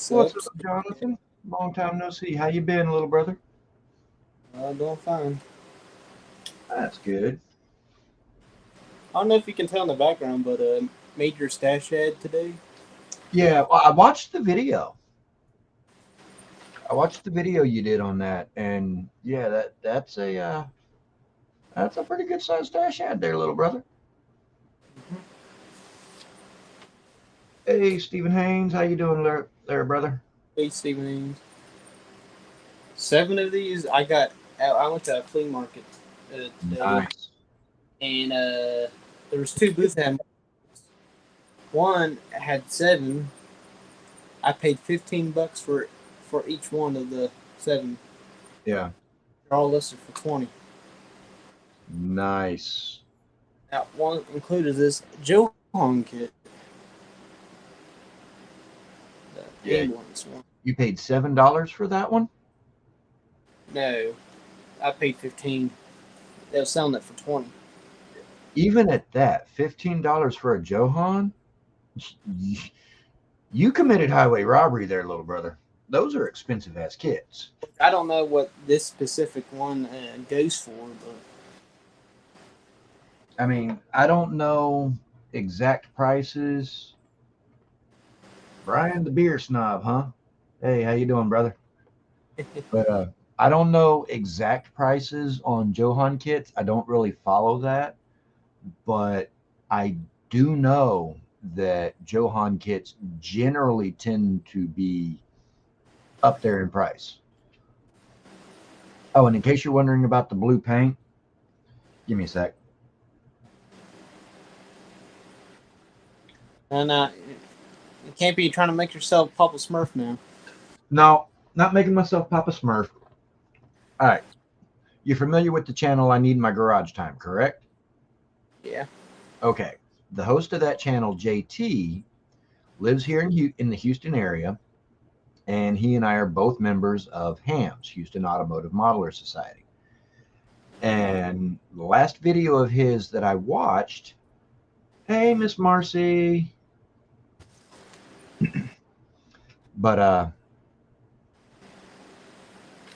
What's Sup? up, Jonathan? Long time no see. How you been, little brother? Doing fine. That's good. I don't know if you can tell in the background, but made your stash ad today. Yeah, well, I watched the video. I watched the video you did on that, and yeah, that's a pretty good sized stash ad there, little brother. Hey, Stephen Haynes, how you doing there, brother? Hey, Stephen. 7 of these I got. I went to a flea market today, Nice. and there was two booths that had. One had seven. I paid $15 for each one of the seven. Yeah, They're all listed for 20. nice. Now one included this Johan kit, the Yeah, ambulance one. you paid $7 for that one. No, I paid 15. They were selling it for 20. Even at that, $15 for a Johan. You committed highway robbery there, little brother. Those are expensive ass kits. I don't know what this specific one goes for, but I mean, I don't know exact prices. Brian the beer snob, huh? Hey, how you doing, brother? But I don't know exact prices on Johan kits. I don't really follow that, but I do know that Johan kits generally tend to be up there in price. Oh, and in case you're wondering about the blue paint, give me a sec. and you can't be trying to make yourself Papa Smurf now. No, not making myself Papa Smurf. All right. You're familiar with the channel I Need My Garage Time, correct? Yeah. Okay. The host of that channel, JT, lives here in the Houston area, and he and I are both members of HAMS, Houston Automotive Modeler Society. And the last video of his that I watched, hey, Miss Marcy. But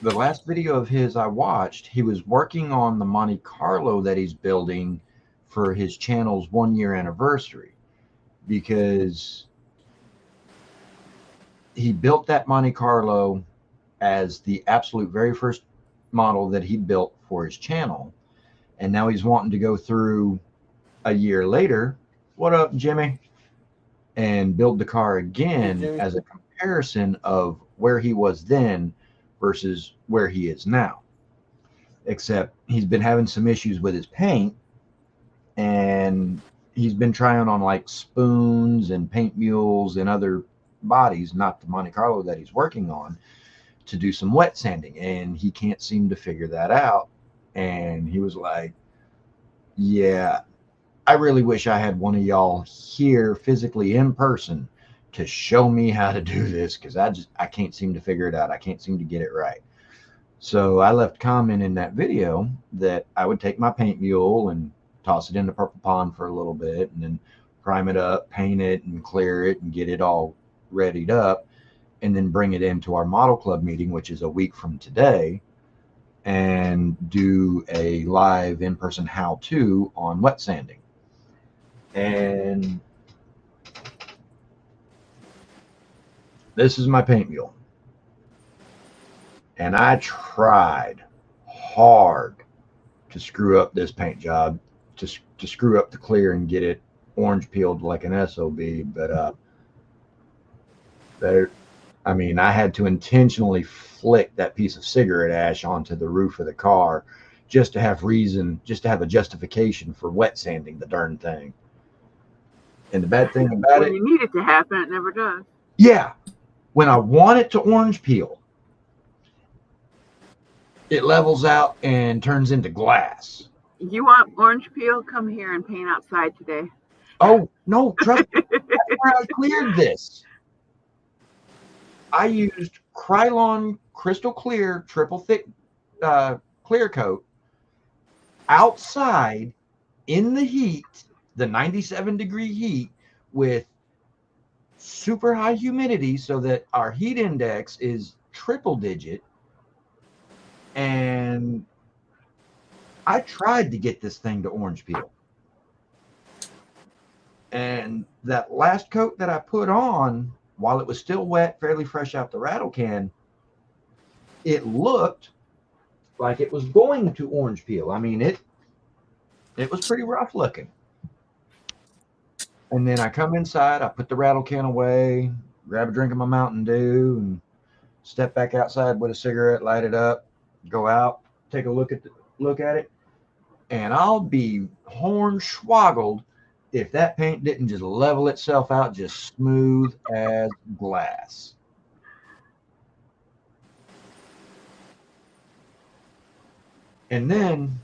the last video of his I watched, he was working on the Monte Carlo that he's building for his channel's 1 year anniversary, because he built that Monte Carlo as the absolute very first model that he built for his channel. And now he's wanting to go through a year later. What up, Jimmy? And build the car Hey, again Jimmy. as a comparison of where he was then versus where he is now. Except he's been having some issues with his paint, and he's been trying on like spoons and paint mules and other bodies, not the Monte Carlo that he's working on, to do some wet sanding, and he can't seem to figure that out. And he was like, yeah, I really wish I had one of y'all here physically in person to show me how to do this, because I can't seem to figure it out. I can't seem to get it right. So I left comment in that video that I would take my paint mule and toss it in the purple pond for a little bit, and then prime it up, paint it, and clear it, and get it all readied up, and then bring it into our model club meeting, which is a week from today, and do a live in-person how-to on wet sanding. And this is my paint mule. And I tried hard to screw up this paint job, to screw up the clear and get it orange peeled like an SOB. But there, I mean, I had to intentionally flick that piece of cigarette ash onto the roof of the car just to have reason, just to have a justification for wet sanding the darn thing. And the bad thing about When it, you need it to happen, it never does. yeah, when I want it to orange peel, it levels out and turns into glass. You want orange peel? Come here and paint outside today. Oh, no, trust me, that's where I cleared this. I used Krylon Crystal Clear Triple Thick clear coat outside in the heat, the 97-degree heat, with super high humidity so that our heat index is triple digit. And I tried to get this thing to orange peel. And that last coat that I put on, while it was still wet, fairly fresh out the rattle can, it looked like it was going to orange peel. I mean, it was pretty rough looking. And then I come inside, I put the rattle can away, grab a drink of my Mountain Dew, and step back outside with a cigarette, light it up, go out, take a look at it, and I'll be hornswoggled if that paint didn't just level itself out just smooth as glass. And then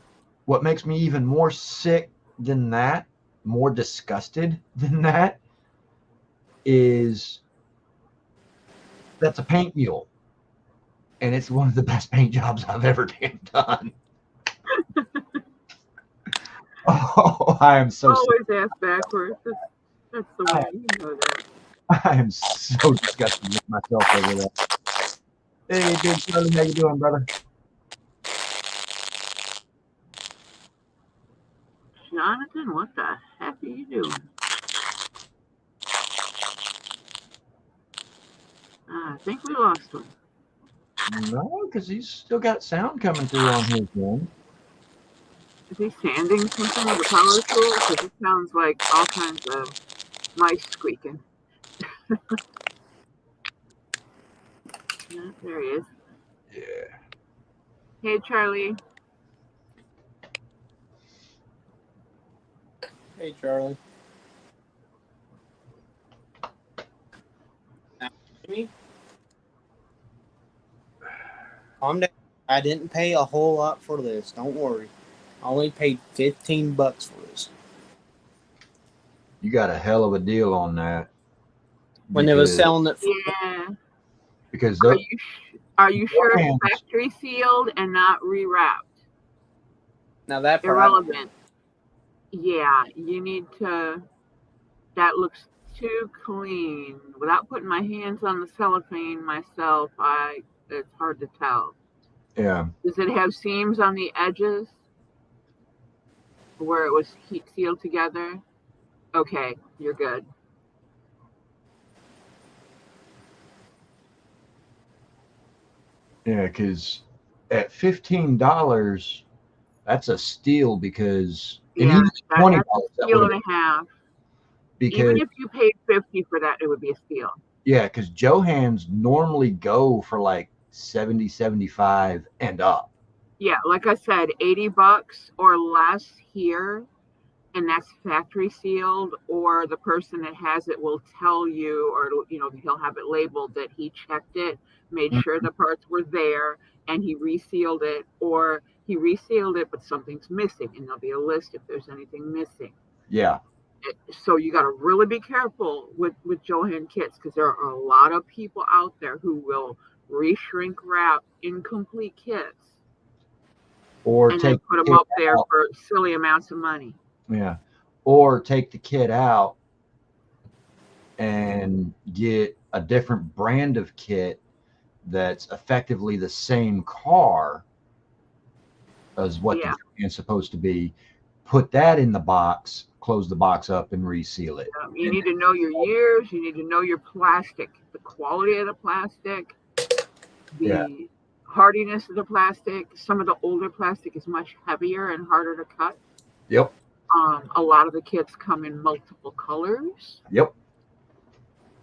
what makes me even more sick than that, more disgusted than that, is that's a paint mule. And it's one of the best paint jobs I've ever done. Oh, I am so always ask backwards. That's the way. You know that. I am so disgusted with myself over that. Hey, Big Charlie, how you doing, brother? Jonathan, what the heck are you doing? I think we lost him. No, because he's still got sound coming through on his one. Is he sanding something with a power tool? Because it sounds like all kinds of mice squeaking. Yeah, there he is. Yeah. Hey, Charlie. Hey, Charlie. Me? Calm down. I didn't pay a whole lot for this. Don't worry. I only paid $15 for this. You got a hell of a deal on that. When they was selling it, Yeah. Because Are you sure it's factory sealed and not rewrapped? now that part, Irrelevant. Yeah, you need to. That looks too clean. Without putting my hands on the cellophane myself, it's hard to tell. Yeah. Does it have seams on the edges where it was heat sealed together? Okay, you're good. Yeah, because at $15, that's a steal. Because and Yeah, even $20, that's a steal and a half. Because even if you paid $50 for that, it would be a steal. Yeah, because Johans normally go for like 70, 75 and up. Yeah, like I said, $80 or less here, and that's factory sealed, or the person that has it will tell you, or he'll have it labeled that he checked it, made sure the parts were there, and he resealed it, or he resealed it but something's missing, and there'll be a list if there's anything missing. Yeah. So you got to really be careful with Johan kits, because there are a lot of people out there who will re-shrink wrap incomplete kits Or and take then put them up there for silly amounts of money. Yeah. Or take the kit out and get a different brand of kit that's effectively the same car as what the Johan's supposed to be. Put that in the box, close the box up, and reseal it. You need to know your years. You need to know your plastic, the quality of the plastic, the hardiness of the plastic. Some of the older plastic is much heavier and harder to cut. Yep. A lot of the kits come in multiple colors. Yep.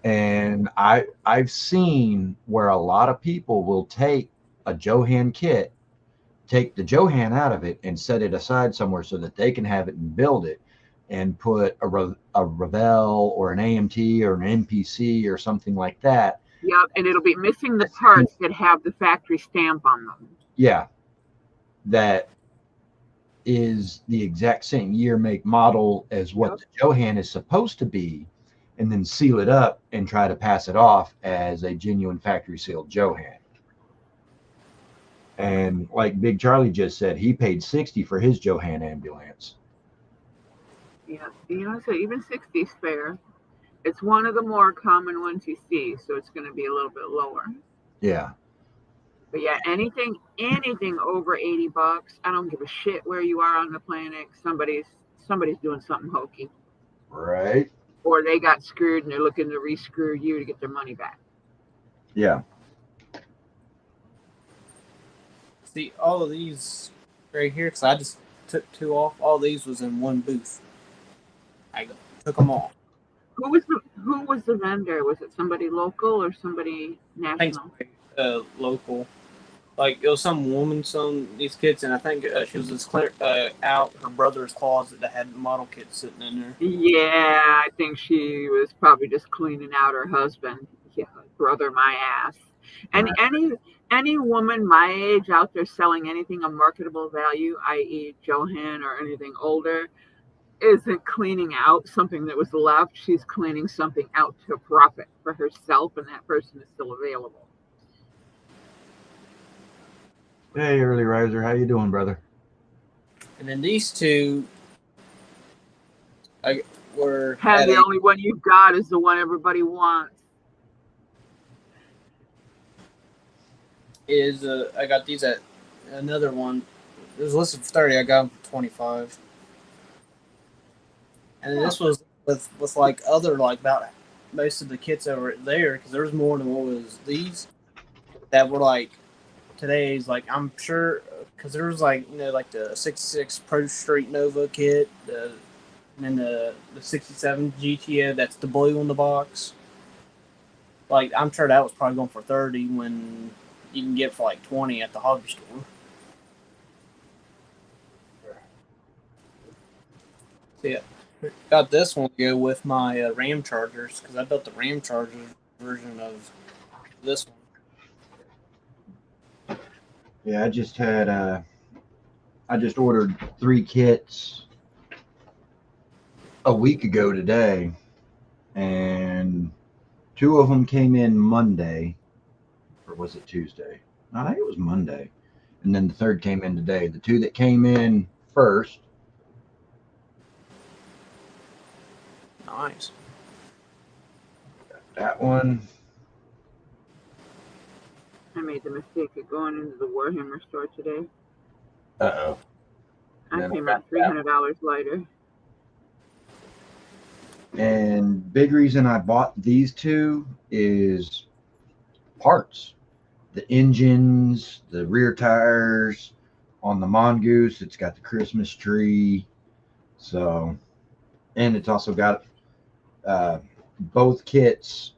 And I've seen where a lot of people will take a Johan kit, take the Johan out of it, and set it aside somewhere so that they can have it and build it, and put a Revell or an AMT or an MPC or something like that. Yep, and it'll be missing the parts that have the factory stamp on them. Yeah, that is the exact same year, make, model as what the Johan is supposed to be, and then seal it up and try to pass it off as a genuine factory sealed Johan. And like Big Charlie just said, he paid $60 for his Johan ambulance. Yeah, so even 60 is fair. It's one of the more common ones you see, so it's going to be a little bit lower. Yeah. But yeah, anything over $80, I don't give a shit where you are on the planet. Somebody's doing something hokey, Right. or they got screwed and they're looking to re-screw you to get their money back. Yeah. See, all of these right here, because I just took 2 off. All these was in one booth. I took them all. Who was the vendor? Was it somebody local or somebody I think national? local. Like, it was some woman selling these kits, and I think she was just out her brother's closet that had model kits sitting in there. Yeah, I think she was probably just cleaning out her husband. Yeah, brother, my ass. And Right. any woman my age out there selling anything of marketable value, i.e., Johan or anything older, isn't cleaning out something that was left. She's cleaning something out to profit for herself, and that person is still available. Hey, early riser, how you doing, brother? And then these two were And at the only one you've got is the one everybody wants. I got these at another one. It was listed for 30. I got them for 25. And then this was with like other like about most of the kits over there, because there was more than what was these that were like today's. Like, I'm sure, because there was like, like the 66 Pro Street Nova kit, and then the 67 GTO that's the blue on the box. Like, I'm sure that was probably going for 30 when you can get it for like 20 at the hobby store. So yeah, got this one to go with my Ram Chargers, because I built the Ram Chargers version of this one. Yeah, I just ordered 3 kits a week ago today, and 2 of them came in Monday, or was it Tuesday? No, I think it was Monday, and then the third came in today. The 2 that came in first. Nice. That one. I made the mistake of going into the Warhammer store today. Uh-oh. I came out $300 lighter. And big reason I bought these 2 is parts. The engines, the rear tires on the Mongoose. It's got the Christmas tree. So, and it's also got both kits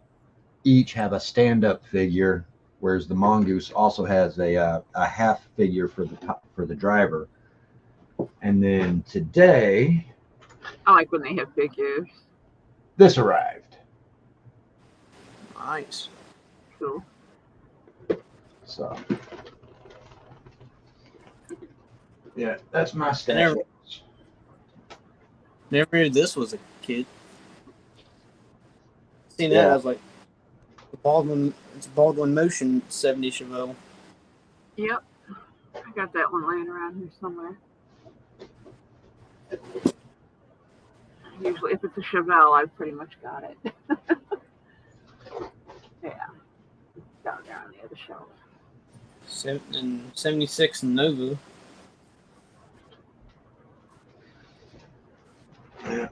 each have a stand-up figure, whereas the Mongoose also has a half figure for the driver. And then today, I like when they have figures. this arrived. Nice. Cool. So, yeah, that's my stash. Never knew this was a kid. Seen that, I was like, it's Baldwin Motion 70 Chevelle. Yep. I got that one laying around here somewhere. Usually, if it's a Chevelle, I've pretty much got it. Yeah. Down there on the other shelf. And 76 Nova. Yeah.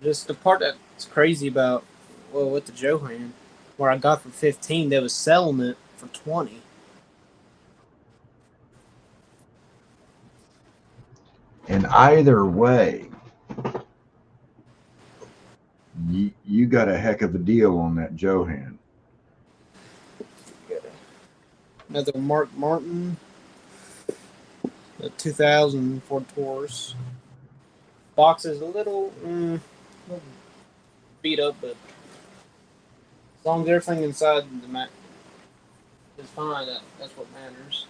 Just the part that's crazy about, with the Johan, where I got for 15, they was selling it for 20. And either way, you got a heck of a deal on that Johan. Another Mark Martin, the 2000 Ford Taurus. Box is a little beat up, but as long as everything inside the Mac is fine, that's what matters.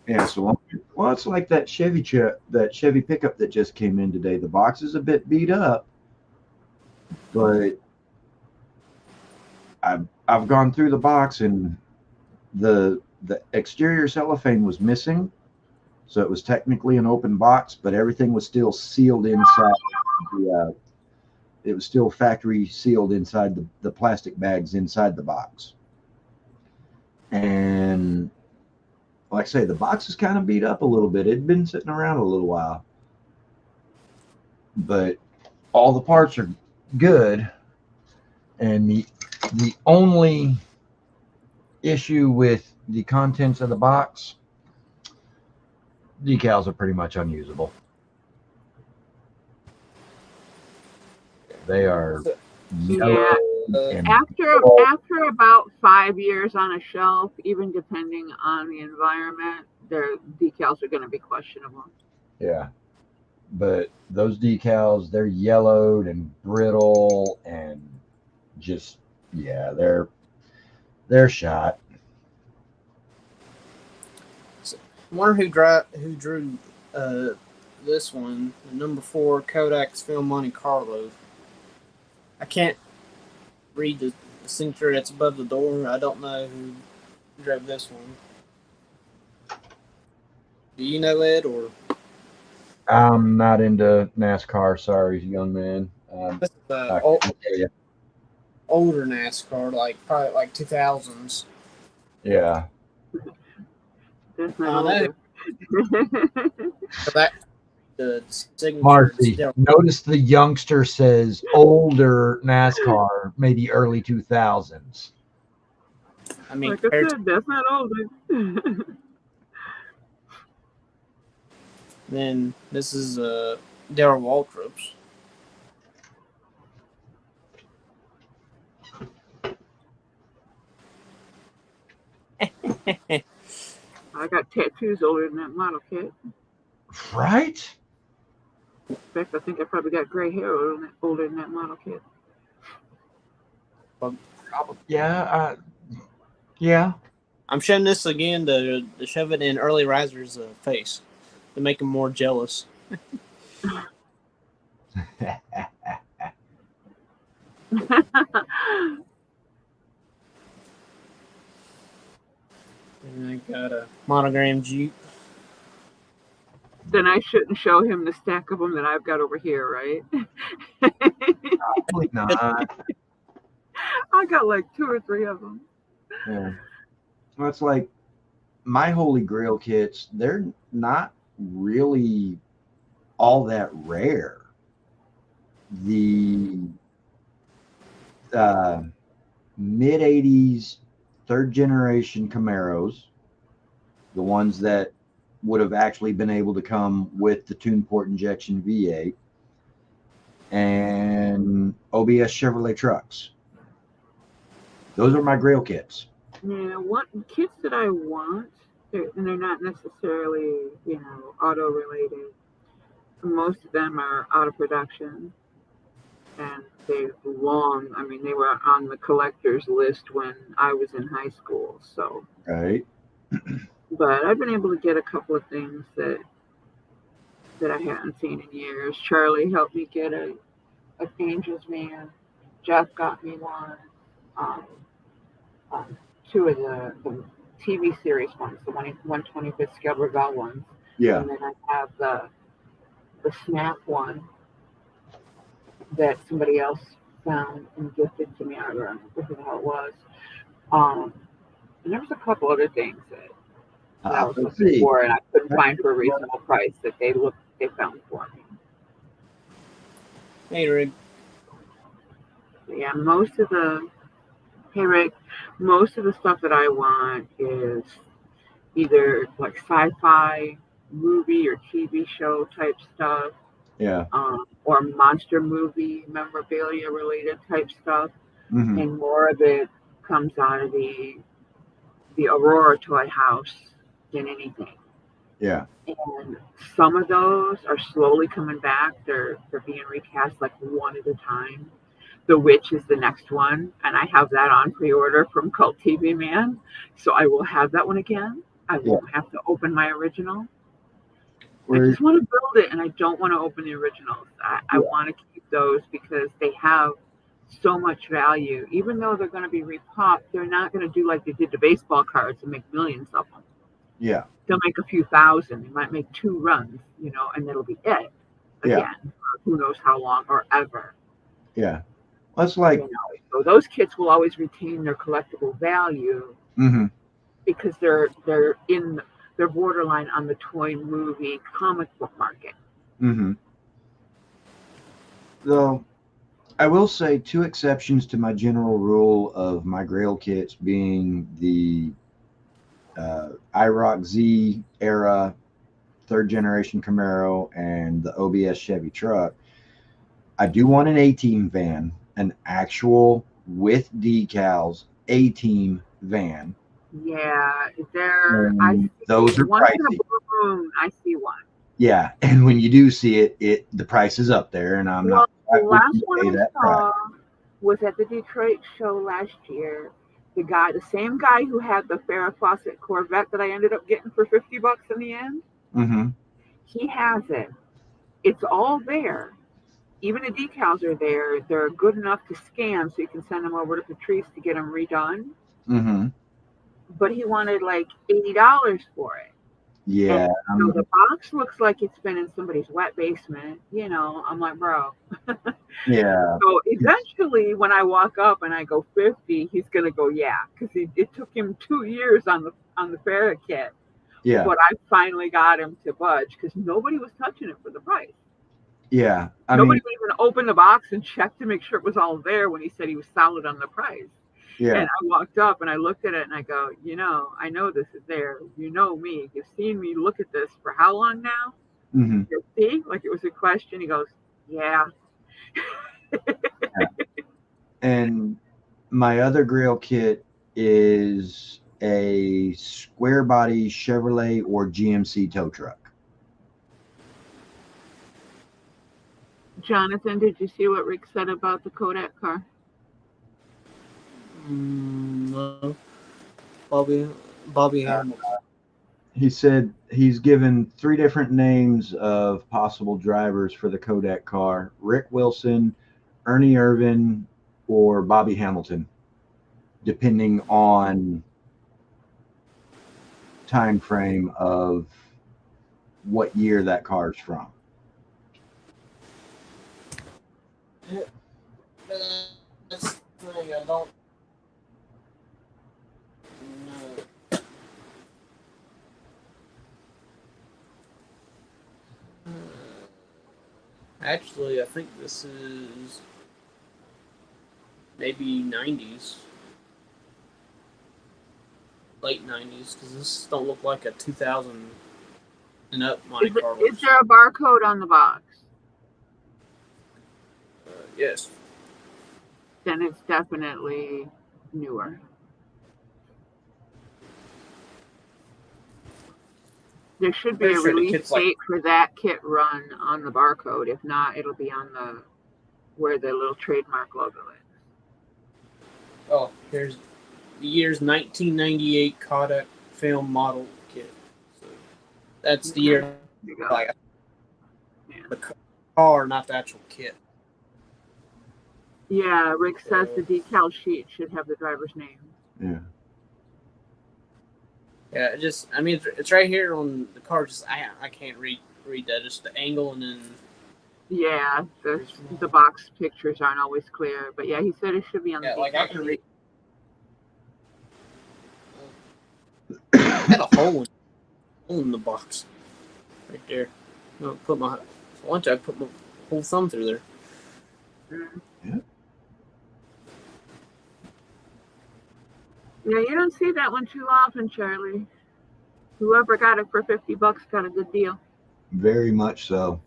Yeah, so well, it's like that Chevy pickup that just came in today. The box is a bit beat up, but I've gone through the box and the exterior cellophane was missing, So it was technically an open box, but everything was still sealed inside. It was still factory sealed inside the plastic bags inside the box. And like I say, the box is kind of beat up a little bit. It'd been sitting around a little while, but all the parts are good. And the only issue with the contents of the box, decals are pretty much unusable. They are Yeah. and After about 5 years on a shelf, even depending on the environment, their decals are going to be questionable. yeah. But those decals, they're yellowed and brittle and just they're shot. I wonder who drew this one, the number 4 Kodak's Film Monte Carlo. I can't read the signature that's above the door. I don't know who drew this one. Do you know, Ed, or? I'm not into NASCAR. Sorry, young man. This is I can't tell you. older NASCAR, probably like 2000s. Yeah. That's not older. That the signature. Marcy, notice the youngster says older NASCAR, maybe early 2000s. I mean, like I said, that's not older. Then this is Darryl Waltrip's. I got tattoos older than that model kit. Right? In fact, I think I probably got gray hair older than that model kit. Yeah. Yeah. I'm showing this again to shove it in Early Riser's face to make him more jealous. And I got a monogram Jeep. Then I shouldn't show him the stack of them that I've got over here, right? Probably not. I got like 2 or 3 of them. Yeah. Well, it's like my Holy Grail kits, they're not really all that rare. The mid 80s third generation Camaros, the ones that would have actually been able to come with the tune port injection V8, and OBS Chevrolet trucks. Those are my Grail kits. Yeah, what kits that I want, and they're not necessarily, auto related. Most of them are out of production, and they were on the collector's list when I was in high school. So, Right. But I've been able to get a couple of things that I hadn't seen in years. Charlie helped me get a Angels van. Jeff got me one. 2 of the TV series ones, the 125th Scale Revel ones. Yeah. And then I have the Snap one that somebody else found and gifted to me. I don't remember who the hell it was. And there was a couple other things that I was looking for, and I couldn't find for a reasonable price that they found for me. Hey, Rick. Yeah, most of the stuff that I want is either like sci-fi movie or TV show type stuff. Yeah. Or monster movie memorabilia related type stuff. Mm-hmm. And more of it comes out of the Aurora Toy House than anything. Yeah. And some of those are slowly coming back. They're being recast like one at a time. The Witch is the next one, and I have that on pre-order from Cult TV Man. So I will have that one again. I won't have to open my original. I just want to build it, and I don't want to open the originals. I want to keep those because they have so much value. Even though they're going to be repopped, they're not going to do like they did the baseball cards and make millions of them. Yeah. They'll make a few thousand. They might make 2 runs, you know, and that'll be it. Yeah. Again, for who knows how long or ever. Yeah. That's like, You know, so those kits will always retain their collectible value mm-hmm. because they're borderline on the toy movie comic book market. Mm-hmm. Though I will say 2 exceptions to my general rule of my Grail kits being the IROC Z era 3rd generation Camaro and the OBS Chevy truck. I do want an A-Team van, an actual with decals A-Team van. Yeah, Those are once in a pricey. blue moon, I see one. Yeah, and when you do see it the price is up there, and I'm not the last one pay I that saw price. was at the Detroit show last year. The same guy who had the Farrah Fawcett Corvette that I ended up getting for $50 in the end, Mm-hmm. he has it. It's all there. Even the decals are there. They're good enough to scan, so you can send them over to Patrice to get them redone. Mm-hmm. But he wanted like $80 for it. Yeah. And the box looks like it's been in somebody's wet basement. You know, I'm like, bro. Yeah. So eventually, when I walk up and I go 50, he's gonna go, yeah, because it took him 2 years on the Farrah kit. Yeah. But I finally got him to budge because nobody was touching it for the price. Yeah. Nobody would even open the box and check to make sure it was all there when he said he was solid on the price. Yeah. And I walked up and I looked at it and I go, you know, I know this is there. You know me. You've seen me look at this for how long now? Mm-hmm. You see? Like it was a question. He goes, yeah. Yeah. And my other Grail kit is a square body Chevrolet or GMC tow truck. Jonathan, did you see what Rick said about the Kodak car? No. Bobby Hamilton. He said he's given 3 different names of possible drivers for the Kodak car: Rick Wilson, Ernie Irvin, or Bobby Hamilton, depending on time frame of what year that car's from. That's the thing, I don't know. Actually, I think this is maybe 90s. Late 90s, because this don't look like a 2000 and up Monte Carlo. Is there a barcode on the box? Yes. Then it's definitely newer. There should be a release date for that kit run on the barcode. If not, it'll be on where the little trademark logo is. Oh, here's the year's 1998 Kodak film model kit. So that's the year. Like, the car, not the actual kit. Yeah, Rick says the decal sheet should have the driver's name. Yeah. Yeah, I mean, it's right here on the car. Just I can't read that. Just the angle and then. Yeah, the box pictures aren't always clear, but yeah, he said it should be on the decal like I can read. sheet. Had a hole in the box, right there. Put my once I put my whole thumb through there. Yeah. Yeah, you don't see that one too often, Charlie. Whoever got it for $50 got a good deal. Very much so,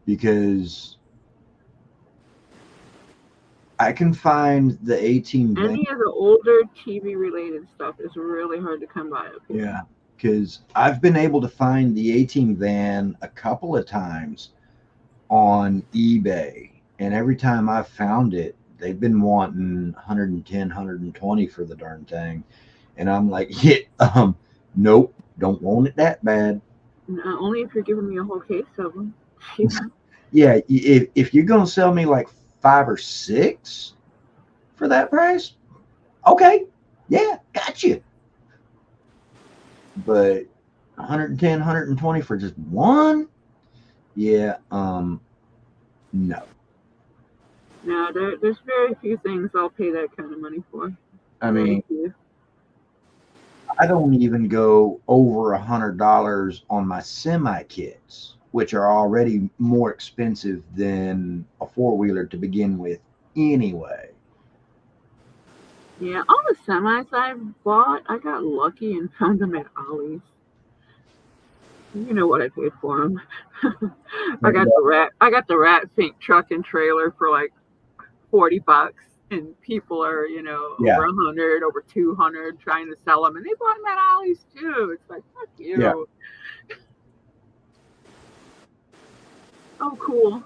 because I can find the A-Team. Any of the older TV-related stuff is really hard to come by. Yeah, because I've been able to find the A-Team van a couple of times on eBay, and every time I've found it, they've been wanting 110, 120 for the darn thing. And I'm like, yeah, nope, don't want it that bad. Only if you're giving me a whole case of them. Yeah, if you're going to sell me like 5 or 6 for that price, okay, yeah, got you. but 110, 120 for just one? Yeah, no. No, there's very few things I'll pay that kind of money for. I Very mean, few. I don't even go over $100 on my semi kits, which are already more expensive than a four-wheeler to begin with anyway. Yeah, all the semis I've bought, I got lucky and found them at Ollie's. You know what I paid for them. I got the rat fink truck and trailer for like $40, and people are over Yeah, 100, over 200 trying to sell them, and they bought them at Ollie's too. It's like fuck yeah. you. Oh, cool.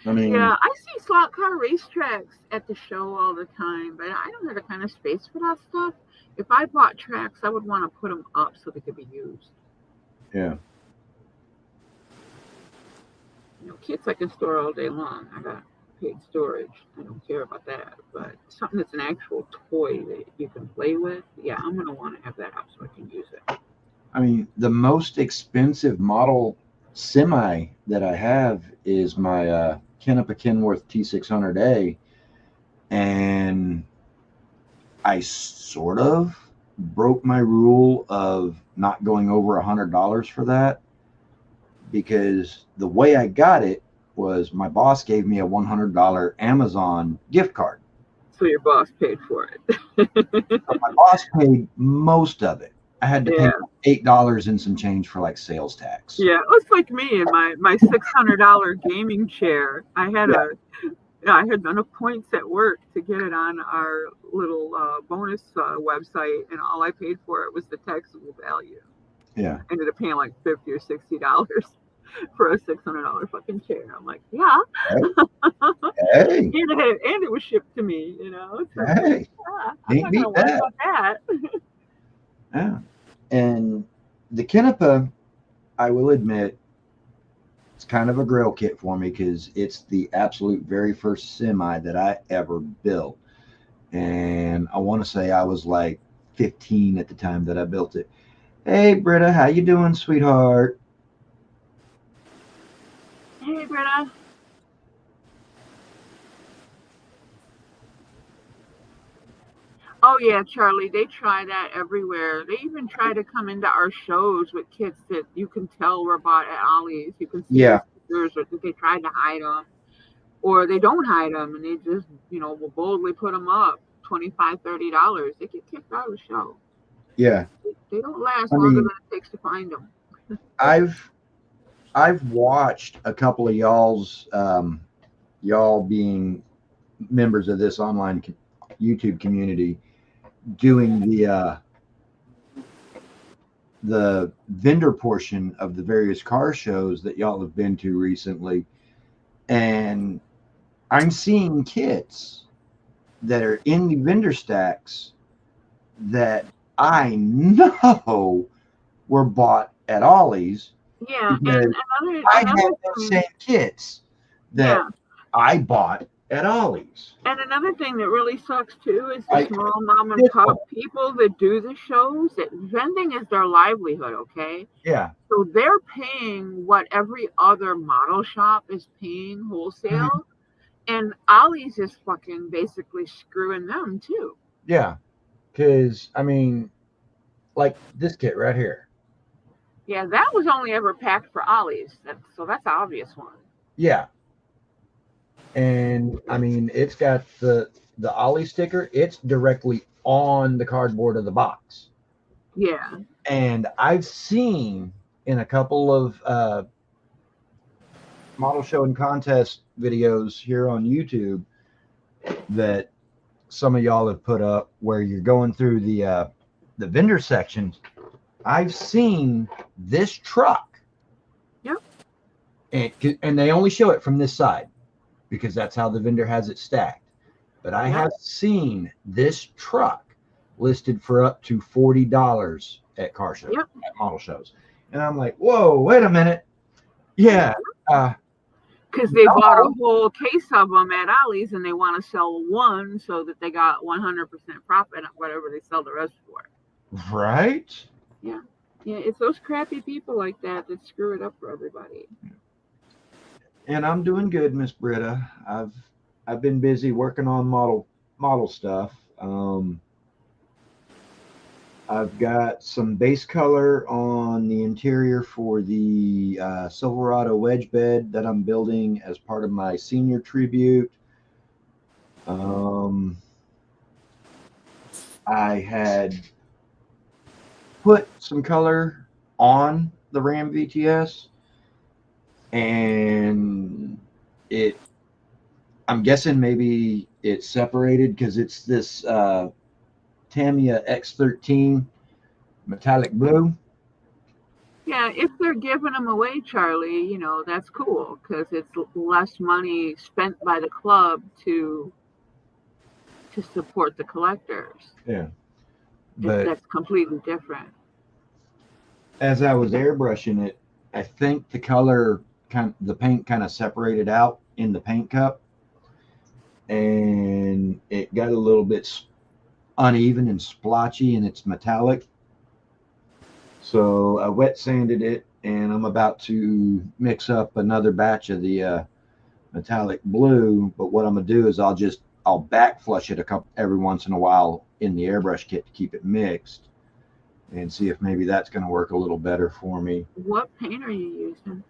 I mean, Yeah, I see slot car racetracks at the show all the time, but I don't have the kind of space for that stuff. If I bought tracks, I would want to put them up so they could be used. yeah. Kits I can store all day long. I got paid storage. I don't care about that. But something that's an actual toy that you can play with, yeah, I'm gonna want to have that up so I can use it. I mean, the most expensive model semi that I have is my Kenepa Kenworth T600A, and I sort of broke my rule of not going over $100 for that because the way I got it was my boss gave me a $100 Amazon gift card. So your boss paid for it. But my boss paid most of it. I had to pay Yeah. $8 and some change for like sales tax. Yeah, it was like me and my $600 gaming chair. Yeah, I had enough points at work to get it on our little bonus website, and all I paid for it was the taxable value. yeah. I ended up paying like $50 or $60 for a $600 fucking chair. I'm like, yeah, Hey, and it was shipped to me. It's like, hey, yeah, I'm can't not gonna beat worry that. about that. Yeah. And the Kenepa, I will admit, it's kind of a grail kit for me because it's the absolute very first semi that I ever built. And I want to say I was like 15 at the time that I built it. Hey, Britta, how you doing, sweetheart? Hey, Greta. Oh yeah, Charlie, they try that everywhere. They even try to come into our shows with kits that you can tell were bought at Ollie's. You can see the Yeah, stickers, or that they tried to hide them, or they don't hide them, and they just will boldly put them up, $25, $30. They get kicked out of the show. yeah. They don't last I longer than mean, it takes to find them. I've I've watched a couple of y'all being members of this online YouTube community doing the vendor portion of the various car shows that y'all have been to recently, and I'm seeing kits that are in the vendor stacks that I know were bought at Ollie's Yeah, because and another I have another those thing, same kits that yeah. I bought at Ollie's. And another thing that really sucks too is the I small mom and this pop one, people that do the shows. That vending is their livelihood, okay? yeah. So they're paying what every other model shop is paying Mhm. wholesale, and Ollie's is fucking basically screwing them too. Yeah, because I mean, like this kit right here. Yeah, that was only ever packed for Ollie's, so that's an obvious one. Yeah, and I mean, it's got the Ollie sticker. It's directly on the cardboard of the box. Yeah, And I've seen in a couple of model show and contest videos here on YouTube that some of y'all have put up where you're going through the vendor sections. I've seen this truck, yep, and they only show it from this side because that's how the vendor has it stacked. But I yep. have seen this truck listed for up to $40 at car shows, Yep. at model shows, and I'm like, whoa, wait a minute, yeah. Because they bought a whole case of them at Ollie's and they want to sell one so that they got 100% profit on whatever they sell the rest for. Right? Yeah. Yeah, it's those crappy people like that that screw it up for everybody. And I'm doing good, Miss Britta. I've been busy working on model stuff. I've got some base color on the interior for the Silverado wedge bed that I'm building as part of my senior tribute. Um, I had put some color on the Ram VTS, and it. I'm guessing maybe it's separated because it's this Tamiya X13 metallic blue. Yeah, if they're giving them away, Charlie, that's cool because it's less money spent by the club to support the collectors. Yeah, but That's completely different. as I was airbrushing it, I think the paint kind of separated out in the paint cup, and it got a little bit uneven and splotchy, and it's metallic. So I wet sanded it, and I'm about to mix up another batch of the metallic blue. But what I'm gonna do is I'll back flush it every once in a while in the airbrush kit to keep it mixed, and see if maybe that's going to work a little better for me. What paint are you using?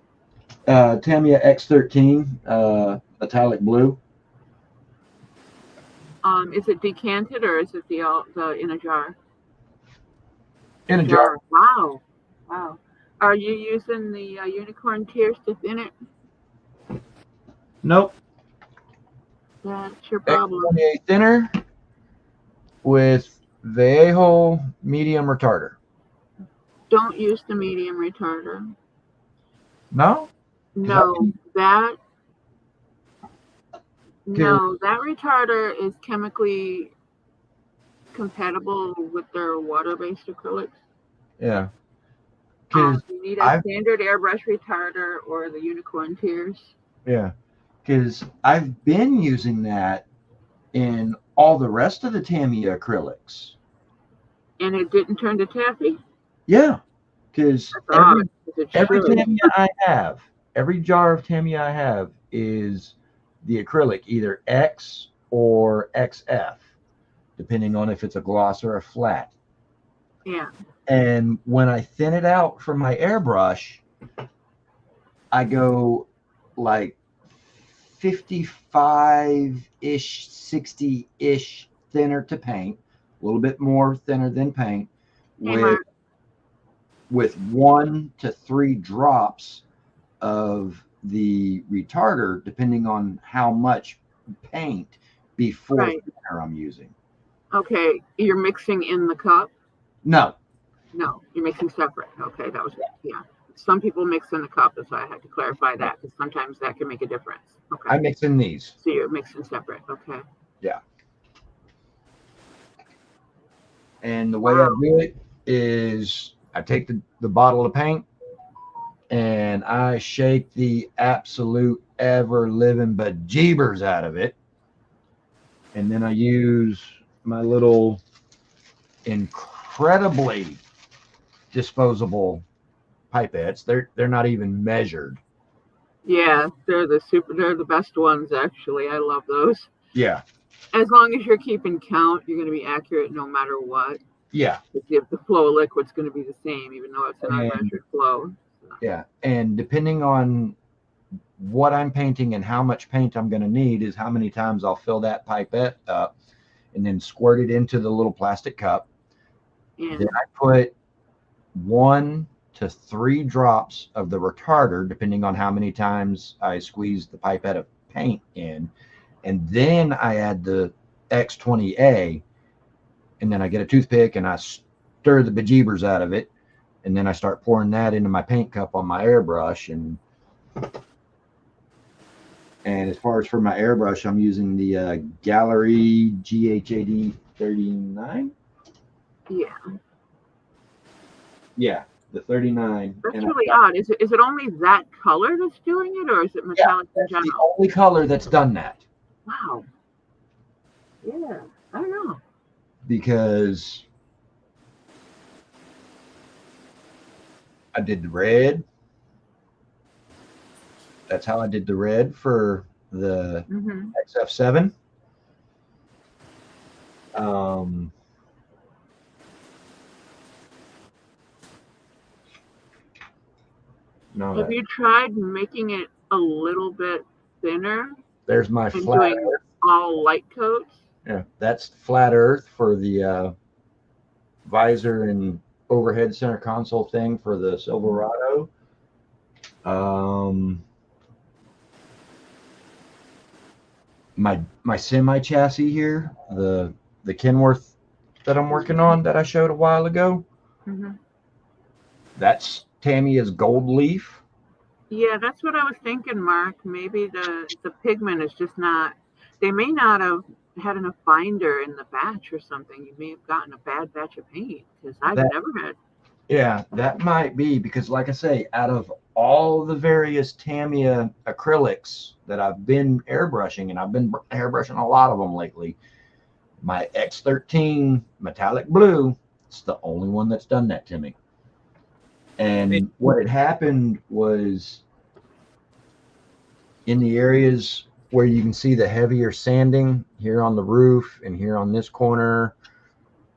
Tamiya X13 metallic blue. Is it decanted or is it the in a jar? In a jar. Wow, wow. Are you using the unicorn tears to thin it? Nope. That's your problem. X28 thinner with Vallejo medium retarder. Don't use the medium retarder. No? No, that retarder is chemically compatible with their water-based acrylics. Yeah. You need a standard airbrush retarder or the unicorn tears. Yeah. Because I've been using that in all the rest of the Tamiya acrylics. And it didn't turn to taffy? Yeah. Because every jar of Tamiya I have is the acrylic, either X or XF, depending on if it's a gloss or a flat. Yeah. And when I thin it out from my airbrush, I go like 55-ish, 60-ish thinner to paint, a little bit more thinner than paint, with 1 to 3 drops of the retarder, depending on how much paint before thinner I'm using. Okay, you're mixing in the cup? No, you're mixing separate. Okay, that was Some people mix in the cup, that's why I had to clarify that because sometimes that can make a difference. Okay, I mix in these. So you're mixing separate. Okay. Yeah. And the way I do it is I take the bottle of paint and I shake the absolute ever living bejeebers out of it. And then I use my little incredibly disposable pipettes. They're not even measured. Yeah, they're the best ones actually. I love those. Yeah. As long as you're keeping count, you're going to be accurate no matter what. Yeah. If the flow of liquid's going to be the same, even though it's an unmeasured flow. Yeah, and depending on what I'm painting and how much paint I'm going to need is how many times I'll fill that pipette up and then squirt it into the little plastic cup. Yeah. Then I put 1 to 3 drops of the retarder, depending on how many times I squeeze the pipette of paint in. And then I add the X20A, and then I get a toothpick and I stir the bejeebers out of it. And then I start pouring that into my paint cup on my airbrush. And as far as for my airbrush, I'm using the Gallery GHAD 39. Yeah. Yeah, the 39. That's really odd. Is it only that color that's doing it, or is it metallic in general? The only color that's done that. Wow. Yeah, I don't know. Because I did the red. That's how I did the red for the XF7. No, Have you tried making it a little bit thinner there's my and flat doing earth. all light coats? Yeah, that's flat earth for the visor and overhead center console thing for the Silverado. My semi chassis here, the Kenworth that I'm working on that I showed a while ago. That's Tamiya's Gold Leaf. Yeah, that's what I was thinking, Mark. Maybe the pigment is just not. They may not have had enough binder in the batch or something. You may have gotten a bad batch of paint because I've never had. Yeah, that might be because, like I say, out of all the various Tamiya acrylics that I've been airbrushing, and I've been airbrushing a lot of them lately, my X13 metallic blue, it's the only one that's done that to me. And what had happened was in the areas where you can see the heavier sanding here on the roof and here on this corner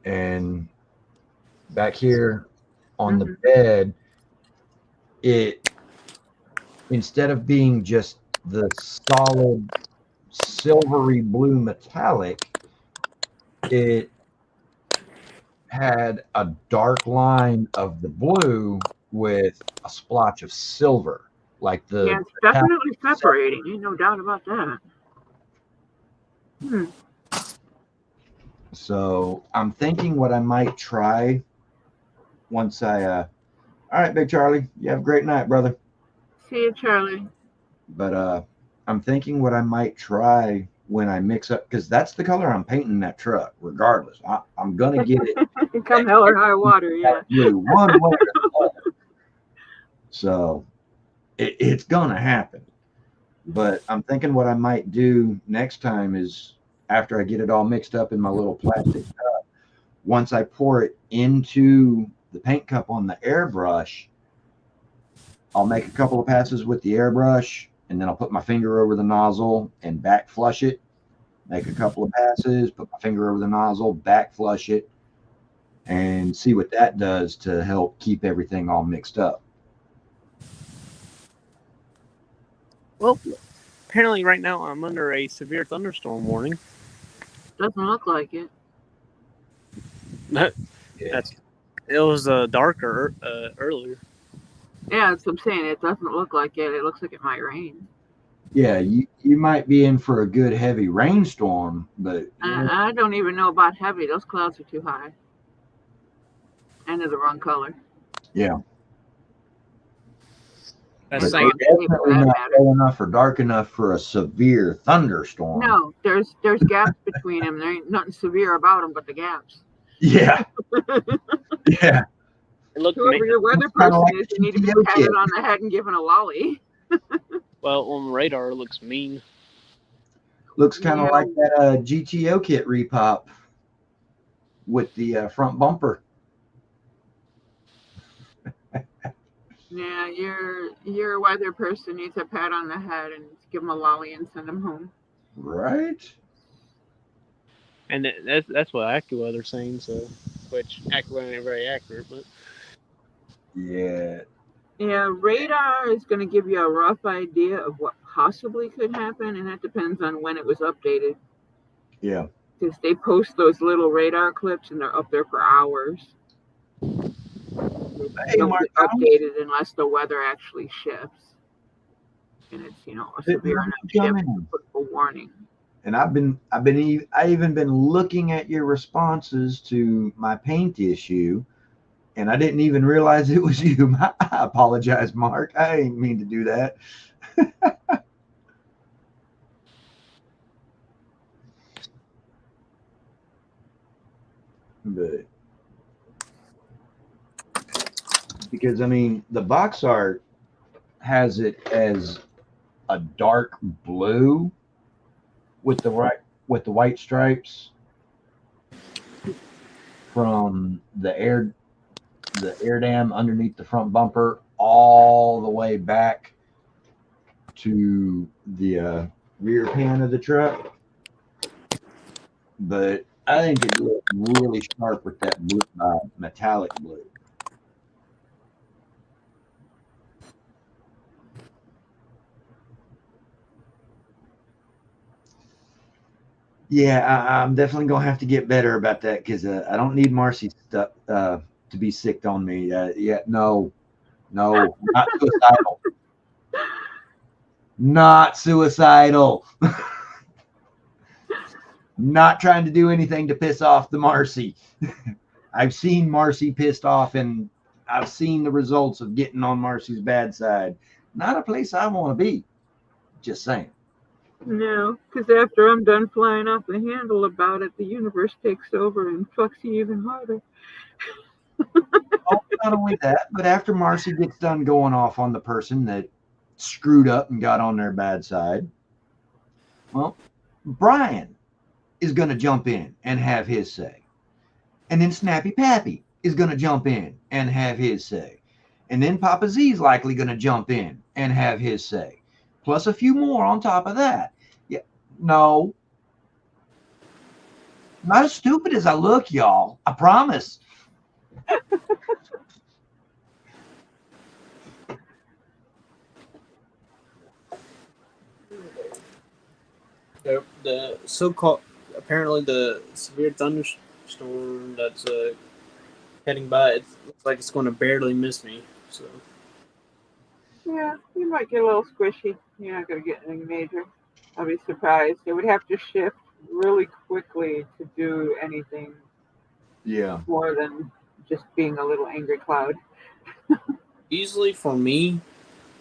and back here on the bed, it, instead of being just the solid silvery blue metallic, it had a dark line of the blue with a splotch of silver, like the Yeah, it's definitely separating. Ain't no doubt about that. So I'm thinking what I might try once I all right, Big Charlie, you have a great night, brother. See you, Charlie. But I'm thinking what I might try when I mix up, because that's the color I'm painting that truck regardless. I'm gonna get it Come hell or high water, yeah. blue one way or the other. So it's gonna happen. But I'm thinking what I might do next time is, after I get it all mixed up in my little plastic cup, once I pour it into the paint cup on the airbrush, I'll make a couple of passes with the airbrush, and then I'll put my finger over the nozzle and back flush it. Make a couple of passes, put my finger over the nozzle, back flush it, and see what that does to help keep everything all mixed up. Well, apparently right now I'm under a severe thunderstorm warning. Doesn't look like it. It was darker earlier. Yeah, that's what I'm saying. It doesn't look like it. It looks like it might rain. Yeah, you might be in for a good heavy rainstorm, but I don't even know about heavy. Those clouds are too high. And they're the wrong color. yeah. That's But definitely not low enough or dark enough for a severe thunderstorm. No, there's gaps between them. There ain't nothing severe about them but the gaps. Yeah. Yeah. Whoever your weather person is, you need to be patted on the head and given a lolly. Well, on the radar, it looks mean. Looks kind of like that GTO kit repop with the front bumper. Yeah, your weather person needs a pat on the head and give him a lolly and send him home. Right. And that's what AccuWeather's saying. So, which AccuWeather ain't very accurate, but yeah. Yeah, radar is going to give you a rough idea of what possibly could happen, and that depends on when it was updated. Yeah. Because they post those little radar clips, and they're up there for hours. They don't get updated unless the weather actually shifts, and it's a severe enough shift to put a warning. And I even been looking at your responses to my paint issue, and I didn't even realize it was you. I apologize, Mark. I didn't mean to do that. But because I mean, the box art has it as a dark blue with the white stripes from the the air dam underneath the front bumper all the way back to the rear pan of the truck. But I think it looked really sharp with that blue, metallic blue. Yeah, I'm definitely gonna have to get better about that because I don't need Marcy stuff to be sick on me. Yeah, no, not suicidal, not suicidal. Not trying to do anything to piss off the Marcy. I've seen Marcy pissed off, and I've seen the results of getting on Marcy's bad side. Not a place I want to be. Just saying. No, because after I'm done flying off the handle about it, the universe takes over and fucks you even harder. Oh, not only that, but after Marcy gets done going off on the person that screwed up and got on their bad side, well, Brian is going to jump in and have his say. And then Snappy Pappy is going to jump in and have his say. And then Papa Z is likely going to jump in and have his say. Plus a few more on top of that. Yeah, no. Not as stupid as I look, y'all. I promise. The so-called, apparently the severe thunderstorm that's heading by, it looks like it's going to barely miss me. So Yeah, you might get a little squishy. You're not going to get anything major. I'll be surprised. It would have to shift really quickly to do anything Yeah. more than just being a little angry cloud. usually for me,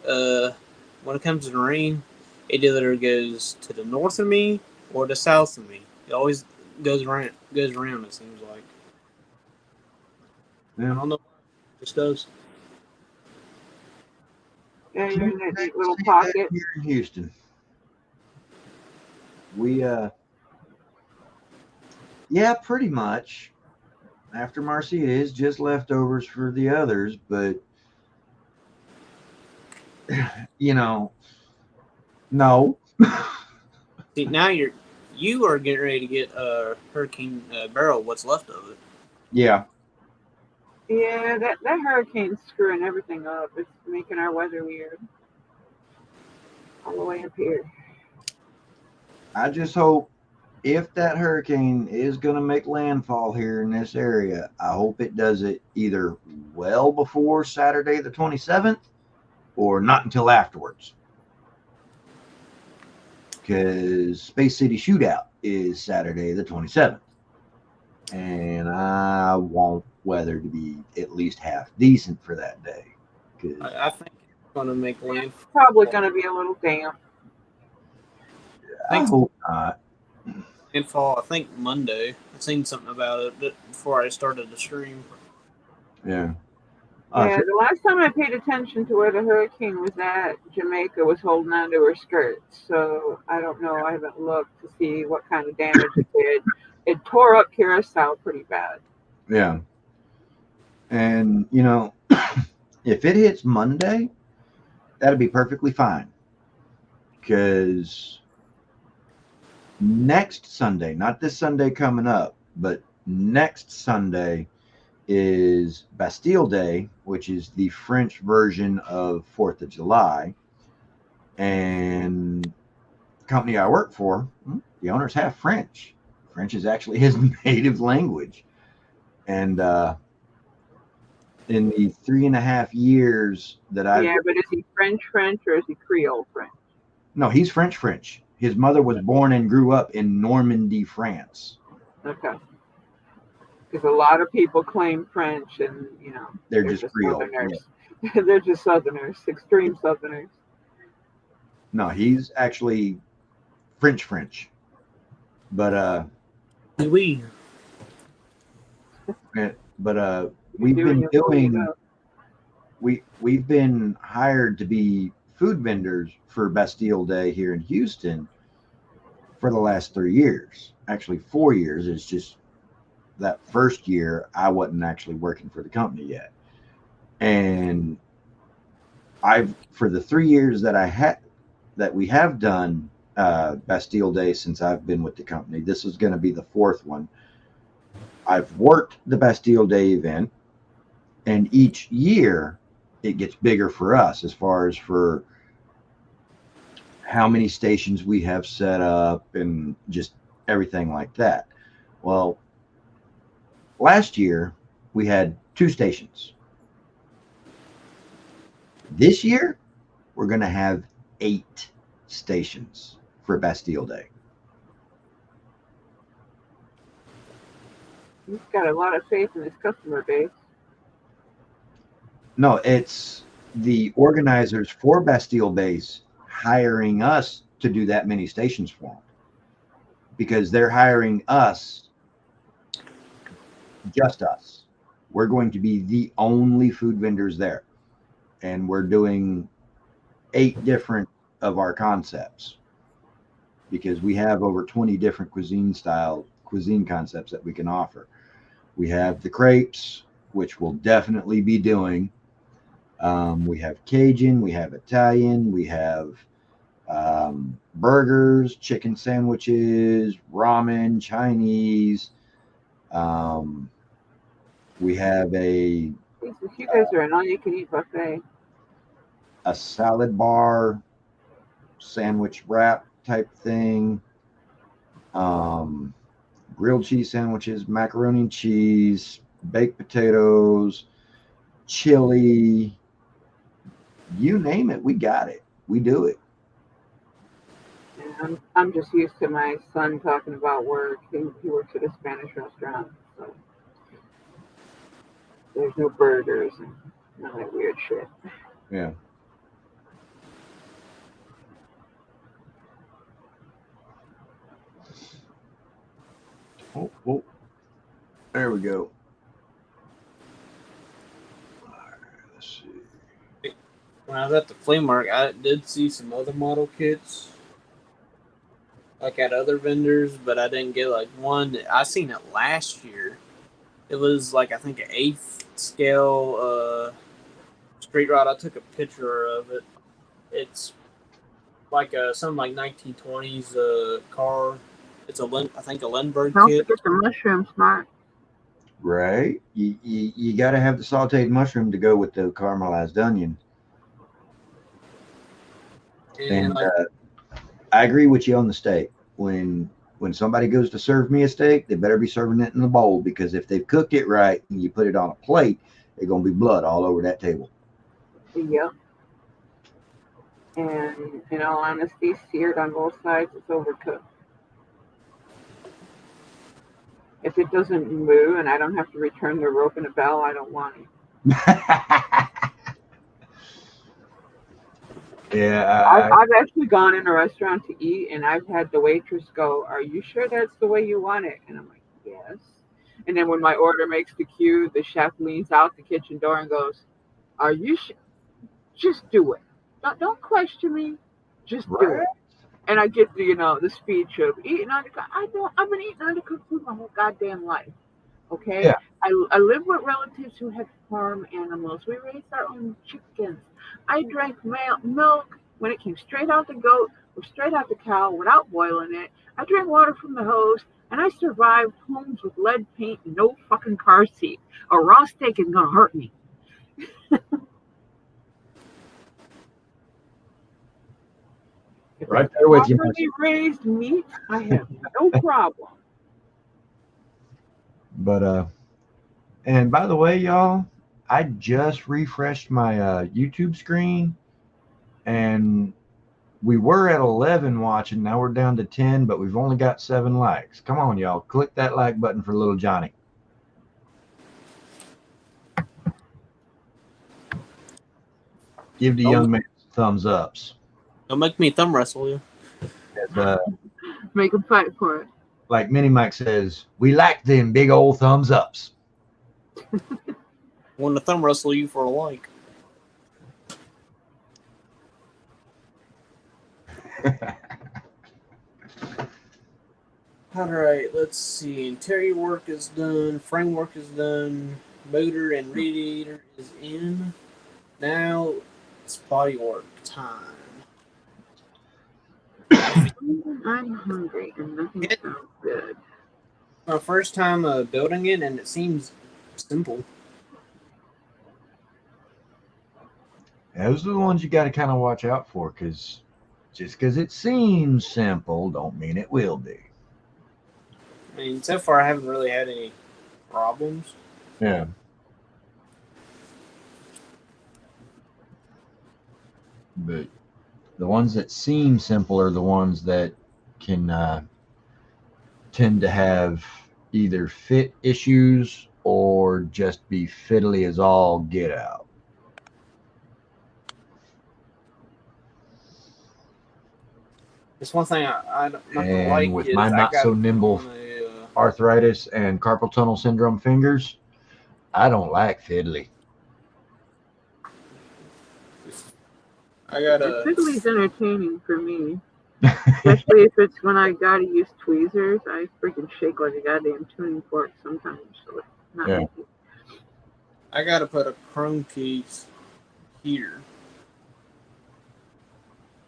when it comes to the rain, it either goes to the north of me or the south of me. It always goes around. Goes around. It seems like. I Yeah. don't know. It just does. Yeah, you're in that neat little See that pocket. here in Houston. We yeah, pretty much. After Marcy, it is just leftovers for the others, but you know, no. See, now you are getting ready to get Hurricane Beryl. What's left of it? Yeah. Yeah, that hurricane's screwing everything up. It's making our weather weird. All the way up here. I just hope if that hurricane is going to make landfall here in this area, I hope it does it either well before Saturday the 27th or not until afterwards. Because Space City Shootout is Saturday the 27th. And I want weather to be at least half decent for that day. I think it's going to make landfall. It's probably going to be a little damp. I hope not. Landfall. I think Monday. I seen something about it before I started the stream. Yeah. Yeah, the last time I paid attention to where the hurricane was at, Jamaica was holding on to her skirts. So I don't know. I haven't looked to see what kind of damage it did. It tore up Curacao pretty bad. Yeah. And, you know, if it hits Monday, that'd be perfectly fine. Because next Sunday, not this Sunday coming up, but next Sunday is Bastille Day, which is the French version of 4th of July. And the company I work for, the owners have French. French is actually his native language. And in the 3.5 years that I've... Yeah, but is he French or is he Creole French? No, he's French. His mother was born and grew up in Normandy, France. Okay. Because a lot of people claim French and, you know, they're just Creole. Southerners. Yeah. They're just Southerners, extreme Southerners. No, he's actually French. But Oui. We've been hired to be food vendors for Bastille Day here in Houston for the last 3 years. Actually 4 years. It's just that first year I wasn't actually working for the company yet. And for the 3 years that we have done Bastille Day since I've been with the company, this is going to be the fourth one. I've worked the Bastille Day event, and each year it gets bigger for us as far as for how many stations we have set up and just everything like that. Well, last year we had 2 stations. This year we're going to have 8 stations for Bastille Day. He's got a lot of faith in his customer base. No, it's the organizers for Bastille Base hiring us to do that many stations for them, because they're hiring us, just us. We're going to be the only food vendors there, and we're doing 8 different of our concepts, because we have over 20 different cuisine concepts that we can offer. We have the crepes, which we'll definitely be doing. We have Cajun, we have Italian, we have burgers, chicken sandwiches, ramen, Chinese. We have You guys are an all-you-can-eat buffet. A salad bar, sandwich wrap type thing. Grilled cheese sandwiches, macaroni and cheese, baked potatoes, chili. You name it, we got it. We do it. And I'm just used to my son talking about work. He works at a Spanish restaurant, so there's no burgers and none of that weird shit. Yeah. Oh, there we go. All right, let's see. When I was at the flea market, I did see some other model kits, like at other vendors, but I didn't get like one. I seen it last year. It was like, I think, an 8th scale street rod. I took a picture of it. It's like something like 1920s car. It's I think a Lindbergh Don't kit. forget the mushrooms, Mark. Right. You got to have the sauteed mushroom to go with the caramelized onion. And I agree with you on the steak. When somebody goes to serve me a steak, they better be serving it in a bowl, because if they've cooked it right and you put it on a plate, there's going to be blood all over that table. Yep. And in all honesty, seared on both sides, it's overcooked. If it doesn't moo and I don't have to return the rope and a bell, I don't want it. Yeah, I've actually gone in a restaurant to eat, and I've had the waitress go, "Are you sure that's the way you want it?" And I'm like, "Yes." And then when my order makes the queue, the chef leans out the kitchen door and goes, "Are you sure? Just do it. Don't question me. Just do it." And I get the speech of eating undercooked. I've been eating undercooked food my whole goddamn life. Okay, Yeah. I live with relatives who had farm animals. We raised our own chickens. I drank milk when it came straight out the goat or straight out the cow without boiling it. I drank water from the hose, and I survived homes with lead paint and no fucking car seat. A raw steak isn't gonna hurt me. If right there with you. Properly raised meat, I have no problem. But and by the way, y'all, I just refreshed my YouTube screen, and we were at 11 watching. Now we're down to 10, but we've only got 7 likes. Come on, y'all, click that like button for little Johnny. Give the young man thumbs ups. Don't make me thumb wrestle you. Make him fight for it. Like Mini Mike says, we like them big old thumbs ups. Want to thumb wrestle you for a like. All right, let's see. Interior work is done. Framework is done. motor and radiator is in. Now it's body work time. I'm hungry and nothing It- sounds good. My first time building it, and it seems simple. Those are the ones you got to kind of watch out for, because just because it seems simple, don't mean it will be. I mean, so far I haven't really had any problems. Yeah. But the ones that seem simple are the ones that can tend to have either fit issues or just be fiddly as all get out. It's one thing I'm not gonna And like with is my I not got so nimble arthritis and carpal tunnel syndrome fingers, I don't like fiddly. Fiddly's entertaining for me. Especially if it's when I gotta use tweezers. I freaking shake like a goddamn tuning fork sometimes. So it's not Yeah. easy. I gotta put a chrome case here.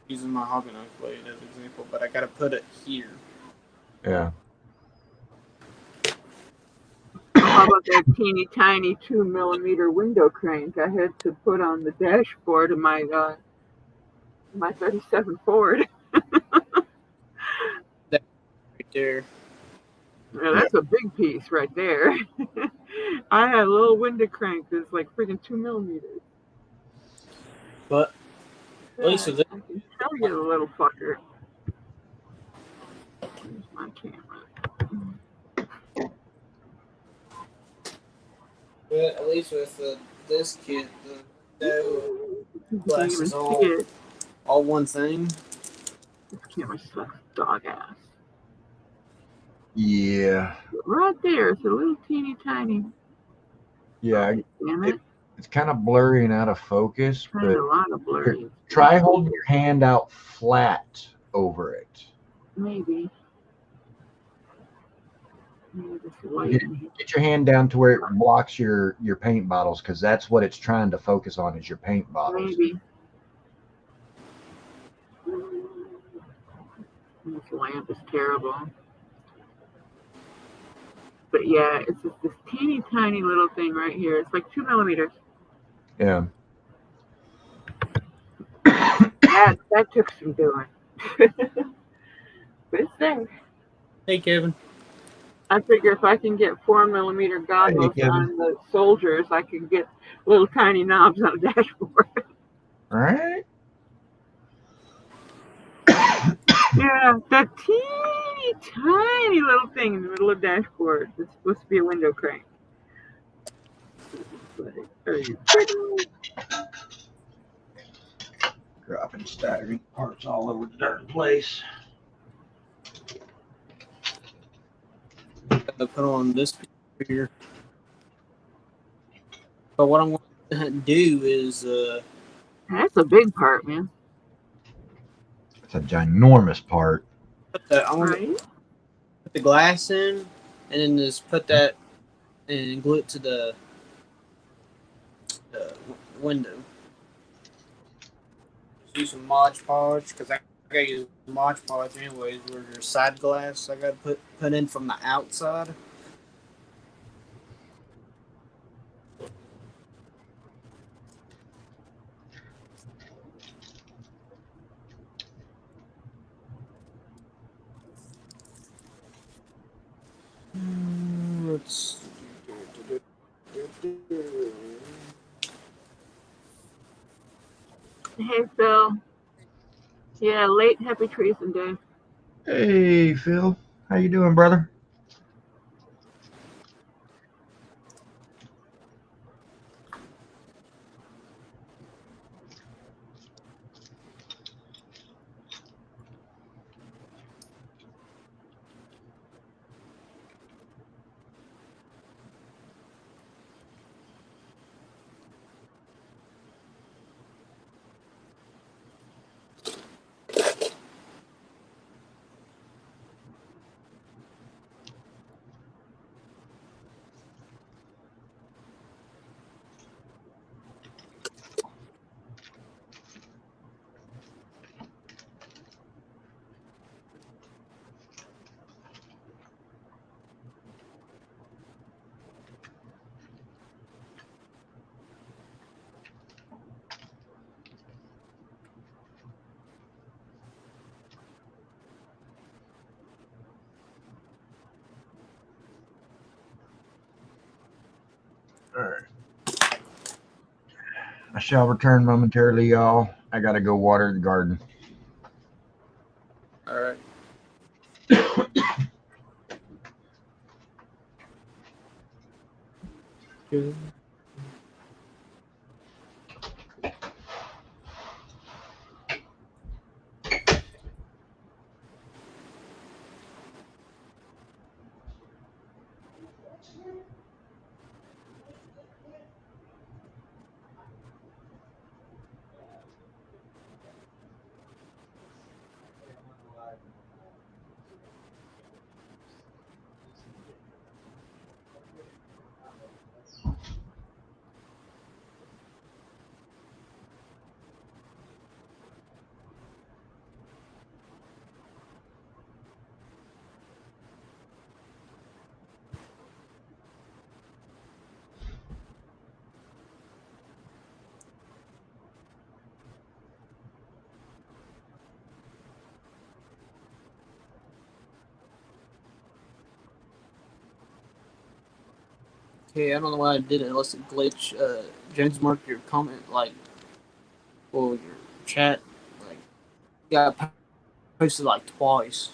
Using my hobby knife blade as an example, but I gotta put it here. Yeah. How about that teeny tiny 2mm window crank I had to put on the dashboard of my 37 Ford? That right there. Yeah, that's a big piece right there. I had a little window crank that's like freaking 2mm. But at least with it, I can tell you, the little fucker. Here's my camera. at least with this kit, the glass You is can see it. all one thing. This camera sucks dog ass. Yeah. Right there, it's a little teeny tiny. Yeah. Damn it. It's kind of blurry and out of focus, Kind but of a lot of blurry. try holding your hand out flat over it. Maybe. Maybe this light in here. Get your hand down to where it blocks your paint bottles, because that's what it's trying to focus on, is your paint bottles. Maybe. This lamp is terrible. But yeah, it's just this teeny tiny little thing right here. It's like 2mm. Yeah. That took some doing. But it's there. Hey, Kevin. I figure if I can get 4mm goggles on the soldiers, I can get little tiny knobs on the dashboard. All right. Yeah, that teeny tiny little thing in the middle of the dashboard. It's supposed to be a window crank. Are you kidding? Dropping staggering parts all over the darn place. Gotta put on this piece here. But what I'm going to do is That's a big part, man. It's a ginormous part. I'm going to put the glass in, and then just put that and glue it to the window. Just use some Mod Podge, because I gotta use Mod Podge anyways. Where your side glass I gotta put in from the outside. Let's. Hey, Phil. Yeah, late happy treason day. Hey, Phil. How you doing, brother? All right. I shall return momentarily, y'all. I gotta go water the garden. All right. Good. Okay, I don't know why I did it unless it glitch. James, mark your comment like, or your chat like, got posted like twice.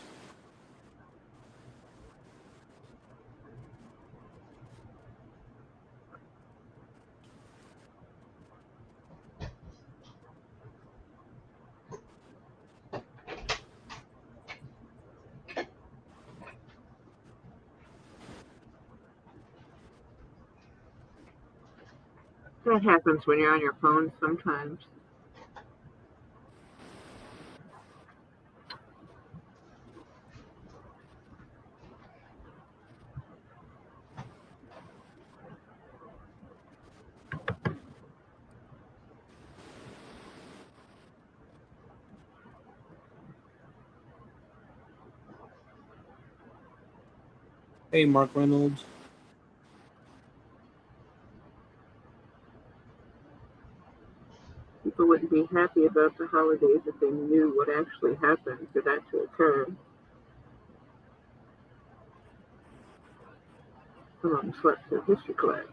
That happens when you're on your phone sometimes. Hey, Mark Reynolds. People wouldn't be happy about the holidays if they knew what actually happened for that to occur. Some of them slept through history class.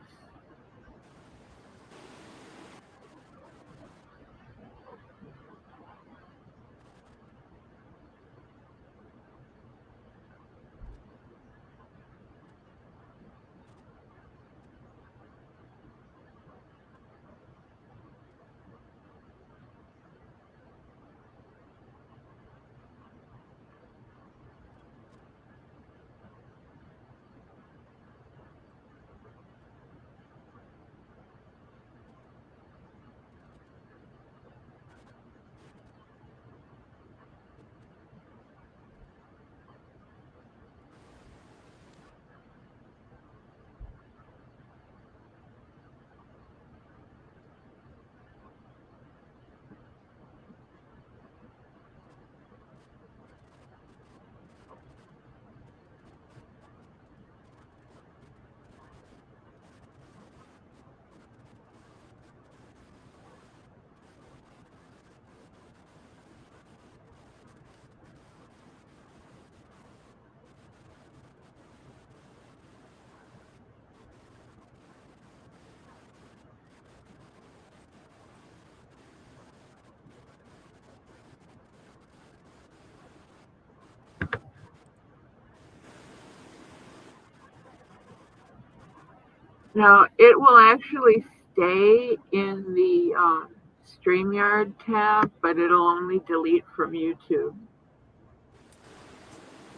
Now, it will actually stay in the StreamYard tab, but it'll only delete from YouTube.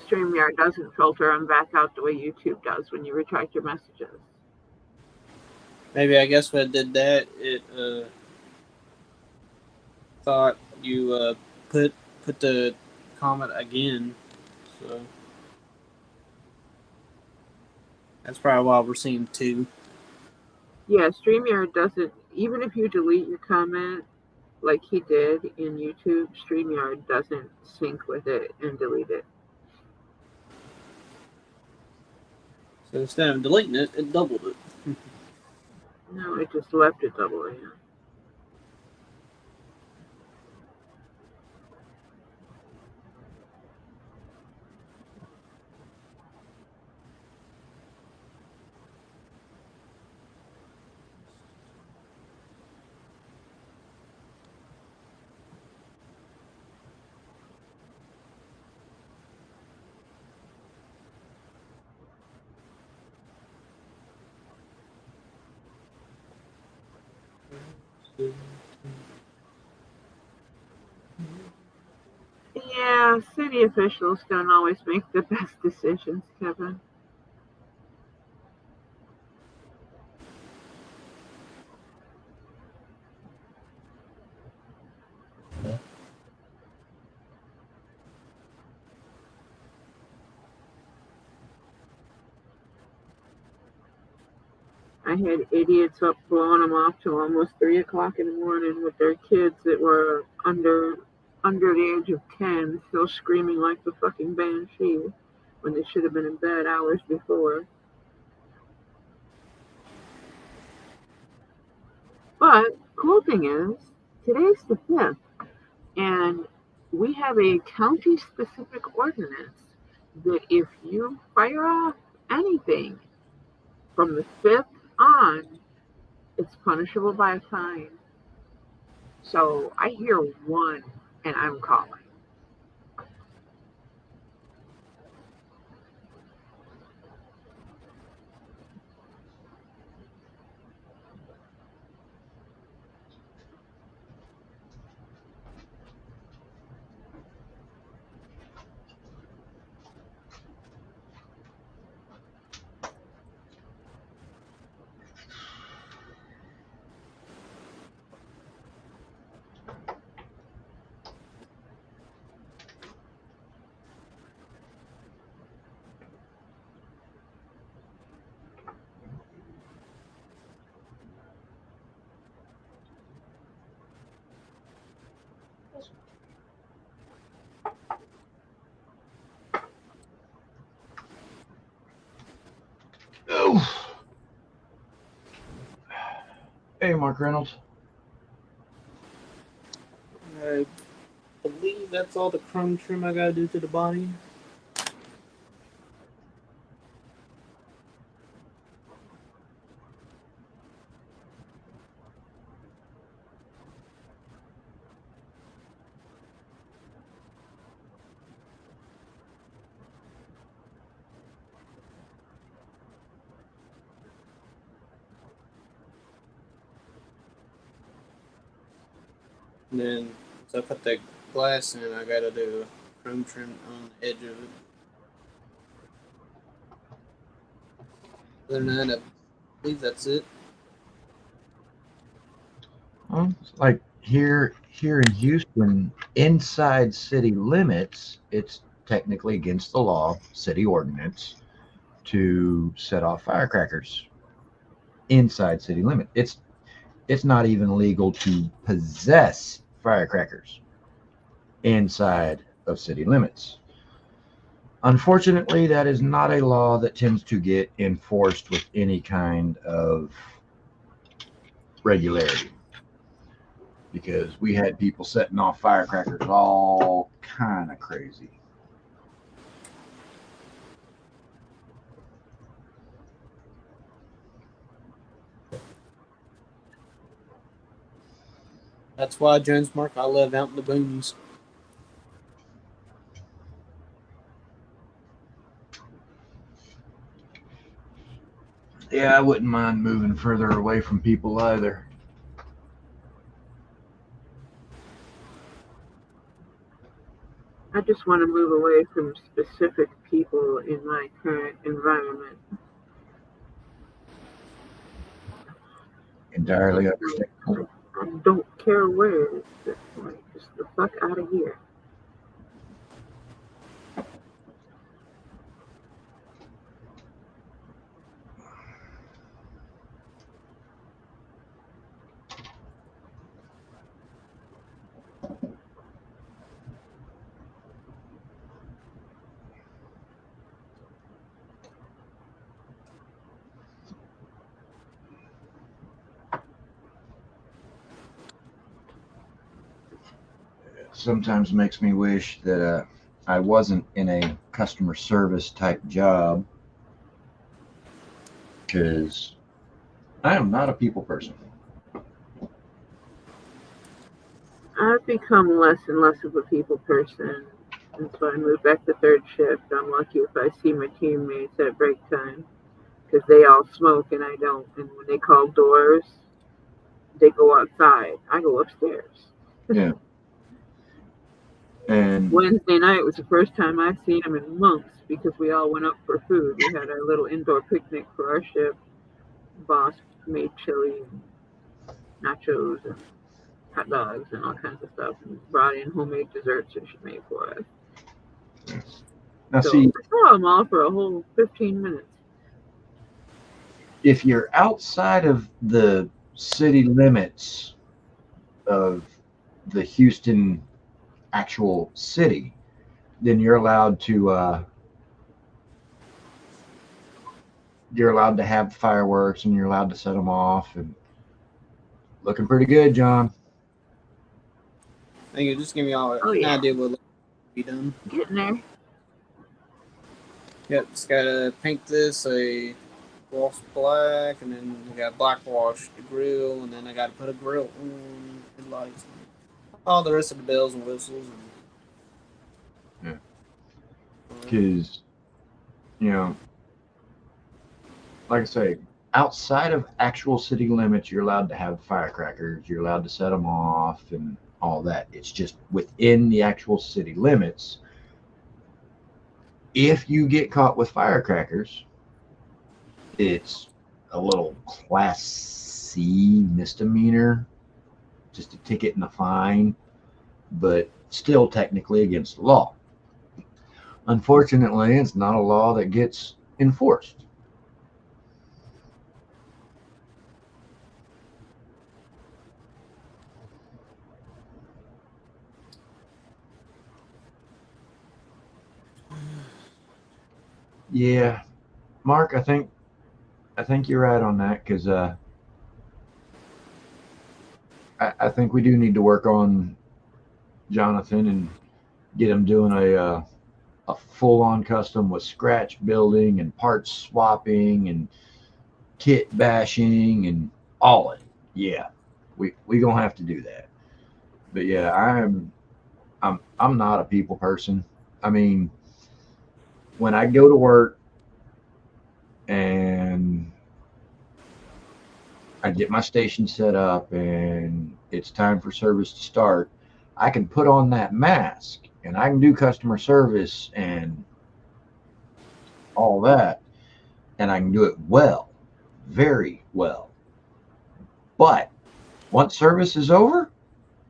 StreamYard doesn't filter them back out the way YouTube does when you retract your messages. Maybe I guess when it did that, it thought you put the comment again. So that's probably why we're seeing two. Yeah, StreamYard doesn't, even if you delete your comment like he did in YouTube, StreamYard doesn't sync with it and delete it. So instead of deleting it, it doubled it. No, it just left it doubling. Yeah, city officials don't always make the best decisions, Kevin. I had idiots up blowing them off till almost 3 o'clock in the morning with their kids that were under the age of 10, still screaming like the fucking banshee when they should have been in bed hours before. But cool thing is, today's the 5th, and we have a county-specific ordinance that if you fire off anything from the 5th on, it's punishable by a fine. So I hear one, and I'm calling. Oh. Hey, Mark Reynolds. I believe that's all the crumb trim I gotta do to the body. And then once I put that glass in, I gotta do chrome trim on the edge of it. Other than that, I believe that's it. Like here in Houston, inside city limits, it's technically against the law, city ordinance, to set off firecrackers inside city limit. It's not even legal to possess firecrackers inside of city limits. Unfortunately, that is not a law that tends to get enforced with any kind of regularity, because we had people setting off firecrackers all kind of crazy. That's why, Jones Mark, I live out in the boonies. Yeah, I wouldn't mind moving further away from people either. I just want to move away from specific people in my current environment. Entirely understandable. I don't care where it is at this point. Just the fuck out of here. Sometimes makes me wish that I wasn't in a customer service type job, because I am not a people person. I've become less and less of a people person. And so I moved back to third shift. I'm lucky if I see my teammates at break time because they all smoke and I don't. And when they call doors, they go outside. I go upstairs. Yeah. And Wednesday night was the first time I've seen them in months because we all went up for food. We had a little indoor picnic for our ship. Boss made chili and nachos and hot dogs and all kinds of stuff, and brought in homemade desserts that she made for us. now, So see, I saw them all for a whole 15 minutes. if you're outside of the city limits of the Houston actual city, then you're allowed to have fireworks and you're allowed to set them off, and looking pretty good, John. Thank you. Just give me all Oh an yeah, idea what will be done. getting there. Yep, just gotta paint this a gloss black, and then we got blackwash the grill, and then I gotta put a grill on the lights, and all the rest of the bells and whistles. Yeah. Because, you know, like I say, outside of actual city limits, you're allowed to have firecrackers, you're allowed to set them off, and all that. It's just within the actual city limits. If you get caught with firecrackers, it's a little class C misdemeanor, just a ticket and a fine, but still technically against the law. Unfortunately, it's not a law that gets enforced. Yeah, Mark, I think you're right on that, because I think we do need to work on Jonathan and get him doing a full on custom with scratch building and parts swapping and kit bashing and all it. Yeah, we gonna have to do that. But yeah, I'm not a people person. I mean, when I go to work and I get my station set up and it's time for service to start, I can put on that mask and I can do customer service and all that, and I can do it well, very well. But once service is over,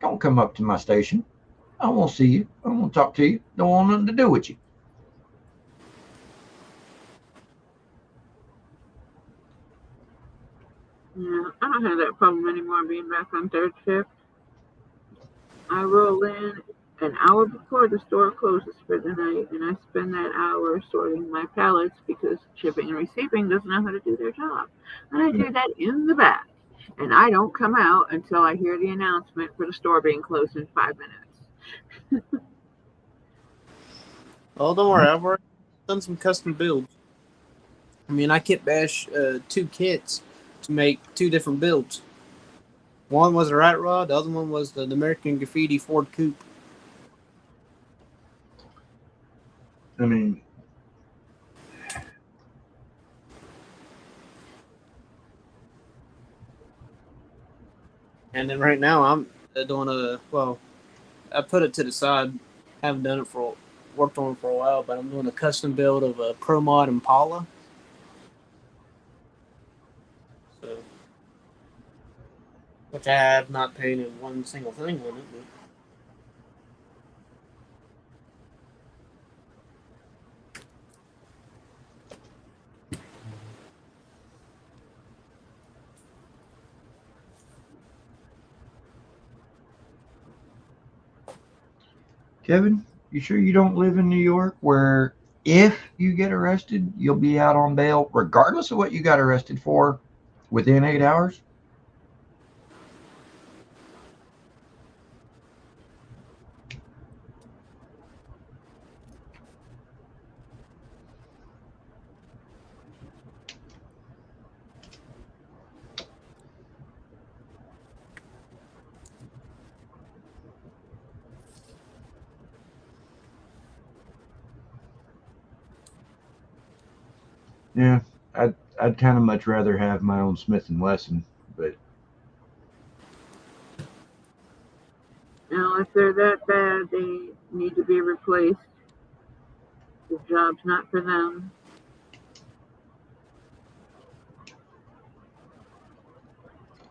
don't come up to my station. I won't see you. I won't talk to you. Don't want nothing to do with you. Yeah, I don't have that problem anymore being back on third shift. I roll in an hour before the store closes for the night, and I spend that hour sorting my pallets because shipping and receiving doesn't know how to do their job. And I do that in the back. And I don't come out until I hear the announcement for the store being closed in 5 minutes. Oh, don't worry, I've already done some custom builds. I mean, I kit bash 2 kits to make 2 different builds. One was a rat rod, the other one was the American Graffiti Ford Coupe. I mean, And then right now I'm doing I put it to the side. Haven't done it worked on it for a while, but I'm doing a custom build of a Pro Mod Impala. So, which I have not painted one single thing on it. But Kevin, you sure you don't live in New York where if you get arrested, you'll be out on bail regardless of what you got arrested for within 8 hours? Yeah, I'd kind of much rather have my own Smith and Wesson, but If they're that bad, they need to be replaced. The job's not for them.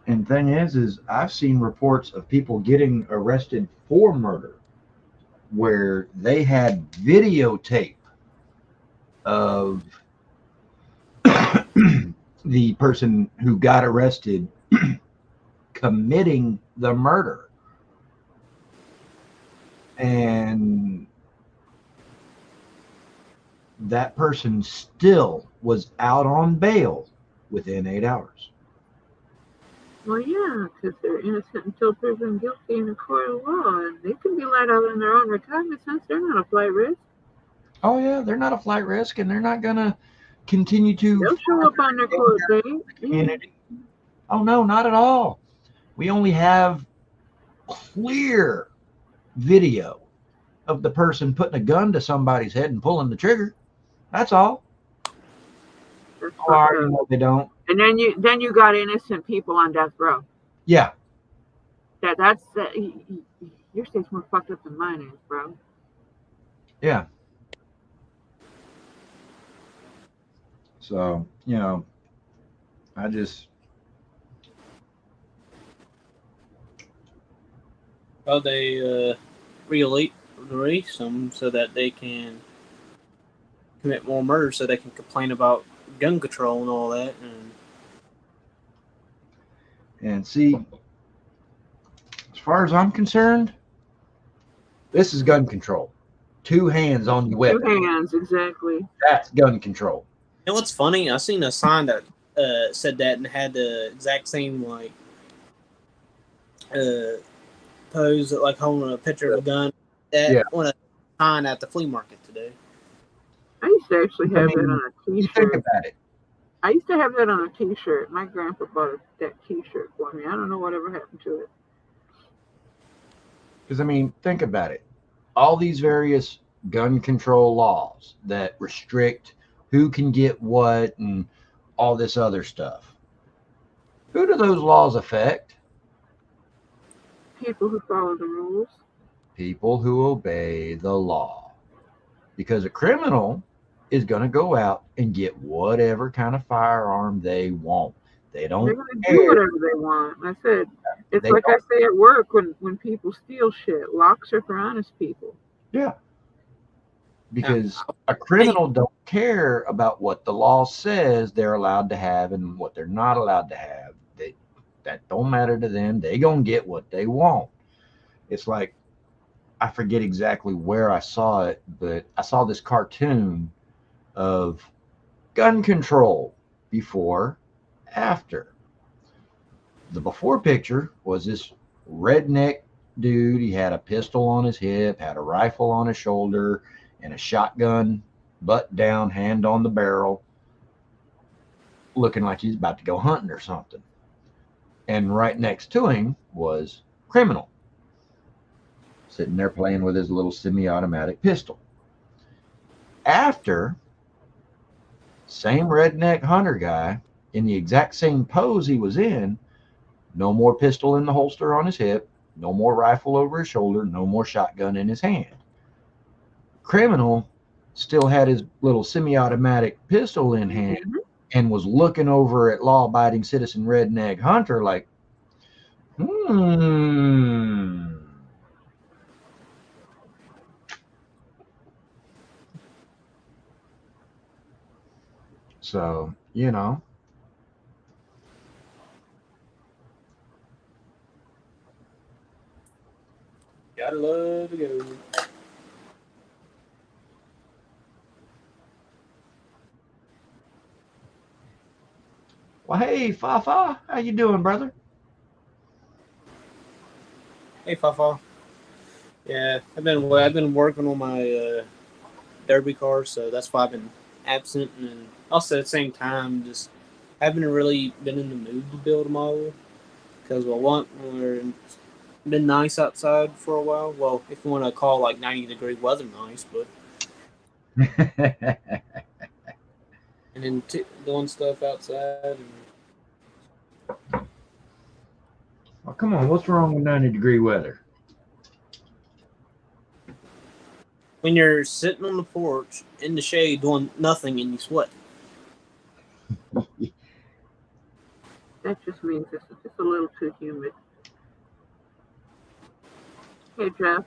And thing is I've seen reports of people getting arrested for murder where they had videotape of the person who got arrested committing the murder. And that person still was out on bail within 8 hours. Well, yeah, because they're innocent until proven guilty in a court of law, and they can be let out on their own recognizance. They're not a flight risk. Oh yeah, they're not a flight risk, and they're not gonna continue to They'll show up on their court date. community. Oh no, not at all. We only have clear video of the person putting a gun to somebody's head and pulling the trigger. That's all. Oh, you know they don't. And then you got innocent people on death row. Yeah. That's your state's more fucked up than mine is, bro. Yeah. So, I just. Well, they release them so that they can commit more murders, so they can complain about gun control and all that. And see, as far as I'm concerned, this is gun control. 2 hands on the weapon. 2 hands, exactly. That's gun control. You know what's funny? I seen a sign that said that and had the exact same pose, like holding a picture of a gun. That on a sign at the flea market today. I used to actually have that on a T-shirt. Think about it. I used to have that on a T-shirt. My grandpa bought that T-shirt for me. I don't know whatever happened to it. Because, think about it. All these various gun control laws that restrict who can get what and all this other stuff. Who do those laws affect? People who follow the rules. People who obey the law. Because a criminal is going to go out and get whatever kind of firearm they want. They're going to do whatever they want. I said, it's like I say at work when people steal shit. Locks are for honest people. Yeah. Because a criminal don't care about what the law says they're allowed to have and what they're not allowed to have. That don't matter to them. They gonna get what they want. It's like, I forget exactly where I saw it, but I saw this cartoon of gun control before, after. The before picture was this redneck dude. He had a pistol on his hip, had a rifle on his shoulder, and a shotgun, butt down, hand on the barrel, looking like he's about to go hunting or something. And right next to him was criminal, sitting there playing with his little semi-automatic pistol. After, same redneck hunter guy, in the exact same pose he was in, no more pistol in the holster on his hip, no more rifle over his shoulder, no more shotgun in his hand. Criminal still had his little semi-automatic pistol in hand and was looking over at law-abiding citizen redneck hunter like, So, Gotta love to go. Well, hey, Fafa, how you doing, brother? Hey, Fafa. Yeah, I've been working on my derby car, so that's why I've been absent, and also at the same time, just haven't really been in the mood to build a model because it's been nice outside for a while. Well, if you want to call like 90-degree weather nice, but and then doing stuff outside. Well, come on, what's wrong with 90-degree weather? when you're sitting on the porch in the shade doing nothing and you sweat. That just means it's just a little too humid. Hey, Jeff.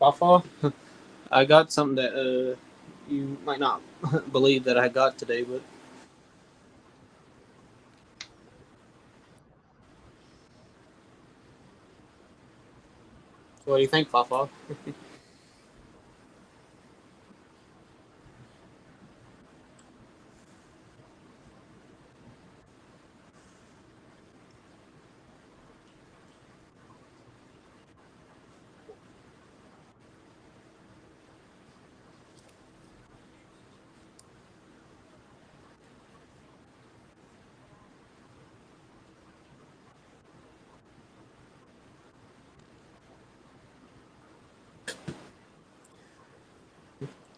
Waffle, I got something that you might not believe that I got today, but what do you think, Waffle?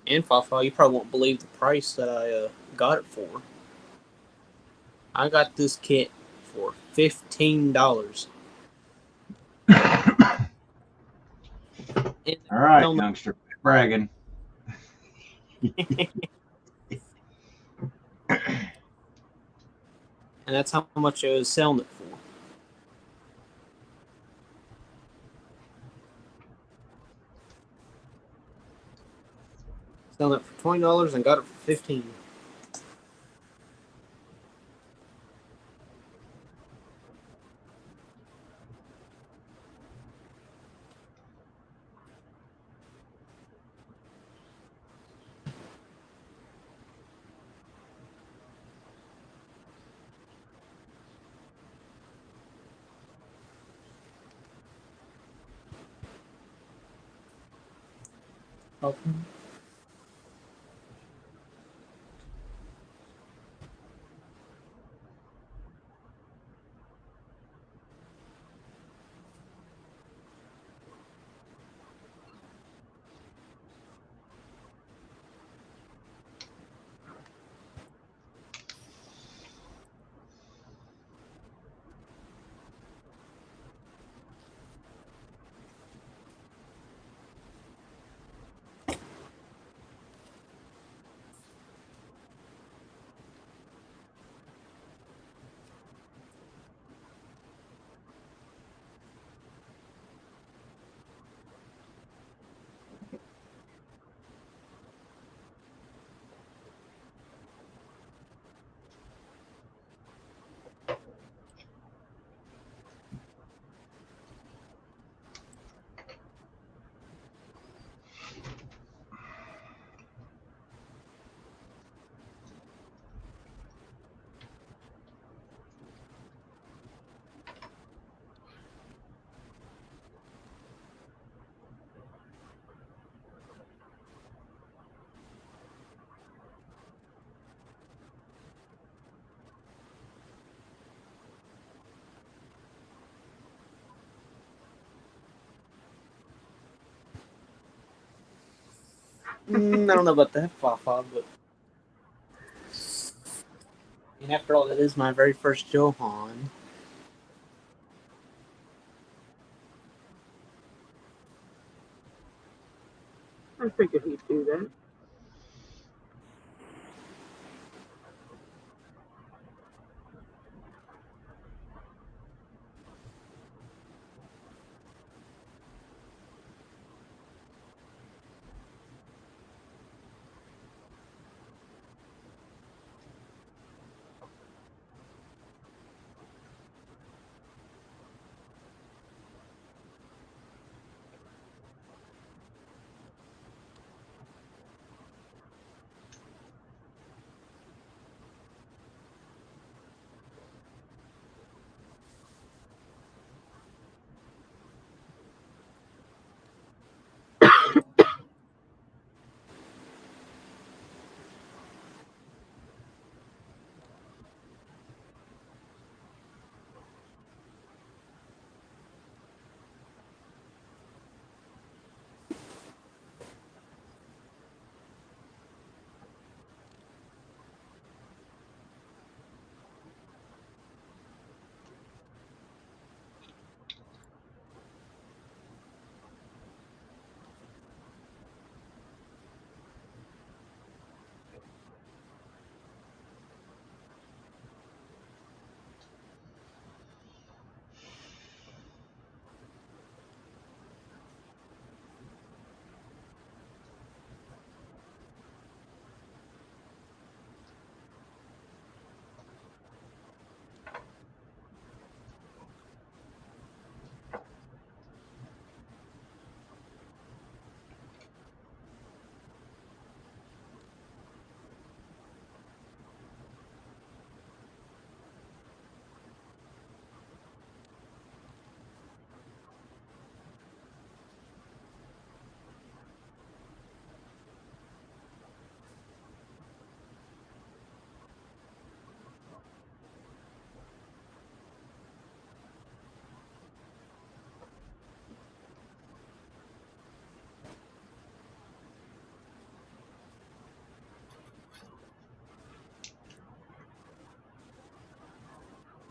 And Waffle, you probably won't believe the price that I got it for. I got this kit for $15. And All right, helmet. youngster, quit bragging. And that's how much I was selling it for. Selling it for $20 and got it for 15. I don't know about that, Fafa, but and after all, that is my very first Johan. I figured he'd do that.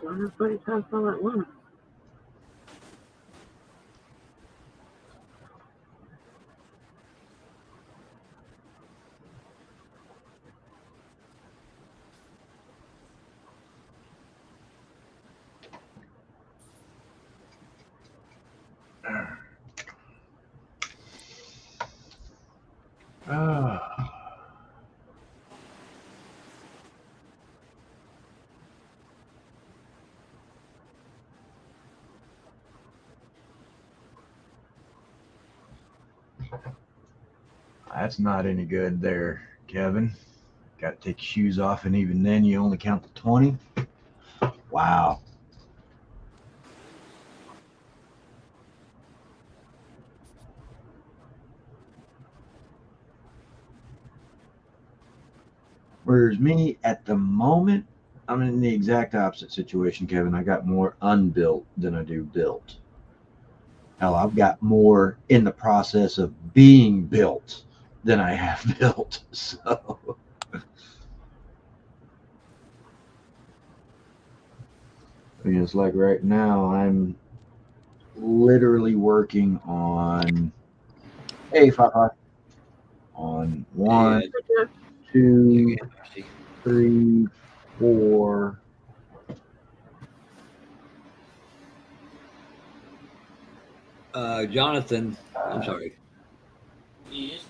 Don't everybody talk all at once. That's not any good there, Kevin. Got to take your shoes off, and even then, you only count to 20. Wow. Whereas me, at the moment, I'm in the exact opposite situation, Kevin. I got more unbuilt than I do built. Hell, I've got more in the process of being built than I have built. So, I mean, it's like right now, I'm literally working on A5 on one, Hey, two, Rusty. 3, 4. Jonathan, I'm sorry. Yes.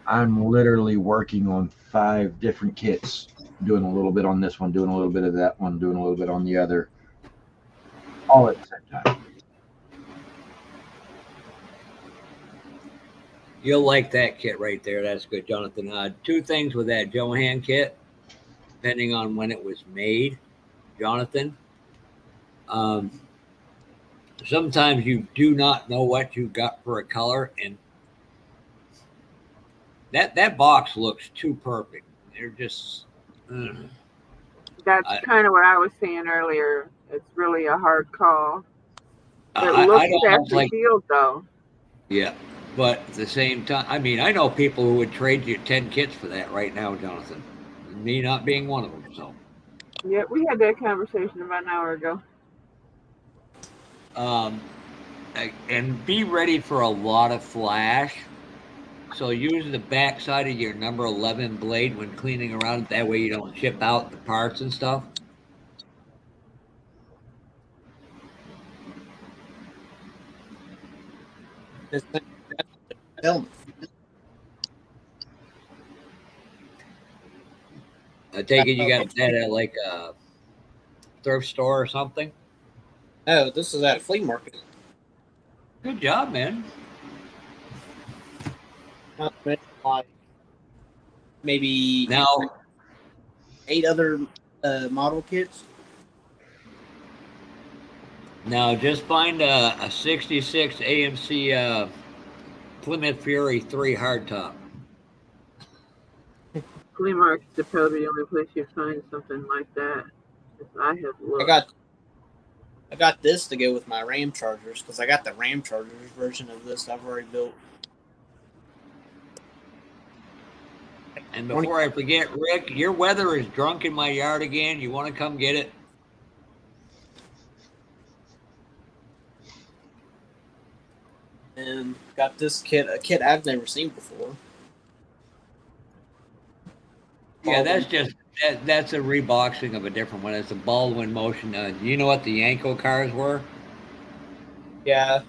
I'm literally working on 5 different kits, doing a little bit on this one, doing a little bit of that one, doing a little bit on the other, all at the same time. You'll like that kit right there. That's good, Jonathan. Two things with that Johan kit, depending on when it was made, Jonathan. Um, Sometimes you do not know what you got for a color, and that box looks too perfect. They're just. That's I, kind of what I was saying earlier. It's really a hard call. It looks I don't factory like, sealed though. yeah, but at the same time, I mean, I know people who would trade you 10 kits for that right now, Jonathan. Me not being one of them. So, Yeah, we had that conversation about an hour ago. um, and be ready for a lot of flash. So use the backside of your number 11 blade when cleaning around. That way you don't chip out the parts and stuff. This thing, helmet. I take it you got that at like a thrift store or something. No, this is at a flea market. Good job, man. Not like maybe Now, 8 other model kits. now just find a 66 AMC Plymouth Fury 3 hardtop. Flea market's probably the only place you find something like that. I have looked. I got this to go with my Ram Chargers because I got the Ram Chargers version of this I've already built. And before I forget, Rick, your weather is drunk in my yard again. You want to come get it? And got this kit, a kit I've never seen before. Yeah, that's a reboxing of a different one. It's a Baldwin Motion. You know what the Yanko cars were? Yeah,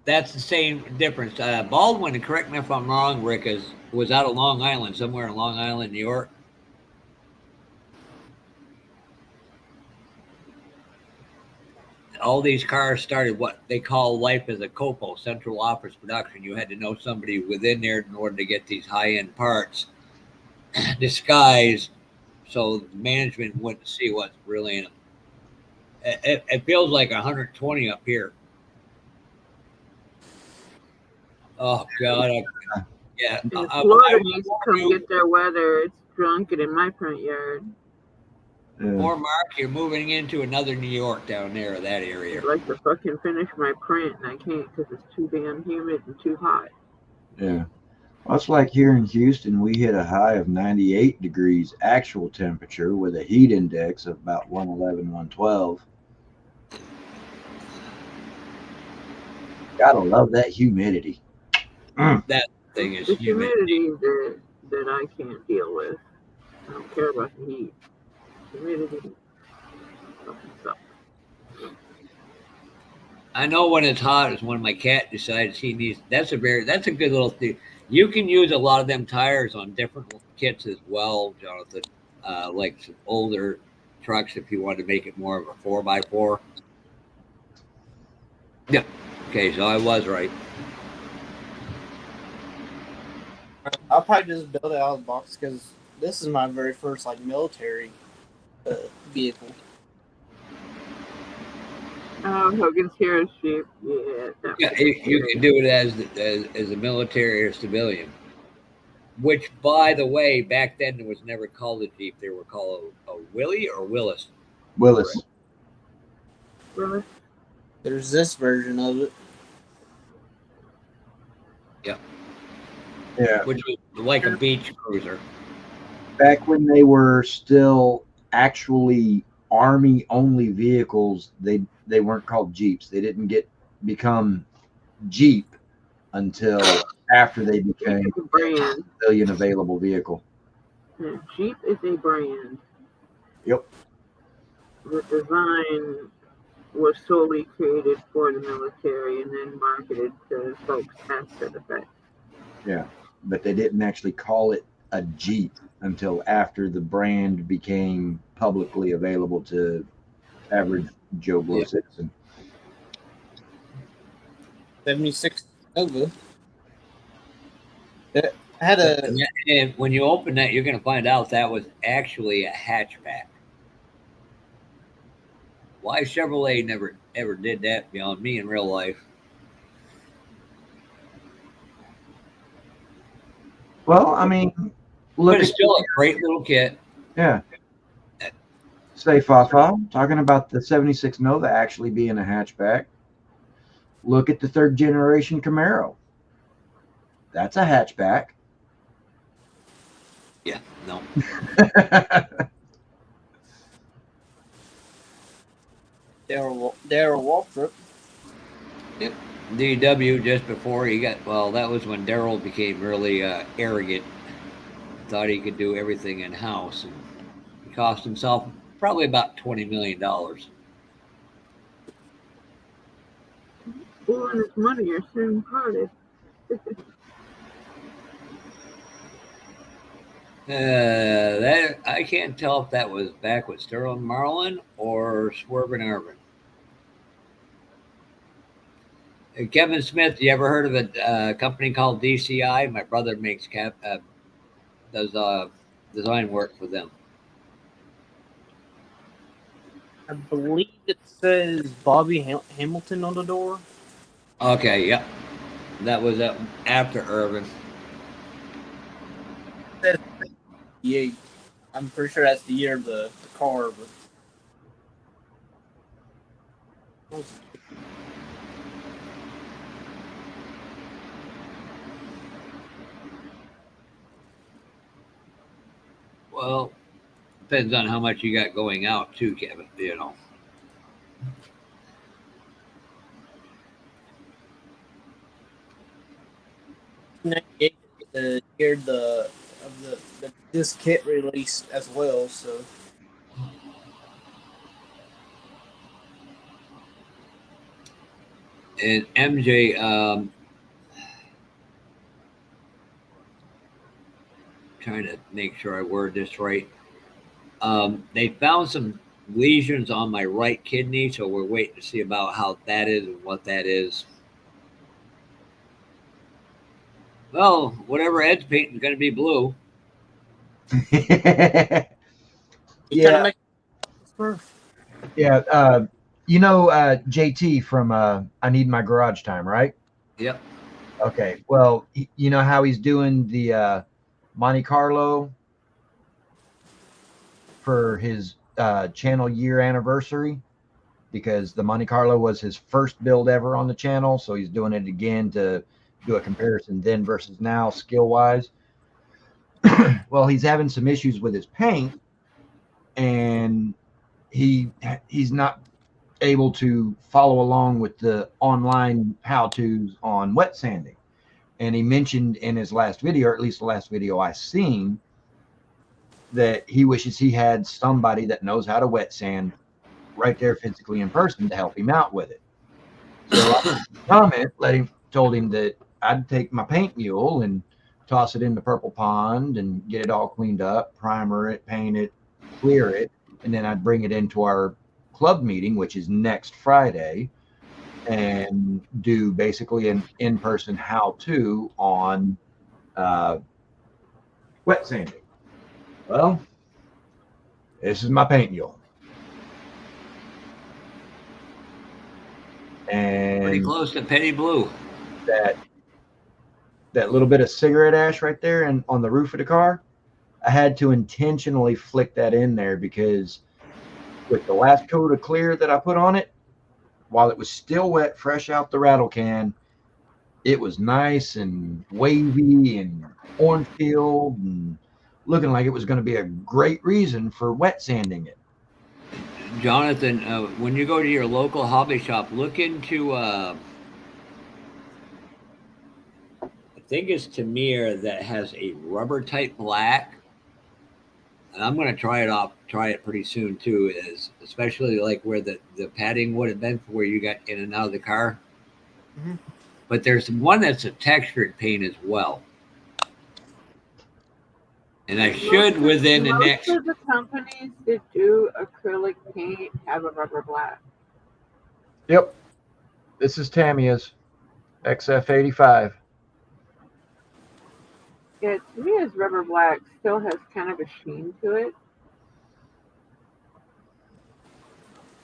That's the same difference. Baldwin, and correct me if I'm wrong, Rick, was out of Long Island, somewhere in Long Island, New York. All these cars started what they call life as a COPO, central office production. You had to know somebody within there in order to get these high-end parts disguised so management wouldn't see what's really in them. It feels like 120 up here. Oh, God. Yeah. Florida needs to come get their weather. It's drunken in my front yard. Or Mark, you're moving into another New York down there, that area. I'd like to fucking finish my print, and I can't because it's too damn humid and too hot. Yeah. Well, it's like here in Houston, we hit a high of 98 degrees actual temperature with a heat index of about 111, 112. Gotta love that humidity. That thing is the humidity that I can't deal with. I don't care about the heat. Humidity fucking sucks. I know when it's hot is when my cat decides he needs. That's a good little thing. You can use a lot of them tires on different kits as well, Jonathan. Like some older trucks if you want to make it more of a 4x4. Yeah. Okay, so I was right. I'll probably just build it out of the box because this is my very first like military vehicle. Hogan's Hero Sheep. Yeah, you can do it as a military or civilian. Which, by the way, back then it was never called a Jeep. They were called a Willie or Willis. Willis. Willis. There's this version of it. Yeah. Yeah. Which was like a beach cruiser. Back when they were still actually Army-only vehicles, they weren't called Jeeps. They didn't become Jeep until after they became a civilian available vehicle. Yeah, Jeep is a brand. Yep. The design was solely created for the military and then marketed to folks after the fact. Yeah, but they didn't actually call it a Jeep until after the brand became publicly available to average Joe Blow citizen. 76 Nova. It had and when you open that, you're going to find out that was actually a hatchback. Why Chevrolet never ever did that beyond me in real life? Well, I mean, but it's still a great little kit. Yeah. Say, Fafa, talking about the 76 Nova actually being a hatchback. Look at the third generation Camaro. That's a hatchback. Yeah, no. Daryl Waltrip. Yep. DW just before he got, well, that was when Daryl became really arrogant. Thought he could do everything in house, and he cost himself probably about $20 million. Blowing his money are soon parted. That I can't tell if that was back with Sterling Marlin or Swervin Irvin. Kevin Smith, you ever heard of a company called DCI? My brother makes does design work for them. I believe it says Bobby Hamilton on the door. Okay, yep, that was after Irvin. Yeah, I'm pretty sure that's the year of the car. But Well, depends on how much you got going out too, Kevin. You know. '98 is the year of this kit released as well. So And MJ, trying to make sure I word this right. They found some lesions on my right kidney, so we're waiting to see about how that is and what that is. Well, whatever Ed's painting is going to be blue. you trying to Yeah, make it yeah. JT from I Need My Garage Time, right? Yep. Okay. Well, you know how he's doing the Monte Carlo for his channel year anniversary, because the Monte Carlo was his first build ever on the channel, so he's doing it again to do a comparison then versus now skill wise. Well, he's having some issues with his paint, and he's not able to follow along with the online how-tos on wet sanding. And he mentioned in his last video, or at least the last video I seen, that he wishes he had somebody that knows how to wet sand right there physically in person to help him out with it. So I told him that I'd take my paint mule and toss it in the purple pond and get it all cleaned up, primer it, paint it, clear it, and then I'd bring it into our club meeting, which is next Friday, and do basically an in-person how-to on wet sanding. Well, this is my paint mule. And Pretty close to Penny Blue. That little bit of cigarette ash right there and on the roof of the car, I had to intentionally flick that in there because with the last coat of clear that I put on it, while it was still wet, fresh out the rattle can, it was nice and wavy and orange peeled and looking like it was going to be a great reason for wet sanding it. Jonathan, when you go to your local hobby shop, look into I think it's Tamir that has a rubber type black. And I'm going to try it pretty soon too, especially like where the padding would have been for where you got in and out of the car. Mm-hmm. But there's one that's a textured paint as well. And I should within the next. Most of the companies that do acrylic paint have a rubber black. Yep. This is Tamiya's XF85. Yeah, to me, his rubber black still has kind of a sheen to it.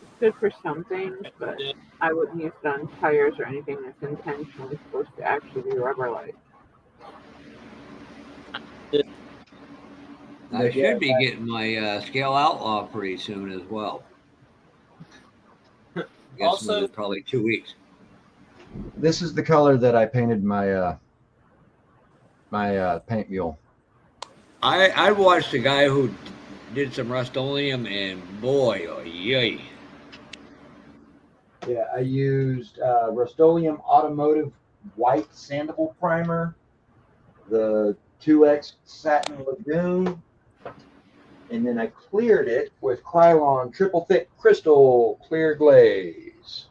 It's good for some things, but I wouldn't use it on tires or anything that's intentionally supposed to actually be rubber-like. I But yeah, should be getting my Scale Outlaw pretty soon as well. Guess Also, within probably 2 weeks. this is the color that I painted my paint mule. I watched a guy who did some Rust-Oleum, and boy, oh yay. Yeah, I used Rust-Oleum Automotive White Sandable Primer, the 2X Satin Lagoon, and then I cleared it with Krylon Triple Thick Crystal Clear Glaze.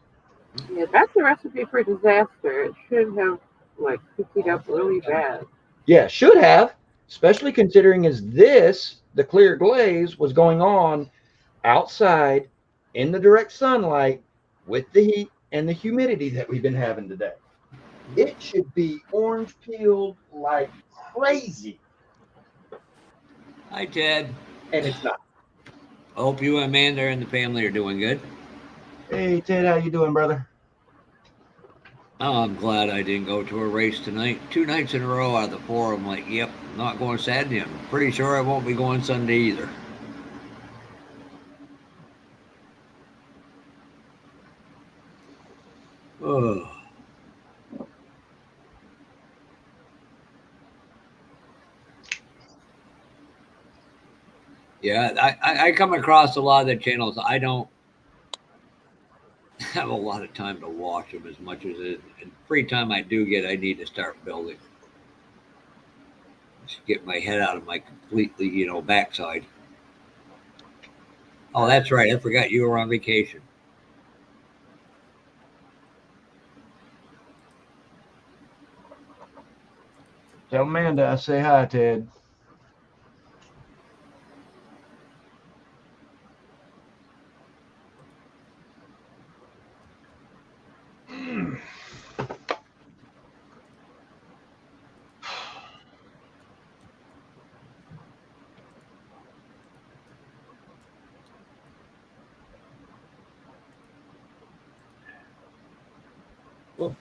Yeah, that's a recipe for disaster. It should have like picked up really bad. Yeah, should have, especially considering as the clear glaze was going on outside in the direct sunlight with the heat and the humidity that we've been having today. It should be orange peeled like crazy, Hi, Ted. and it's not. I hope you and Amanda and the family are doing good. Hey Ted, how you doing, brother? Oh, I'm glad I didn't go to a race tonight. 2 nights in a row out of the 4, I'm like, yep, not going Saturday. I'm pretty sure I won't be going Sunday either. Oh. Yeah, I come across a lot of the channels. I don't have a lot of time to watch them as much as it. And free time I do get, I need to start building. Just get my head out of my completely, backside. Oh, that's right. I forgot you were on vacation. Tell Amanda I say hi, Ted. well,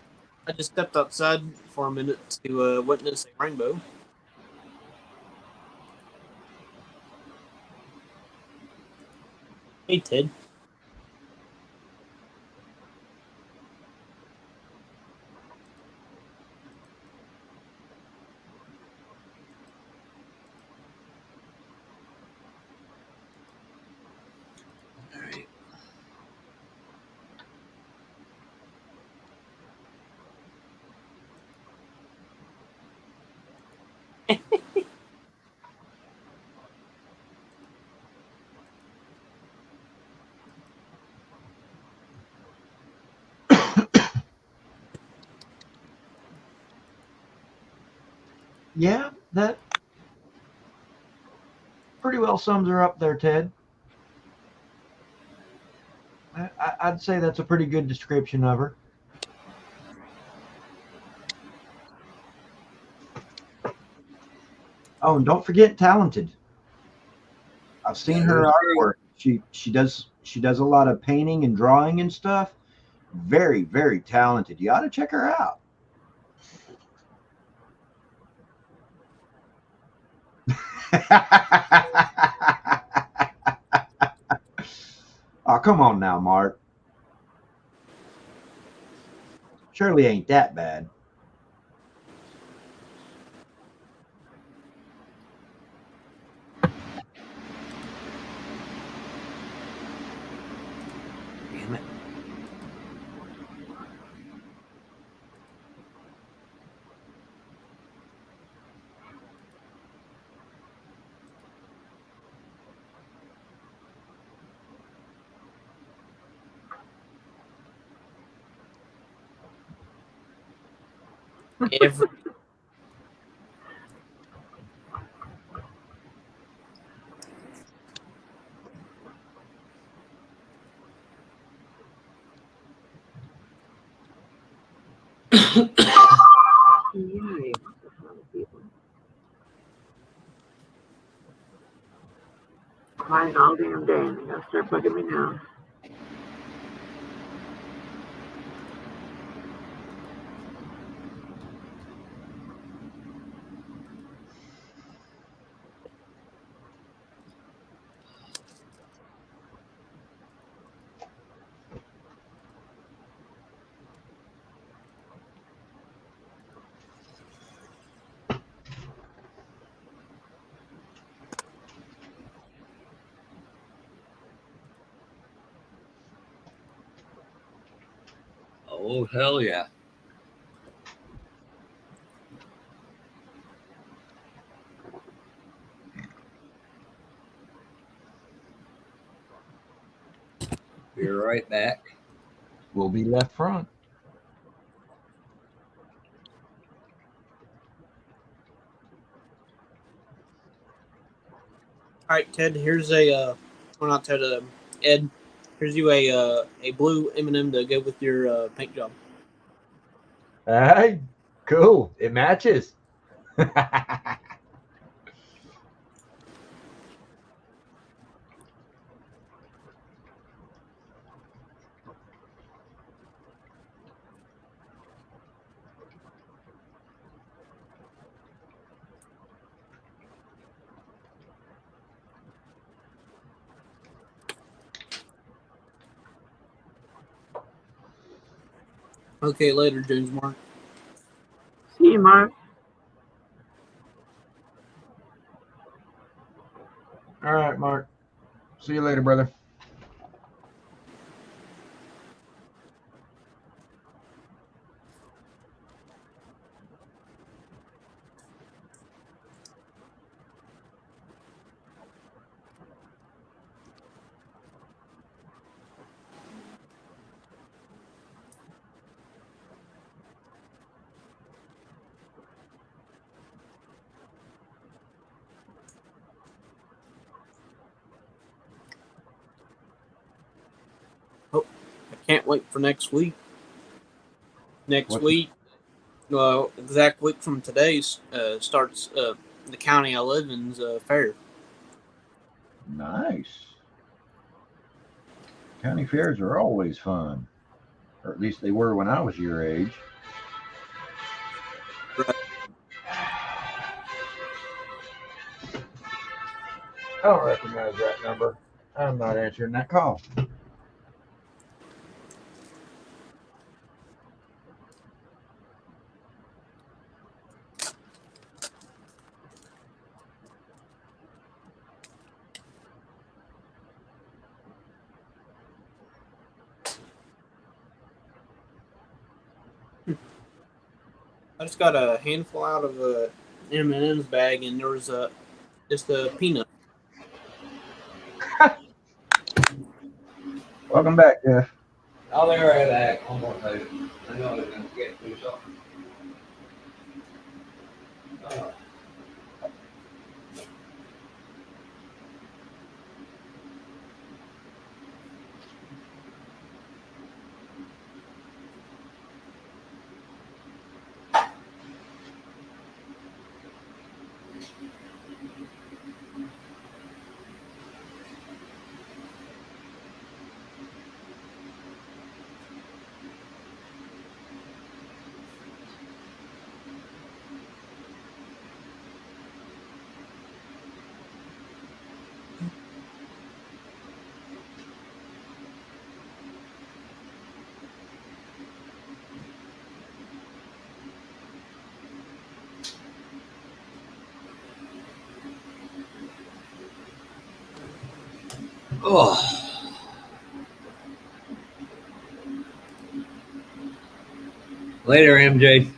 I just stepped outside for a minute to witness a rainbow. Hey, Ted. All right. Yeah, that pretty well sums her up there, Ted. I'd say that's a pretty good description of her. Oh, and don't forget talented. I've seen That her is true. artwork. She does a lot of painting and drawing and stuff. Very, very talented. You ought to check her out. Oh, come on now, Mark. Surely ain't that bad. Damn it. Every Yay. Crying all damn day and they gotta start bugging me now. Oh, hell yeah. Be right back. We'll be left front. All right, Ted. Here's well, not Ted. Ed. Here's you a blue M&M to go with your paint job. Hey, cool. It matches. Okay, later, Jones Mark. See you, Mark. All right, Mark. See you later, brother. Oh, I can't wait for next week. Next What's week, well, exact week from today starts the county I live in's fair. nice? County fairs are always fun, or at least they were when I was your age. Right. I don't recognize that number. I'm not answering that call. I just got a handful out of M&M's bag, and there was just a peanut. Welcome back, Jeff. I'll be right back. One more time. I know I was going to get through something. Oh. Later, MJ.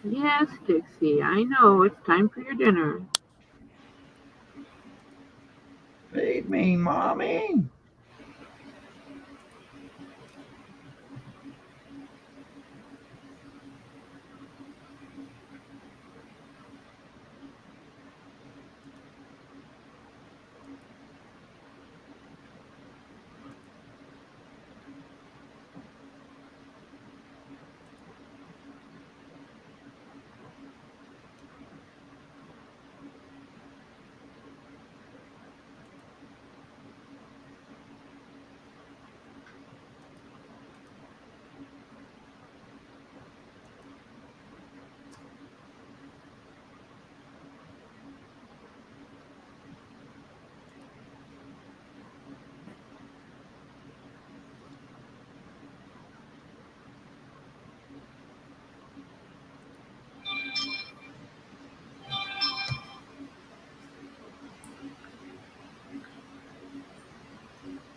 Yes, Dixie, I know. It's time for your dinner. Feed me, mommy.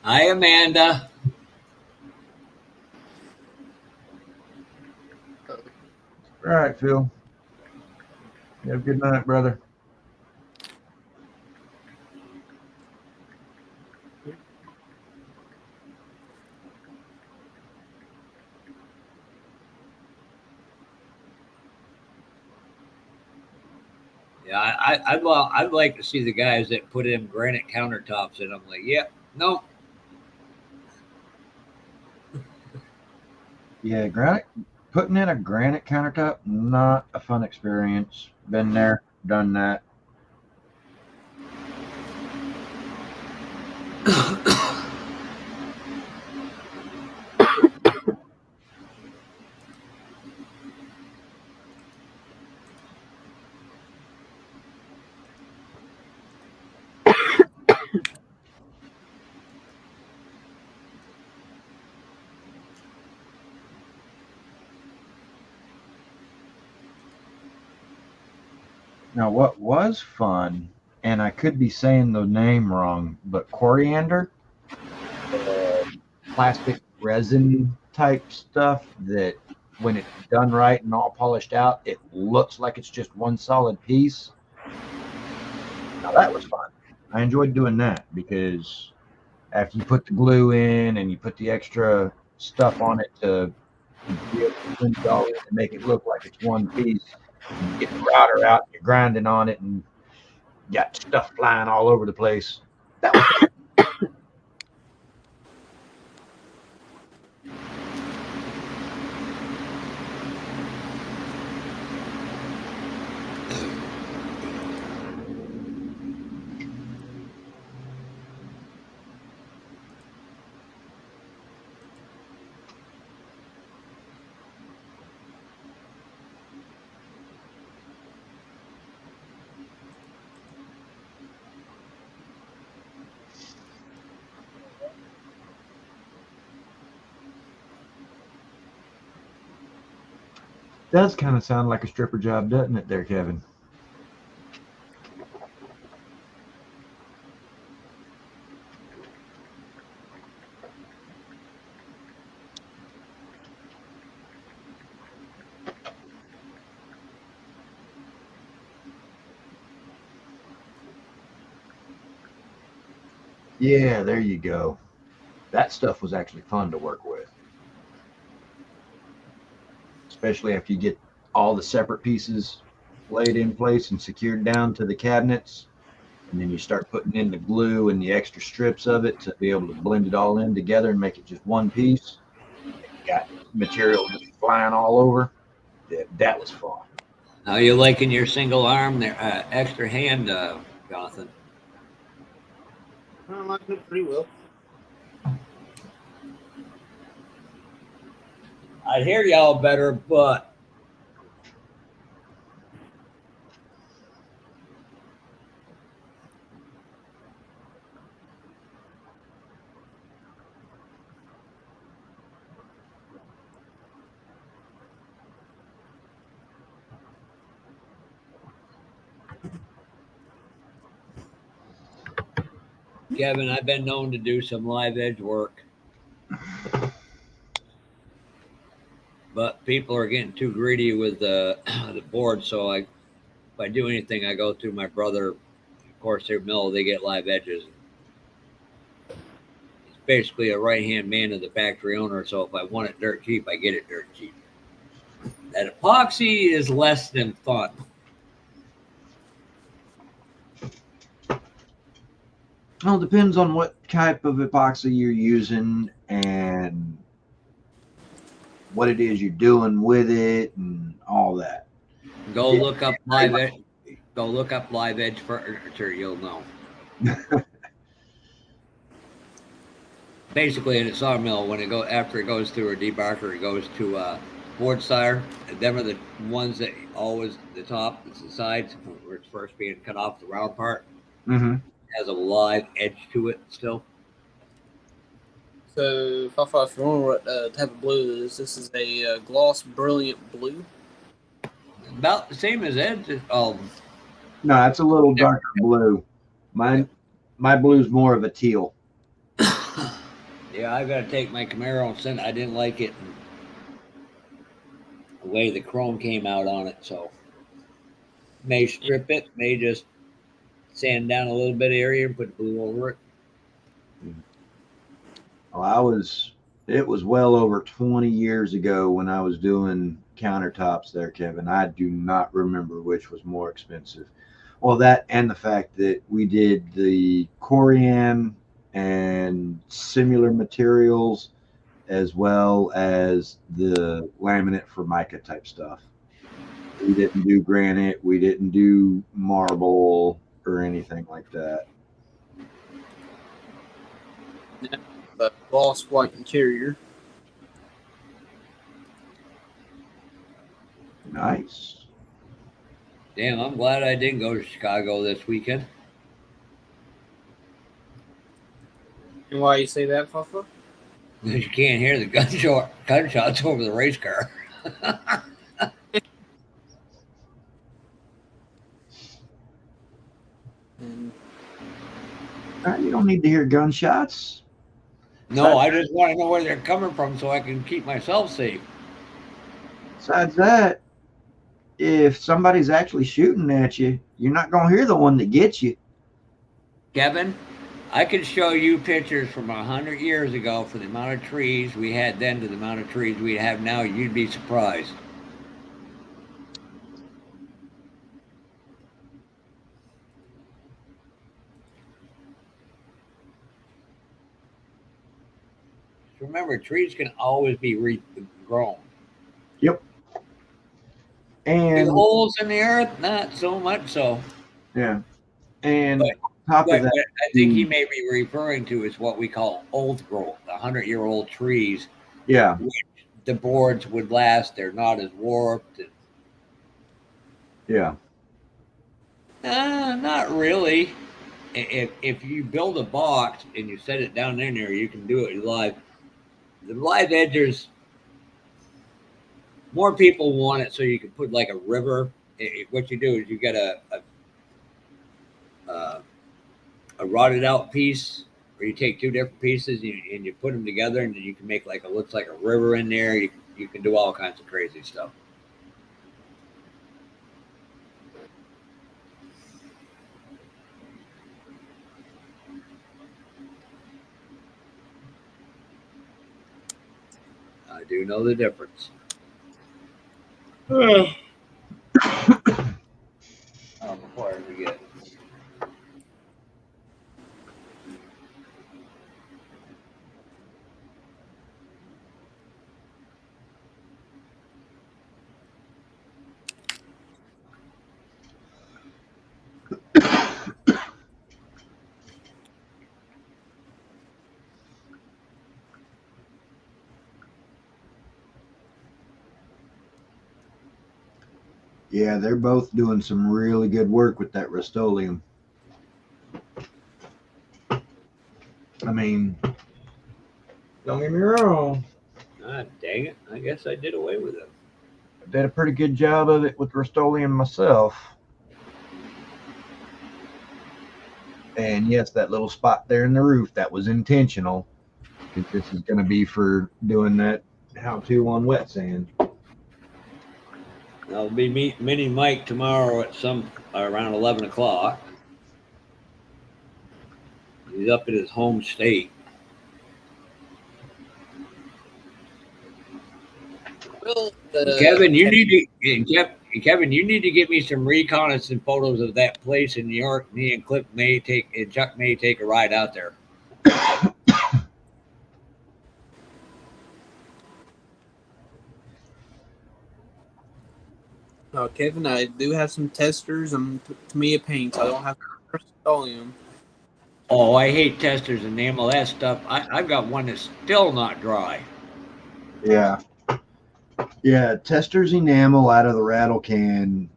Hi, Amanda. All right, Phil. You have a good night, brother. Yeah, I'd like to see the guys that put in granite countertops, and I'm like, yeah, no. Yeah, putting in a granite countertop, not a fun experience. Been there, done that. Now, what was fun, and I could be saying the name wrong, but coriander, plastic resin type stuff that when it's done right and all polished out, it looks like it's just one solid piece. Now, that was fun. I enjoyed doing that because after you put the glue in and you put the extra stuff on it to be able to blend it all in and make it look like it's one piece, and you get the router out, and you're grinding on it, and you got stuff flying all over the place. That was fun. Does kind of sound like a stripper job, doesn't it, there, Kevin? Yeah, there you go. That stuff was actually fun to work with, especially after you get all the separate pieces laid in place and secured down to the cabinets. And then you start putting in the glue and the extra strips of it to be able to blend it all in together and make it just one piece. And you got material just flying all over. That was fun. How you liking your single arm there, extra hand, Jonathan? I like it pretty well. I'd hear y'all better, but Kevin, I've been known to do some live edge work, but people are getting too greedy with the the board. So if I do anything, I go through my brother. Of course, their mill, they get live edges. He's basically a right hand man of the factory owner. So if I want it dirt cheap, I get it dirt cheap. That epoxy is less than fun. Well, it depends on what type of epoxy you're using and what it is you're doing with it and all that. Go look up live edge. Go look up live edge furniture. You'll know. Basically, in a sawmill, when after it goes through a debarker, it goes to board sire. And them are the ones that always the top, it's the sides where it's first being cut off. The round part has a live edge to it still. So, Fafa, if you wonder what type of blue it is, this is a gloss brilliant blue. About the same as Ed's. No, it's a little darker blue. My blue's more of a teal. Yeah, I got to take my Camaro and send. I didn't like it. The way the chrome came out on it, so may strip it, may just sand down a little bit of area and put blue over it. Well, it was well over 20 years ago when I was doing countertops there, Kevin. I do not remember which was more expensive. Well, that and the fact that we did the corian and similar materials as well as the laminate for mica type stuff. We didn't do granite, we didn't do marble or anything like that. But gloss white interior. Nice. Damn, I'm glad I didn't go to Chicago this weekend. And why you say that, Fafa? Because you can't hear the gunshots over the race car. And You don't need to hear gunshots. No, I just want to know where they're coming from so I can keep myself safe. Besides that, if somebody's actually shooting at you, you're not going to hear the one that gets you. Kevin, I could show you pictures from 100 years ago for the amount of trees we had then to the amount of trees we have now. You'd be surprised. Remember, trees can always be regrown. Yep. And the holes in the earth, not so much so. Yeah. And but, on top of that, I think he may be referring to is what we call old growth, the 100-year-old trees. Yeah. Which the boards would last. They're not as warped. Yeah. Not really. If you build a box and you set it down in there, you can do it live. The live edges, more people want it so you can put like a river. What you do is you get a rotted out piece, where you take two different pieces and you put them together, and then you can make looks like a river in there. You can do all kinds of crazy stuff. I do know the difference. Before I forget. Yeah, they're both doing some really good work with that Rust-Oleum. I mean, don't get me wrong. Dang it. I guess I did away with it. I did a pretty good job of it with Rust-Oleum myself. And yes, that little spot there in the roof, that was intentional. This is going to be for doing that how-to on wet sand. I'll be meeting Mini Mike tomorrow at around 11 o'clock. He's up in his home state. well, Kevin, you need to get me some reconnaissance photos of that place in New York. Me and Chuck may take a ride out there. Kevin, I do have some testers and Tamiya paints. I don't have Rust-Oleum. Oh, I hate testers and enamel. That stuff. I've got one that's still not dry. Yeah. Yeah, Tester's enamel out of the rattle can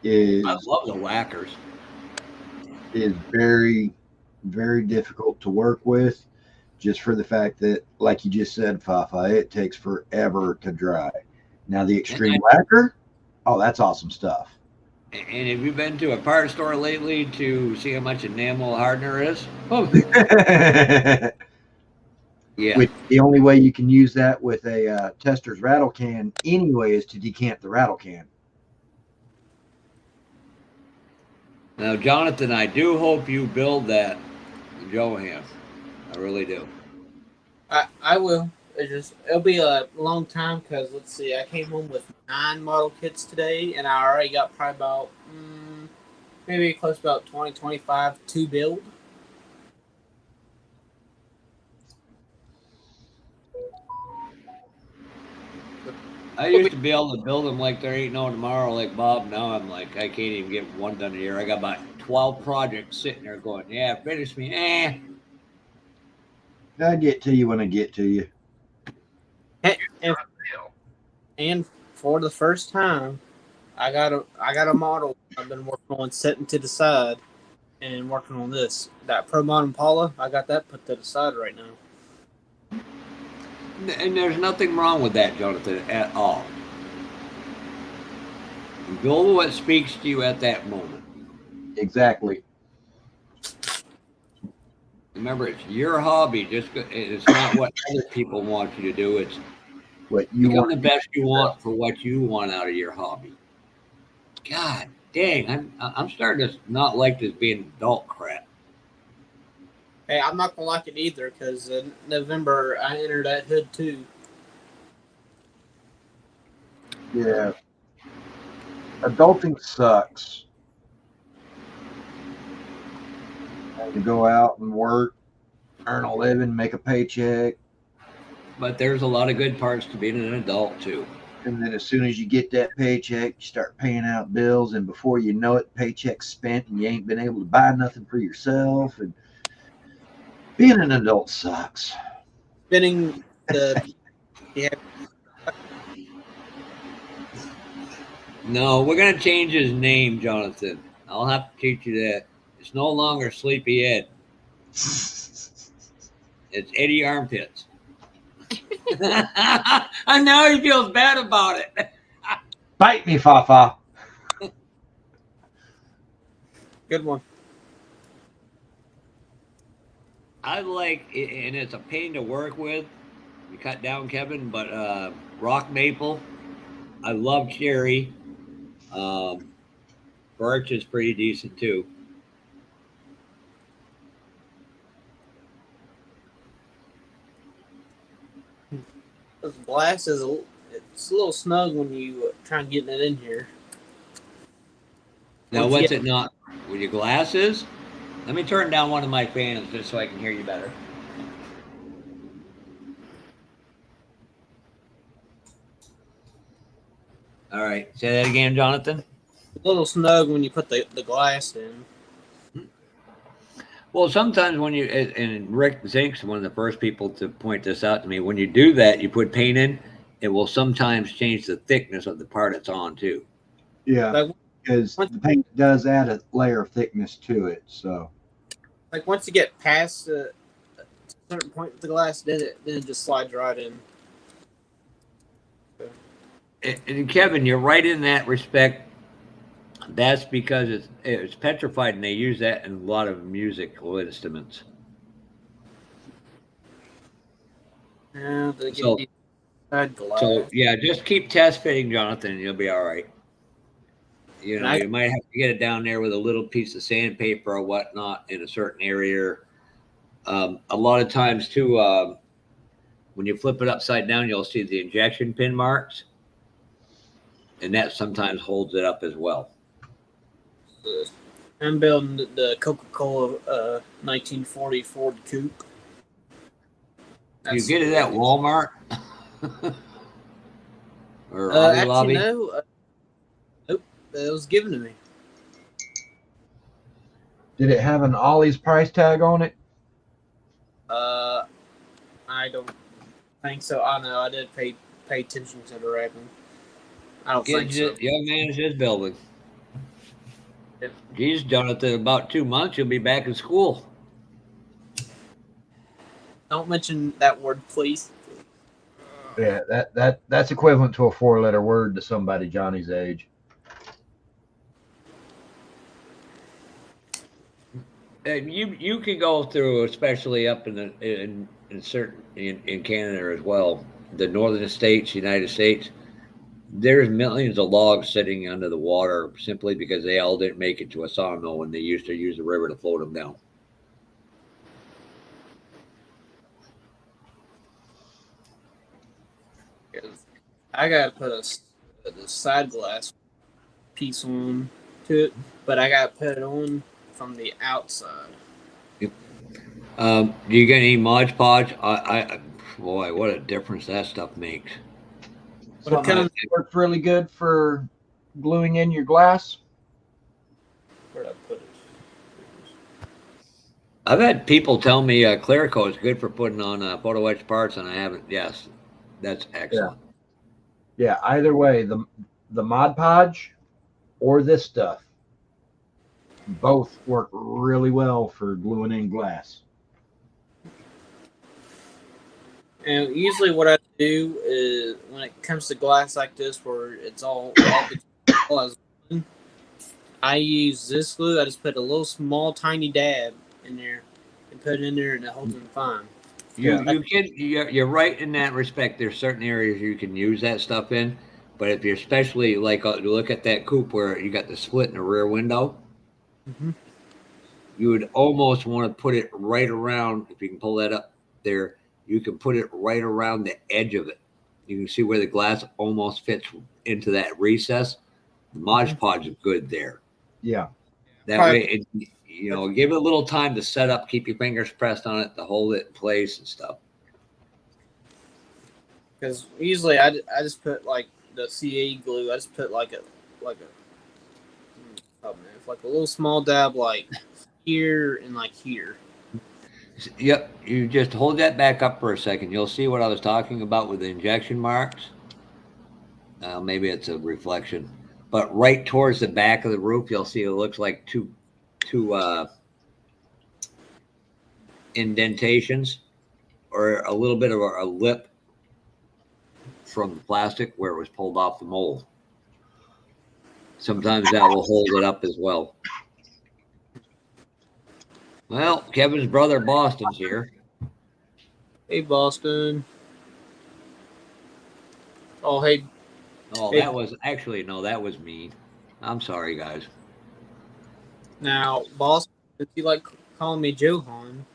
is I love the lacquers. Is very, very difficult to work with, just for the fact that, like you just said, Fafa, it takes forever to dry. Now the extreme lacquer, oh, that's awesome stuff. And have you been to a part store lately to see how much enamel hardener is? Oh. Yeah. Which the only way you can use that with a tester's rattle can anyway is to decant the rattle can. Now, Jonathan, I do hope you build that Johan. I really do. I will. It'll be a long time because let's see, I came home with 9 model kits today, and I already got probably about maybe close to about 20, 25 to build. I used to be able to build them like there ain't no tomorrow, like Bob. Now I'm like, I can't even get one done a year. I got about 12 projects sitting there going, yeah, finish me. I get to you when I get to you. And for the first time, I got a model I've been working on setting to the side and working on this. That Pro Mod Impala, I got that put to the side right now. And there's nothing wrong with that, Jonathan, at all. Build what speaks to you at that moment. Exactly. Remember, it's your hobby. It's not what other people want you to do. It's What you become want the best you want for what you want out of your hobby. God dang, I'm starting to not like this being adult crap. Hey, I'm not gonna like it either because in November I entered that hood too. Yeah. Adulting sucks. To go out and work, earn a living, make a paycheck. But there's a lot of good parts to being an adult too. And then as soon as you get that paycheck, you start paying out bills, and before you know it, paycheck's spent, and you ain't been able to buy nothing for yourself. And being an adult sucks. Spending the No, we're gonna change his name, Jonathan. I'll have to teach you that. It's no longer Sleepy Ed. It's Eddie Armpits. I know he feels bad about it. Bite me, Fafa. good one. I like, and it's a pain to work with. You cut down, Kevin, but rock maple. I love cherry. Birch is pretty decent too. This glass it's a little snug when you try and get it in here. Now, Once what's you it not? With your glasses? Let me turn down one of my fans just so I can hear you better. All right. Say that again, Jonathan. a little snug when you put the glass in. Well, sometimes when you, and Rick Zink's one of the first people to point this out to me, when you do that, you put paint in, it will sometimes change the thickness of the part it's on too. Yeah, Like, because the paint does add a layer of thickness to it. So, like once you get past a certain point with the glass, then it just slides right in. And Kevin, you're right in that respect. That's because it's petrified, and they use that in a lot of musical instruments. Yeah, they get So, the glass. so yeah, just keep test fitting, Jonathan, and you'll be all right. You know, you might have to get it down there with a little piece of sandpaper or whatnot in a certain area. A lot of times, too, when you flip it upside down, you'll see the injection pin marks, and that sometimes holds it up as well. I'm building the Coca-Cola 1940 Ford Coupe. You get it at Walmart or Hobby actually, Lobby? no. Nope, it was given to me. did it have an Ollie's price tag on it? I don't think so. I know I did pay attention to the wrapping. I don't think so. Young man is just building. Yep. Geez, Jonathan, about 2 months, you'll be back in school. Don't mention that word, please. Yeah, that's equivalent to a 4-letter word to somebody Johnny's age. You could go through, especially up in certain in Canada as well, the northern states, United States. There's millions of logs sitting under the water simply because they all didn't make it to a sawmill when they used to use the river to float them down. I gotta put the side glass piece on to it, but I gotta put it on from the outside. Do you get any Mod Podge? Boy, what a difference that stuff makes. But it Something comes. that works really good for gluing in your glass. Where'd I put it? I've had people tell me clear coat is good for putting on photo etch parts, and I haven't. Yes, that's excellent. Yeah, either way, the Mod Podge or this stuff, both work really well for gluing in glass. And usually, what I do is when it comes to glass like this, where it's all as one, I use this glue. I just put a little small, tiny dab in there and put it in there, and it holds them fine. You're right in that respect. There's certain areas you can use that stuff in, but if you're especially like look at that coupe where you got the split in the rear window, Mm-hmm. you would almost want to put it right around. If you can pull that up there, you can put it right around the edge of it. You can see where the glass almost fits into that recess. The Mod Podge is good there. Yeah. That way, give it a little time to set up. Keep your fingers pressed on it to hold it in place and stuff. Because usually I just put like the CA glue. I just put like a oh man, it's like a little small dab like here and like here. Yep, you just hold that back up for a second. You'll see what I was talking about with the injection marks. Maybe it's a reflection, but right towards the back of the roof, you'll see it looks like two indentations or a little bit of a lip from the plastic where it was pulled off the mold. Sometimes that will hold it up as well. Well, Kevin's brother Boston's here. Hey, Boston. Oh, hey. Oh, hey. that was actually no, that was me. I'm sorry, guys. Now, Boston, if you like calling me Johan,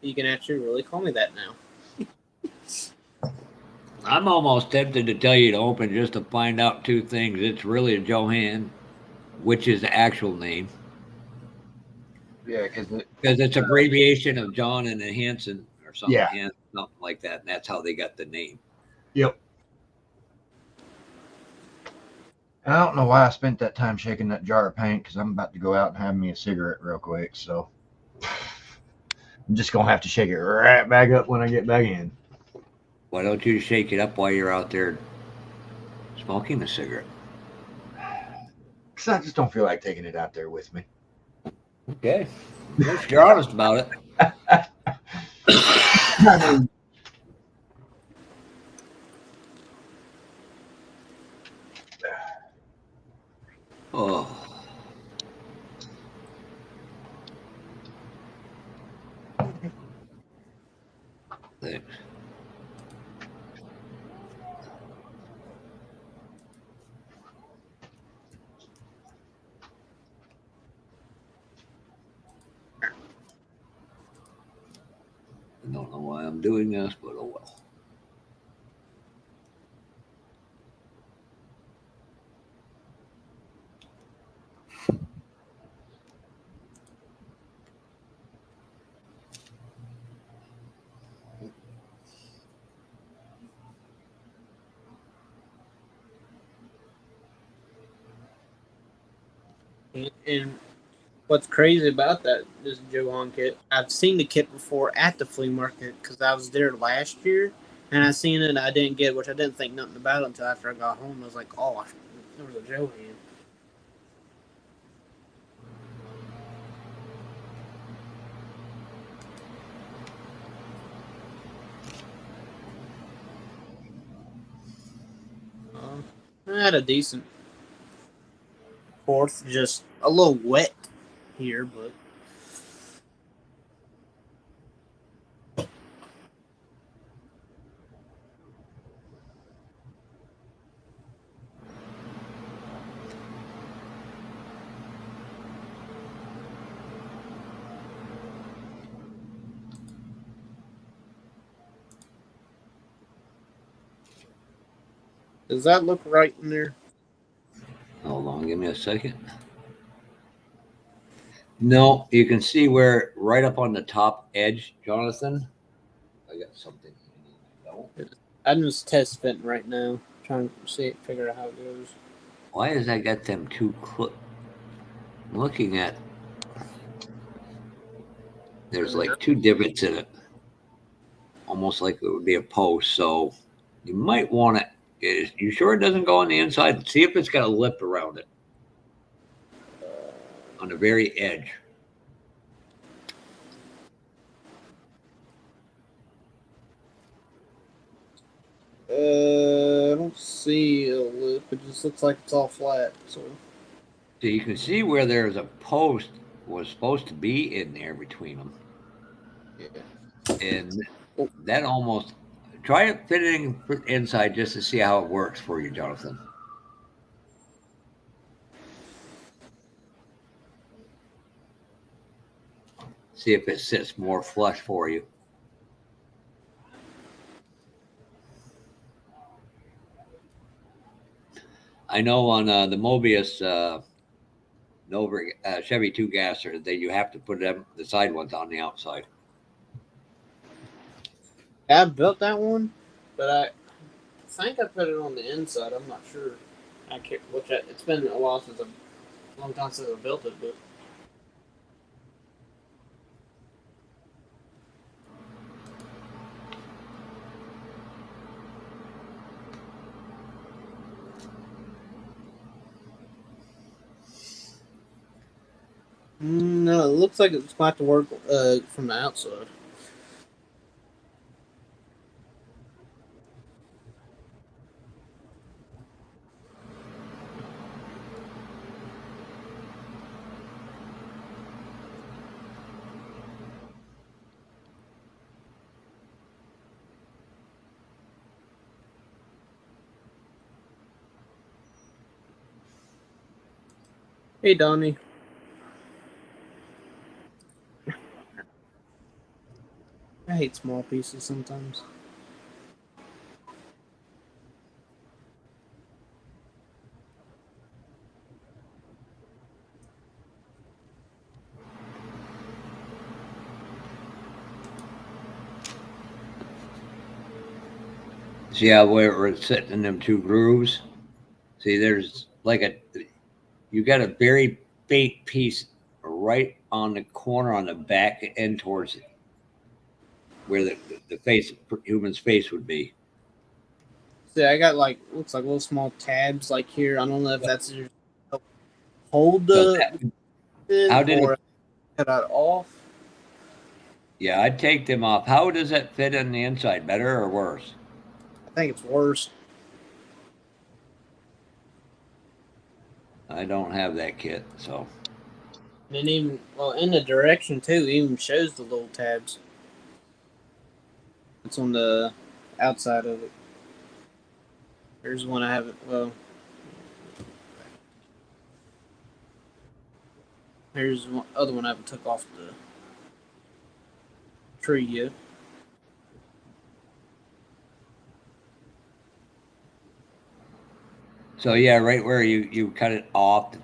you can actually really call me that now. I'm almost tempted to tell you to open just to find out two things. It's really a Johan, which is the actual name. Yeah, because it's abbreviation of John and a Hanson or something. Yeah. Something like that. And that's how they got the name. Yep. I don't know why I spent that time shaking that jar of paint because I'm about to go out and have me a cigarette real quick. So I'm just going to have to shake it right back up when I get back in. Why don't you shake it up while you're out there smoking the cigarette? Because I just don't feel like taking it out there with me. Okay. If you're honest about it. I mean, oh. Thanks. I don't know why I'm doing this, but oh well. And what's crazy about this Johan kit, I've seen the kit before at the flea market because I was there last year and I seen it and I didn't get it, which I didn't think nothing about it until after I got home. I was like, oh, there was a Johan. I had a decent fourth, just a little wet here, but does that look right in there? Hold on, give me a second. No, you can see where right up on the top edge, Jonathan. I got something. No. I'm just test fitting right now, trying to figure out how it goes. Why has that got them two looking at? There's like two divots in it, almost like it would be a post. So you might want to. You sure it doesn't go on the inside? See if it's got a lip around it on the very edge. I don't see a lip. It just looks like it's all flat. So you can see where there's a post was supposed to be in there between them. Yeah. And that almost try it fitting inside just to see how it works for you, Jonathan. See if it sits more flush for you. I know on the Mobius Nova Chevy 2 gasser that you have to put them the side ones on the outside. I built that one, but I think I put it on the inside. I'm not sure. I can't. It's been a while a long time since I built it, but. No, it looks like it's going to work from the outside. Hey, Donnie. I hate small pieces sometimes. See how where it's sitting in them two grooves? See, there's like you got a very faint piece right on the corner on the back end towards it, where the face human's face would be. See, I got looks like little small tabs like here. I don't know if that's just hold how did or it? cut it off. Yeah, I'd take them off. How does that fit on the inside? Better or worse? I think it's worse. I don't have that kit, so. And even in the direction too, it even shows the little tabs. It's on the outside of it. Here's one I haven't. Well, here's one other one I haven't took off the tree yet. So yeah, right where you cut it off the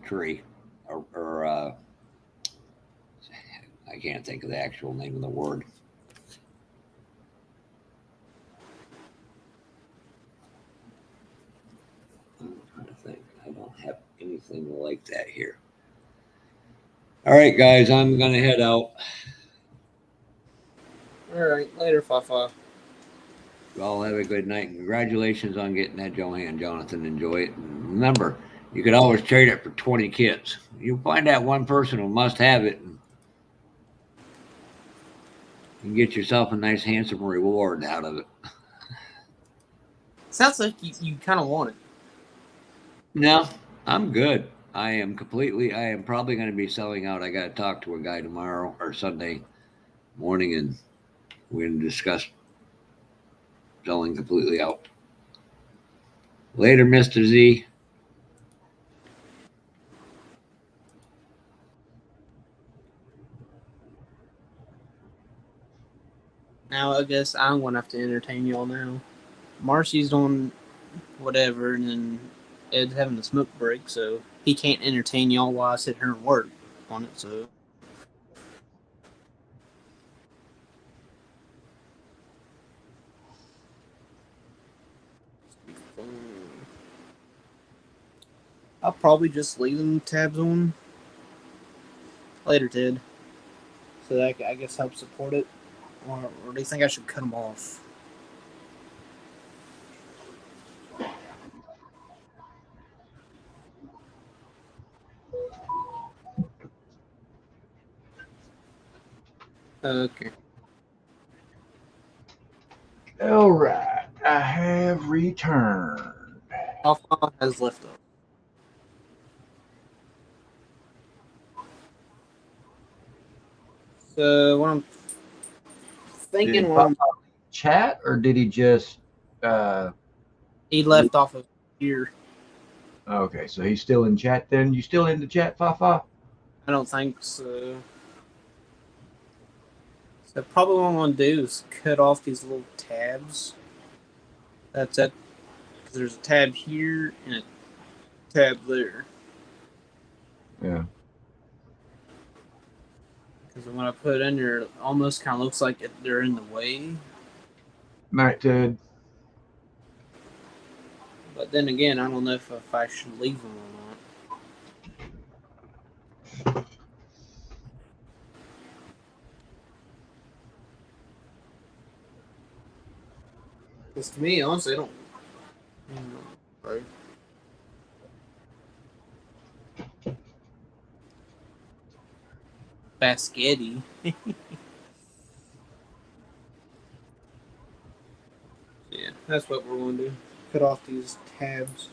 tree, or I can't think of the actual name of the word. I'm trying to think. I don't have anything like that here. All right, guys, I'm gonna head out. All right, later, Fafa. You all have a good night. Congratulations on getting that Johan, Jonathan. Enjoy it. And remember, you could always trade it for 20 kits. You find that one person who must have it, and you can get yourself a nice, handsome reward out of it. Sounds like you kind of want it. No, I'm good. I am probably going to be selling out. I got to talk to a guy tomorrow or Sunday morning, and we're going to discuss selling completely out. Later, Mr. Z. Now I guess I'm gonna have to entertain y'all now. Marcy's on whatever, and then Ed's having a smoke break, so he can't entertain y'all while I sit here and work on it. So I'll probably just leave them tabs on later, Ted, so that I guess help support it. Or do you think I should cut them off? Okay. All right, I have returned. Alpha has left off. So what I'm Did he thinking, pop up chat or did he just? he left off of here. Okay, so he's still in chat. Then you still in the chat, Fafa? I don't think so. So probably what I'm gonna do is cut off these little tabs. That's it. Because there's a tab here and a tab there. Yeah. Because when I put it in there, it almost kind of looks like they're in the way. Night, Ted. But then again, I don't know if I should leave them or not. Because to me, honestly, I don't. Right. Baschetti. Yeah, that's what we're going to do. Cut off these tabs.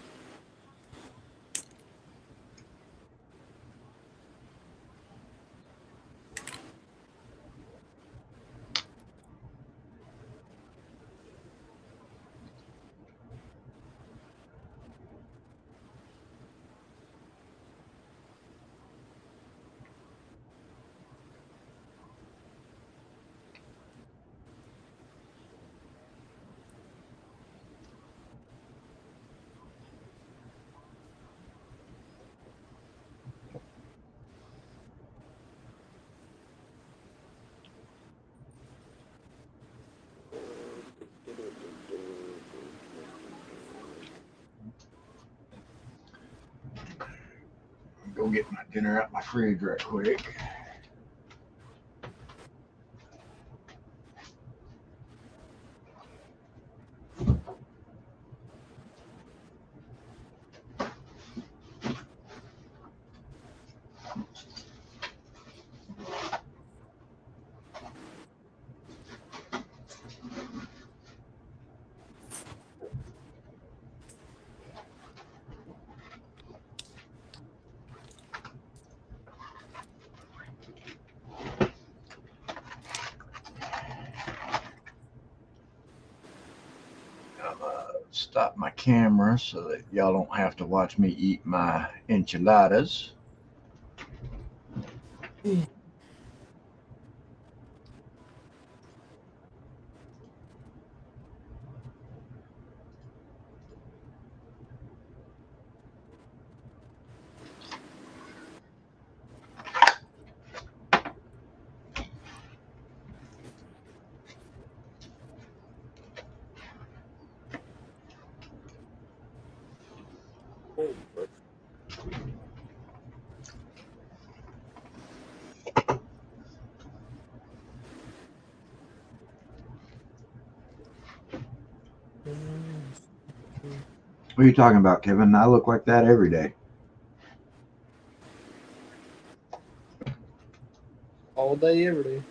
Go get my dinner out my fridge right quick. Stop my camera so that y'all don't have to watch me eat my enchiladas. What are you talking about, Kevin? I look like that every day. All day, every day.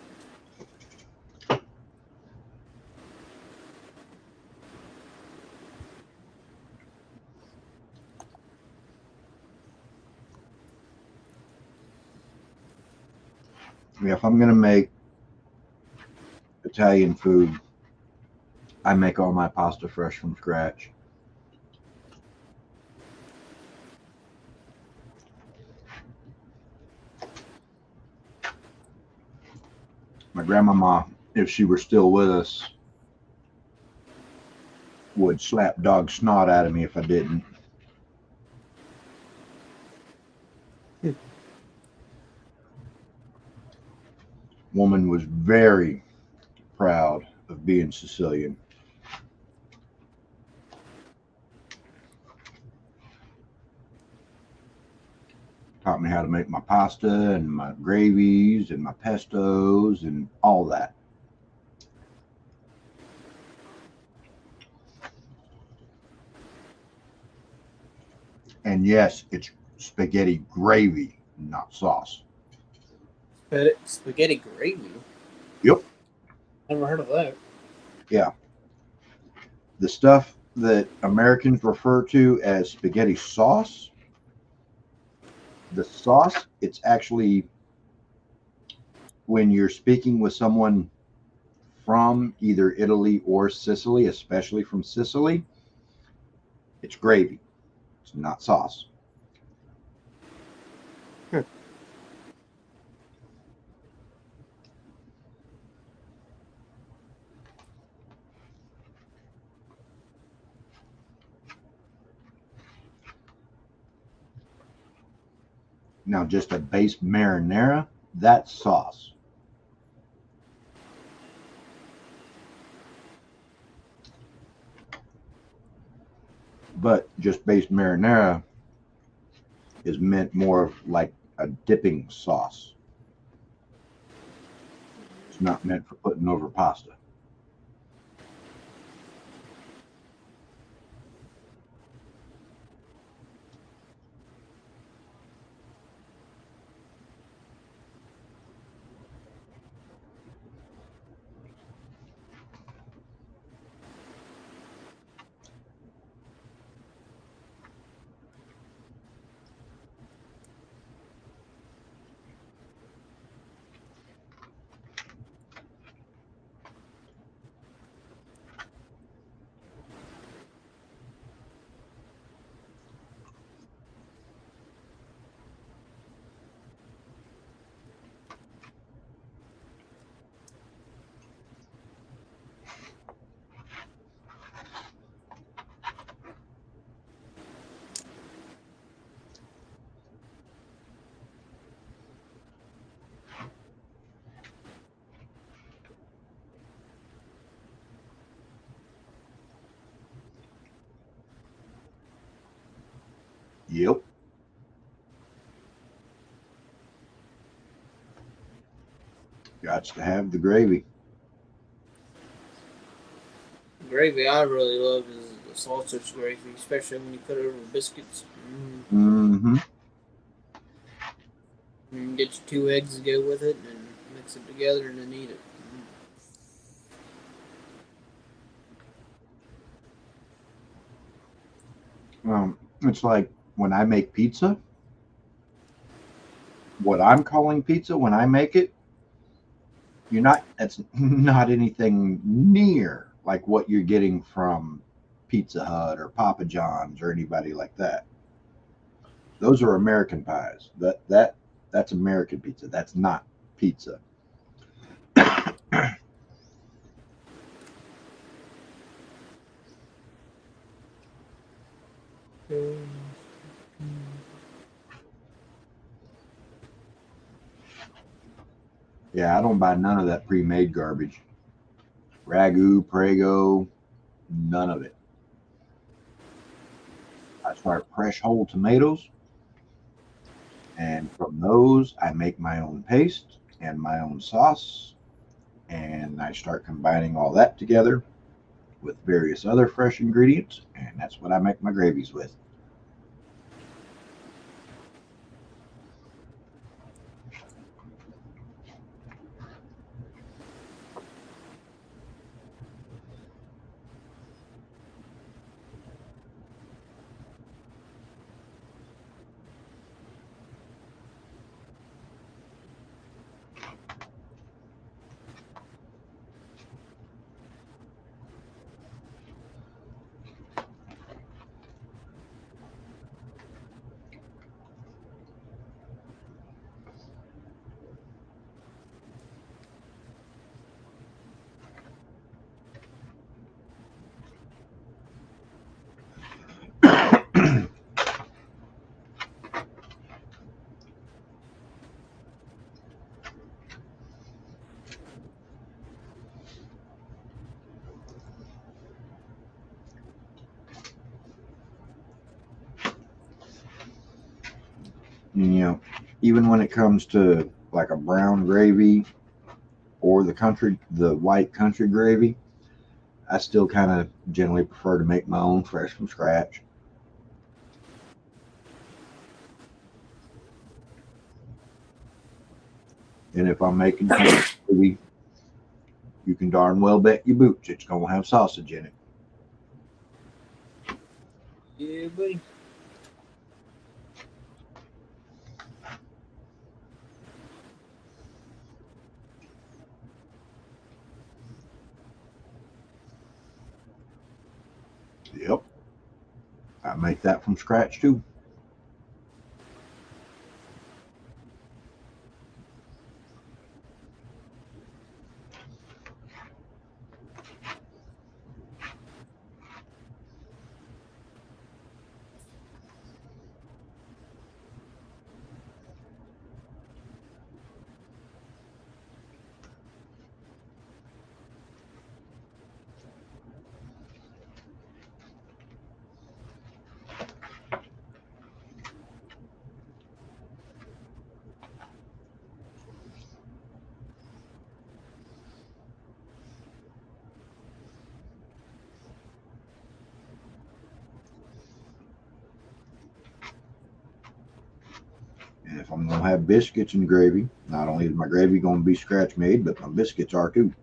if I'm gonna make Italian food, I make all my pasta fresh from scratch. My grandmama, if she were still with us, would slap dog snot out of me if I didn't. Woman was very proud of being Sicilian. Taught me how to make my pasta and my gravies and my pestos and all that. And yes, it's spaghetti gravy, not sauce. Spaghetti gravy. Yep. Never heard of that. Yeah. The stuff that Americans refer to as spaghetti sauce, the sauce, it's actually when you're speaking with someone from either Italy or Sicily, especially from Sicily, it's gravy. It's not sauce. Now, just a base marinara, that's sauce. But just base marinara is meant more of like a dipping sauce. It's not meant for putting over pasta. Yep. Got to have the gravy. The gravy I really love is the sausage gravy, especially when you put it over biscuits. Mm-hmm. And get your 2 eggs to go with it and mix it together and then eat it. It's like when I make pizza, what I'm calling pizza when I make it, that's not anything near like what you're getting from Pizza Hut or Papa John's or anybody like that. Those are American pies. That's American pizza. That's not pizza. Yeah, I don't buy none of that pre-made garbage. Ragu, Prego, none of it. I start fresh whole tomatoes, and from those I make my own paste and my own sauce, and I start combining all that together with various other fresh ingredients, and that's what I make my gravies with. Even when it comes to like a brown gravy or the white country gravy, I still kind of generally prefer to make my own fresh from scratch. And if I'm making country gravy, you can darn well bet your boots it's going to have sausage in it. Yeah, buddy. Yep. I make that from scratch too. And if I'm going to have biscuits and gravy, not only is my gravy going to be scratch made, but my biscuits are too.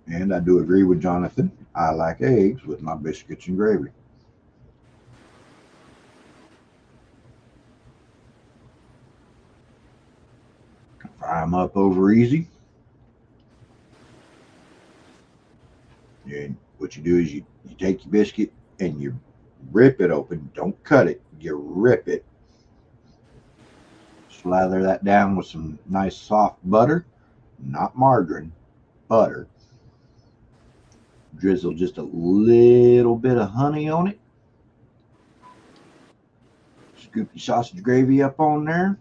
And I do agree with Jonathan. I like eggs with my biscuits and gravy. Fry them up over easy. And what you do is you take your biscuit and you rip it open. Don't cut it. You rip it. Slather that down with some nice soft butter, not margarine, butter. Drizzle just a little bit of honey on it. Scoop your sausage gravy up on there.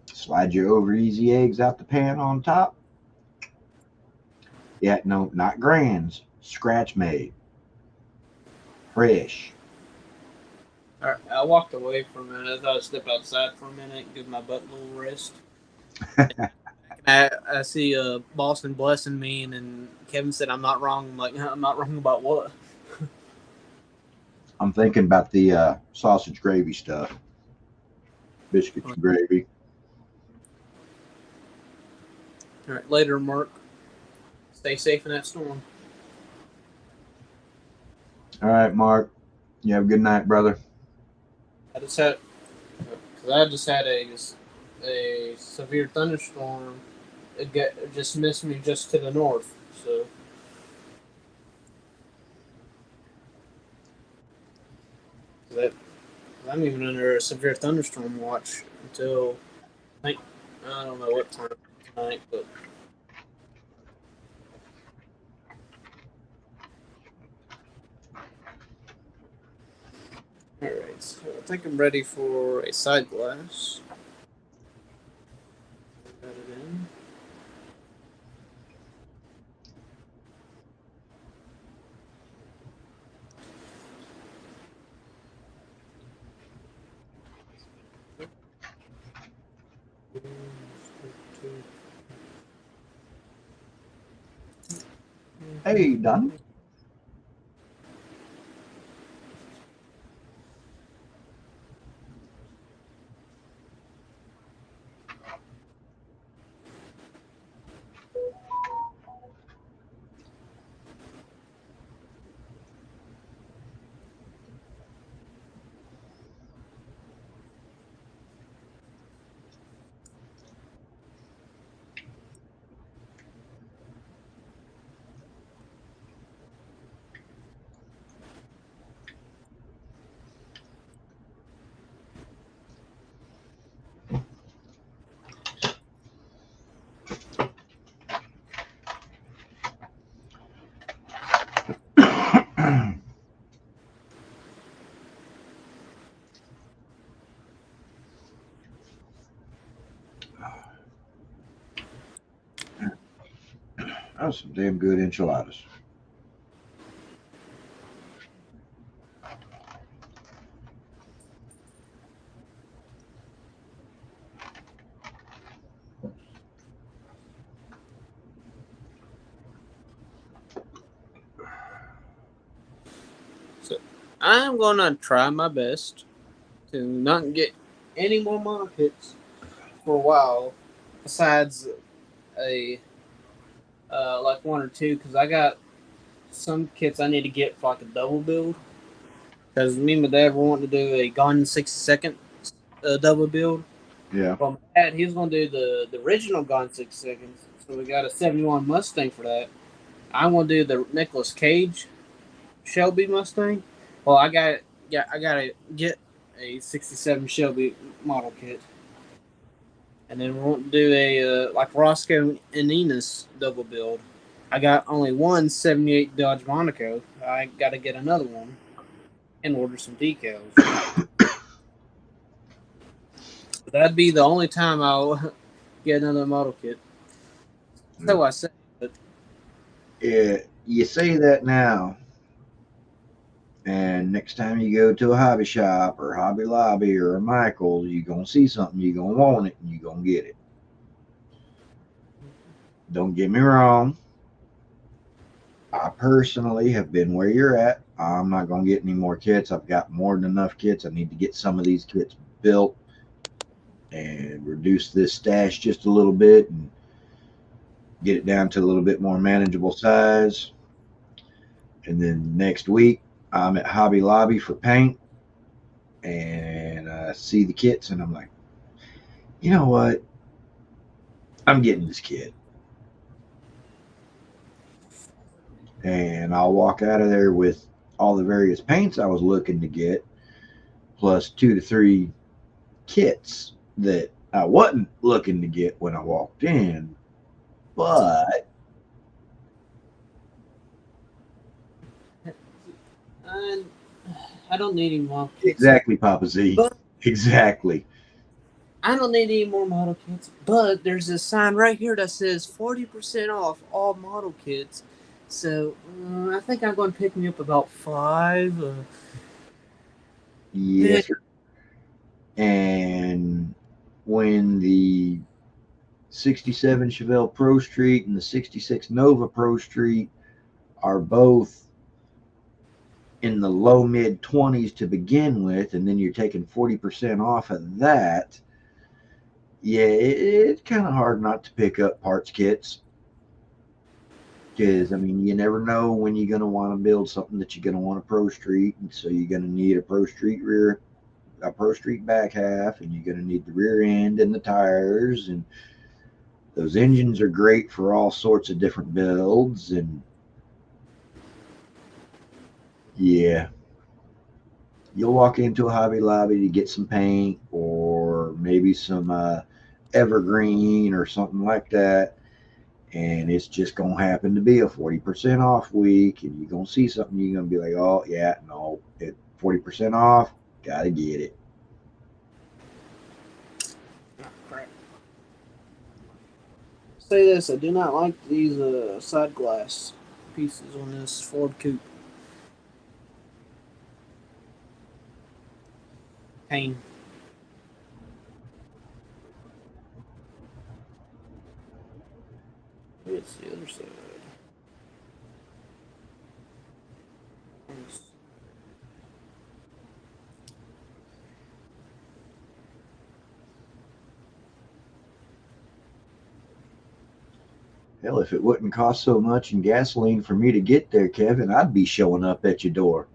Slide your over easy eggs out the pan on top. Yeah, no, not grands. Scratch made. Fresh. All right, I walked away for a minute. I thought I'd step outside for a minute and give my butt a little rest. I see Boston blessing me, and then Kevin said I'm not wrong. I'm like, I'm not wrong about what? I'm thinking about the sausage gravy stuff. Biscuits and gravy. All right, later, Mark. Stay safe in that storm. All right, Mark. You have a good night, brother. I just had, cause I just had a severe thunderstorm. It just missed me just to the north. So that I'm even under a severe thunderstorm watch until I don't know what time tonight, but all right. So I think I'm ready for a side glass. Got it in. Hey, Donnie. some damn good enchiladas. So I'm gonna try my best to not get any more model kits for a while. Besides a like one or two, because I got some kits I need to get for like a double build. Because me and my dad were wanting to do a Gone 60 Second double build. Yeah. Well, my dad, he was going to do the original Gone 60 Seconds. So we got a 71 Mustang for that. I want to do the Nicolas Cage Shelby Mustang. Well, I gotta get a 67 Shelby model kit. And then we want to do a like Roscoe and Enos double build. I got only one 78 Dodge Monaco. I got to get another one and order some decals. That'd be the only time I'll get another model kit. So I say, but Yeah, you say that now, and next time you go to a hobby shop or Hobby Lobby or a Michael's, you're gonna see something, you're gonna want it, and you're gonna get it. Don't get me wrong. I personally have been where you're at. I'm not gonna get any more kits. I've got more than enough kits. I need to get some of these kits built and reduce this stash just a little bit and get it down to a little bit more manageable size. And then next week, I'm at Hobby Lobby for paint, and I see the kits, and I'm like, you know what? I'm getting this kit. And I'll walk out of there with all the various paints I was looking to get, plus 2 to 3 kits that I wasn't looking to get when I walked in. But I don't need any model kits. exactly, Papa Z. But Exactly. I don't need any more model kits. But there's a sign right here that says 40% off all model kits. So I think I'm going to pick me up about 5. Yes, sir. And when the 67 Chevelle Pro Street and the 66 Nova Pro Street are both in the low mid 20s to begin with, and then you're taking 40% off of that, yeah, it's kind of hard not to pick up parts kits. Because, I mean, you never know when you're going to want to build something that you're going to want a Pro Street. And so you're going to need a Pro Street rear, a Pro Street back half, and you're going to need the rear end and the tires. And those engines are great for all sorts of different builds. And yeah, you'll walk into a Hobby Lobby to get some paint or maybe some evergreen or something like that. And it's just going to happen to be a 40% off week. And you're going to see something, you're going to be like, oh, yeah, no, it 40% off, got to get it. Crap. Say this, I do not like these side glass pieces on this Ford Coupe. Pain. It's the other side. Hell, if it wouldn't cost so much in gasoline for me to get there, Kevin, I'd be showing up at your door.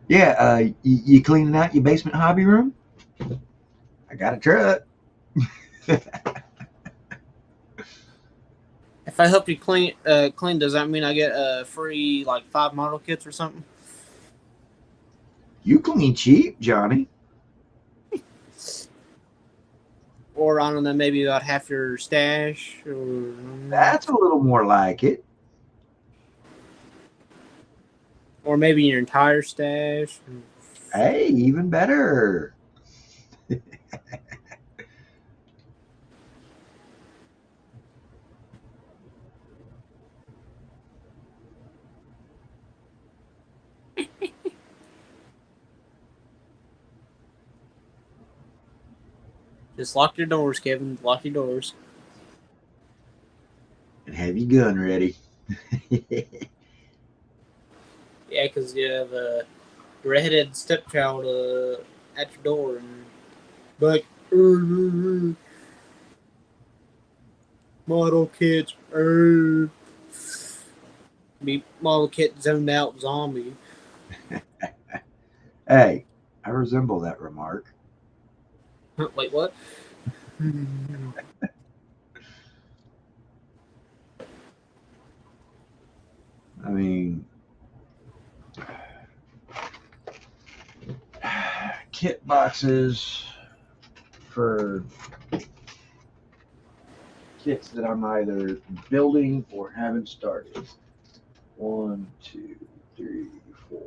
Yeah, you cleaning out your basement hobby room? I got a truck. If I help you clean, does that mean I get free like 5 model kits or something? You clean cheap, Johnny. Or I don't know, maybe about half your stash, or That's a little more like it. or maybe your entire stash. Hey, even better. Just lock your doors, Kevin. Lock your doors. And have your gun ready. Yeah, because you have a redheaded stepchild at your door and like model kit, be model kit zoned out zombie. Hey, I resemble that remark. Wait, what? I mean, kit boxes for kits that I'm either building or haven't started. 1, 2, 3, 4,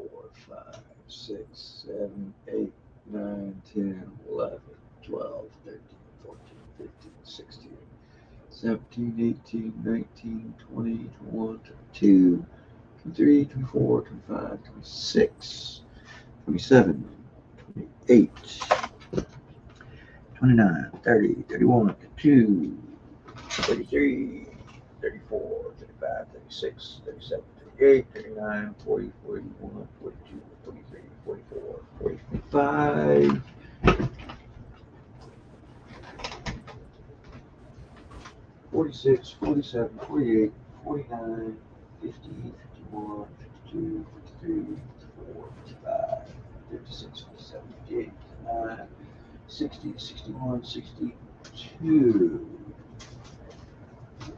5, 6, 7, 8, 9, 10, 11, 12, 13, 14, 15, 16, 17, 18, 19, 20, 21, 22, 23, 24, 25, 26, 27, 28, 29, 30, 31, 32, 33, 34, 35, 36, 37, 38, 39, 40, 41, 42, 43, 44, 45, 46, 47, 48, 49, 50, 51, 52, 53, 54, 55, 56, 57, 58, 59, 60, 61, 62,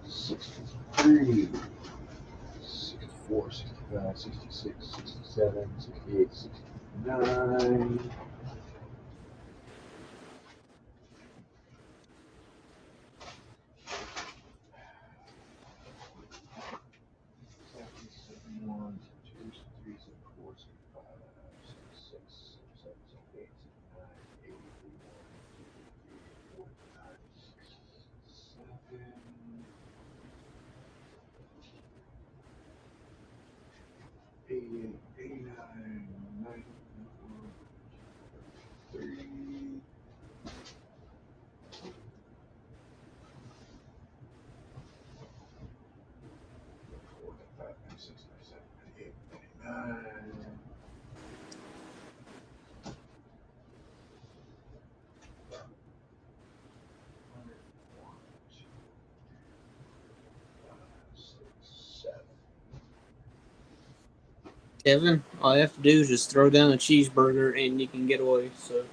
63, 64, 65, 66, 67, 68, 69. 71, 72, 73, 74, 75, 76, 77, 78, 79, 80, 81, 82, 49, 67, 88, 89, 90, 3, 4, 5, 96, 97, 98, 99. Kevin, all you have to do is just throw down a cheeseburger and you can get away. So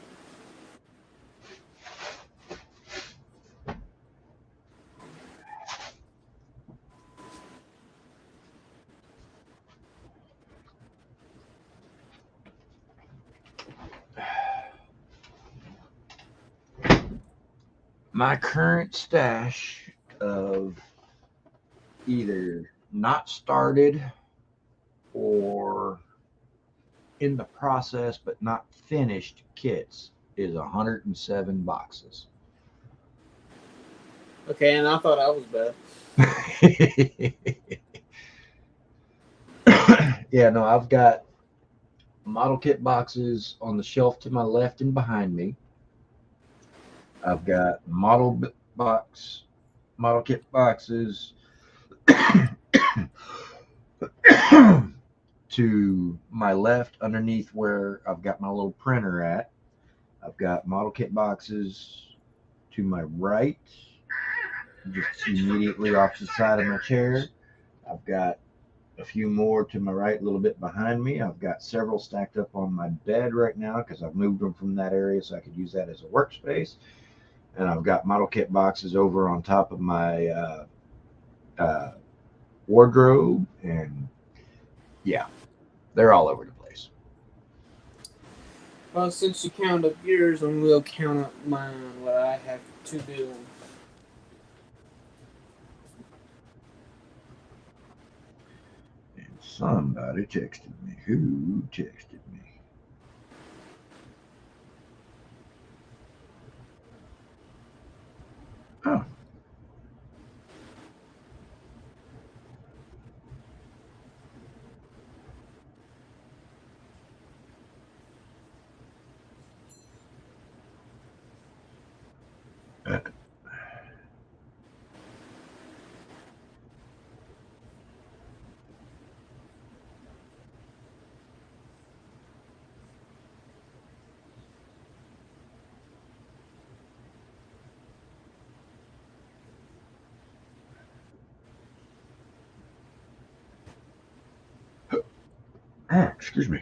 My current stash of either not started or in the process but not finished kits is 107 boxes. okay, and I thought I was bad. Yeah, no, I've got model kit boxes on the shelf to my left and behind me. I've got model kit boxes to my left underneath where I've got my little printer at. I've got model kit boxes to my right, just immediately off the side of my chair. I've got a few more to my right, a little bit behind me. I've got several stacked up on my bed right now because I've moved them from that area so I could use that as a workspace. And I've got model kit boxes over on top of my wardrobe. And yeah, they're all over the place. Well, since you count up yours, and we'll count up mine, what I have to do. And somebody texted me. Who texted me? Oh. Excuse me.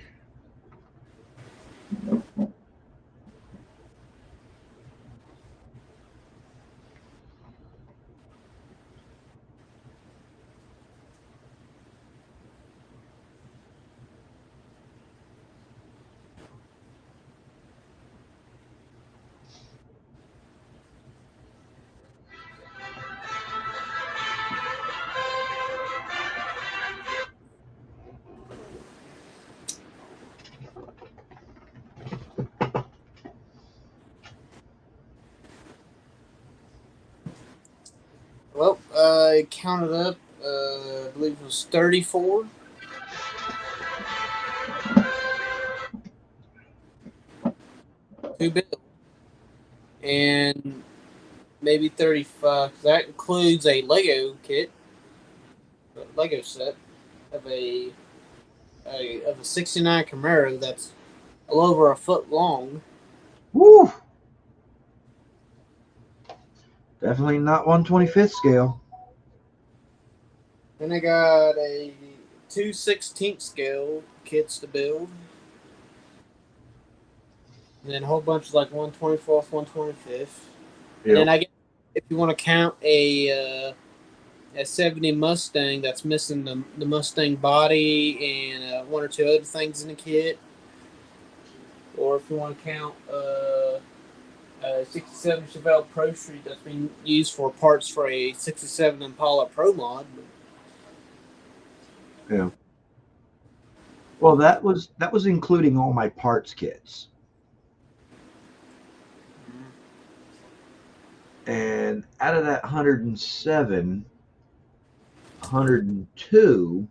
Well, I counted up. I believe it was 34. To build, and maybe 35. That includes a Lego kit, a Lego set of a 69 Camaro that's a little over a foot long. Woo! Definitely not 1/25th scale. Then I got a 2/16 scale kits to build. And then a whole bunch of like 1/24th, 1/25th. And then I guess if you want to count a 70 Mustang that's missing the Mustang body and one or two other things in the kit, or if you want to count a 67 Chevelle Pro Street that's being used for parts for a 67 Impala Pro Mod. Yeah. Well, that was including all my parts kits. And out of that 107, 102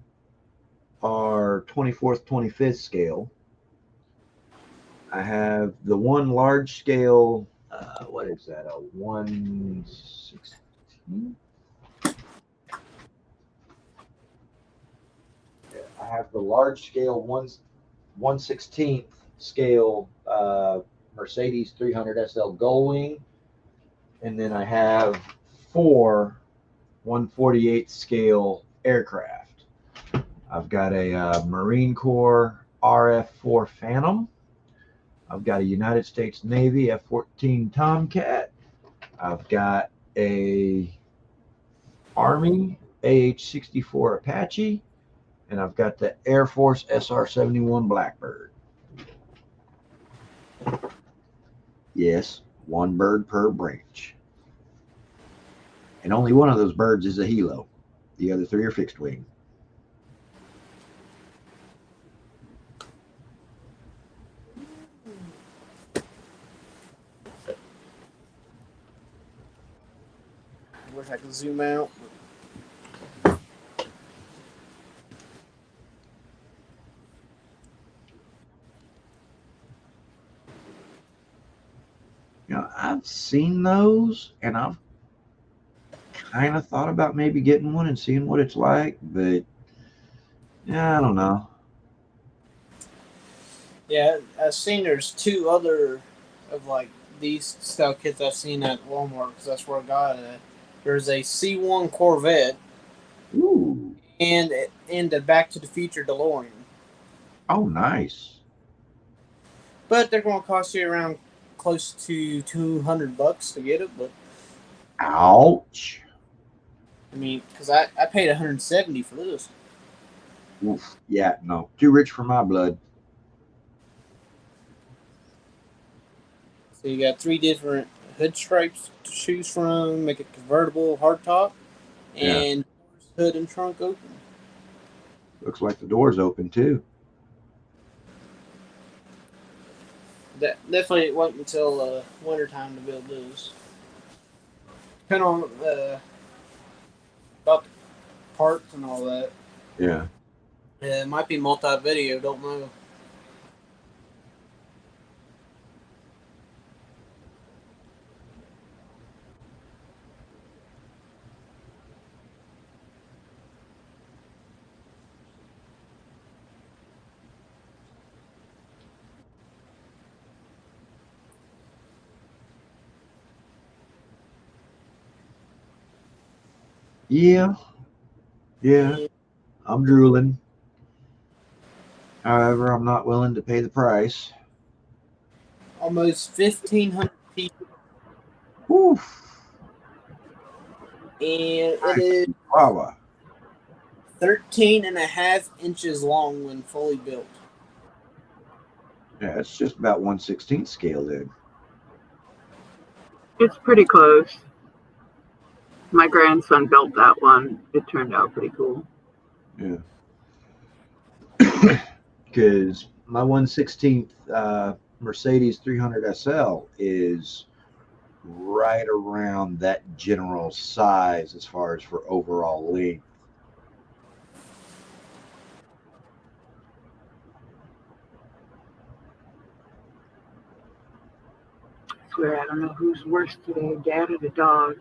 are 24th, 25th scale. I have the one large scale, what is that, a 116? I have the large scale 1/16th scale Mercedes 300 SL Gullwing. And then I have 4 1/48th scale aircraft. I've got a Marine Corps RF-4 Phantom. I've got a United States Navy F-14 Tomcat. I've got a Army AH-64 Apache, and I've got the Air Force SR-71 Blackbird. Yes, one bird per branch. And only one of those birds is a helo. The other 3 are fixed wing. I wish I could zoom out. You know, I've seen those, and I've kind of thought about maybe getting one and seeing what it's like, but yeah, I don't know. Yeah, I've seen there's 2 other of like these style kits I've seen at Walmart because that's where I got it. There's a C1 Corvette Ooh, and the Back to the Future DeLorean. oh, nice. But they're going to cost you around close to $200 to get it. But Ouch. I mean, because I paid $170 for this. Oof. Yeah, no, too rich for my blood. So you got 3 different hood stripes to choose from. Make it convertible, hardtop, and hood and trunk open. Looks like the door's open too. That definitely wait until winter time to build those. Depending on about the parts and all that. Yeah. It might be multi-video. Don't know. Yeah, yeah. I'm drooling. However, I'm not willing to pay the price. Almost 1,500 pieces, Oof. and it Nice. is Chihuahua. 13.5 inches long when fully built. Yeah, it's just about 1/16 scale, dude. It's pretty close. My grandson built that one. It turned out pretty cool. Yeah. Because my 1/16 Mercedes 300 SL is right around that general size as far as for overall length. I swear, I don't know who's worse today, Dad or the dog.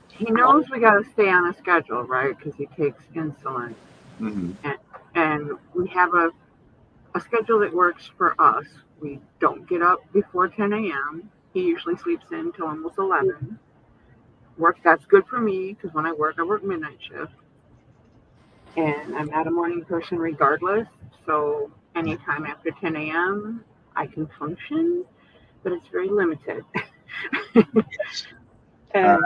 He knows we got to stay on a schedule, right? Because he takes insulin. Mm-hmm. And we have a schedule that works for us. We don't get up before 10 a.m. He usually sleeps in until almost 11. That's good for me because when I work midnight shift. And I'm not a morning person regardless. So anytime after 10 a.m., I can function, but it's very limited. Yes. And,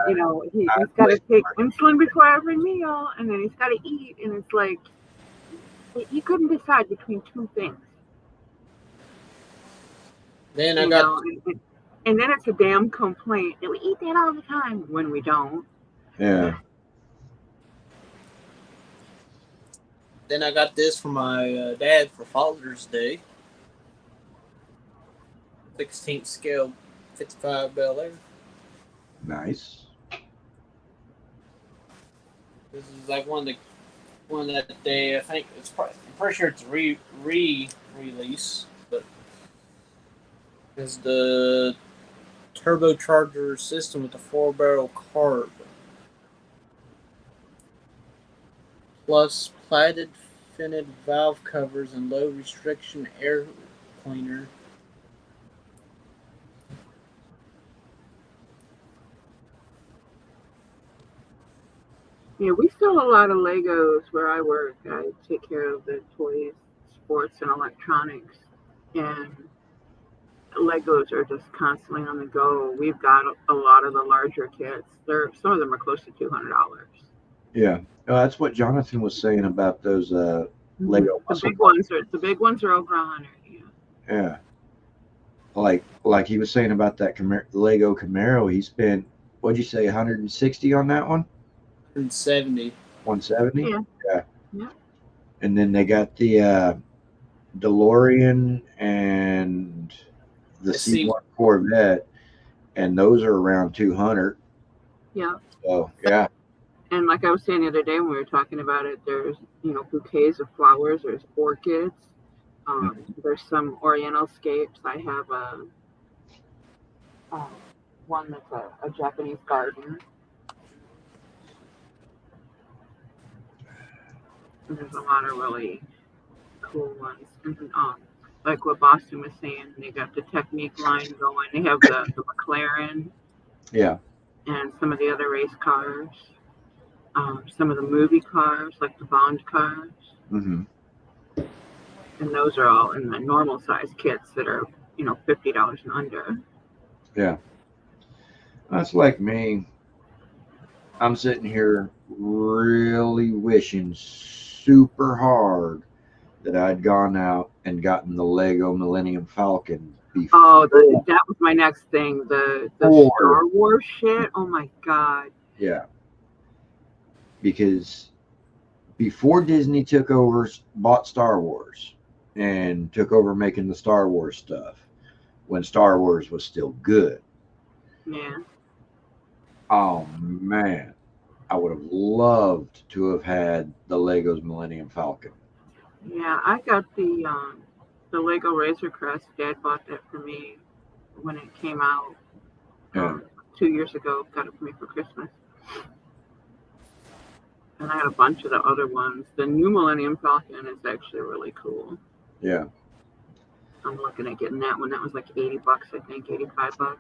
he's got to take insulin before every meal, and then he's got to eat. And it's like, he couldn't decide between two things. Then and then it's a damn complaint that we eat that all the time when we don't. Yeah. Then I got this from my dad for Father's Day. 16th scale, 55 Bel Air. Nice. This is like one that they, I think it's probably, I'm pretty sure it's re-release, but it's the turbocharger system with the 4-barrel carb, plus plated fitted valve covers and low restriction air cleaner. Yeah, we sell a lot of Legos where I work. I take care of the toys, sports, and electronics. And Legos are just constantly on the go. We've got a lot of the larger kits. Some of them are close to $200. Yeah. That's what Jonathan was saying about those Lego muscle The big ones are over 100. Yeah. Yeah. Like he was saying about that Lego Camaro, he spent, what'd you say, 160 on that one? 170. 170? Yeah. And then they got the DeLorean and the C1 Corvette, and those are around 200. Yeah. So, yeah. And like I was saying the other day when we were talking about it, there's, bouquets of flowers, there's orchids, there's some Oriental scapes. I have one that's a Japanese garden. And there's a lot of really cool ones. And like what Boston was saying, they got the Technique line going. They have the McLaren. Yeah. And some of the other race cars. Some of the movie cars, like the Bond cars. Mm-hmm. And those are all in the normal size kits that are, $50 and under. Yeah. That's like me. I'm sitting here really wishing super hard that I'd gone out and gotten the Lego Millennium Falcon before. Oh, that was my next thing. The Star Wars shit. Oh my God. Yeah. Because before Disney took over, bought Star Wars and took over making the Star Wars stuff, when Star Wars was still good. Yeah. Oh man, I would have loved to have had the Legos Millennium Falcon. Yeah, I got the Lego Razor Crest. Dad bought that for me when it came out 2 years ago. Got it for me for Christmas. And I had a bunch of the other ones. The new Millennium Falcon is actually really cool. Yeah. I'm looking at getting that one. That was like $80, I think, $85.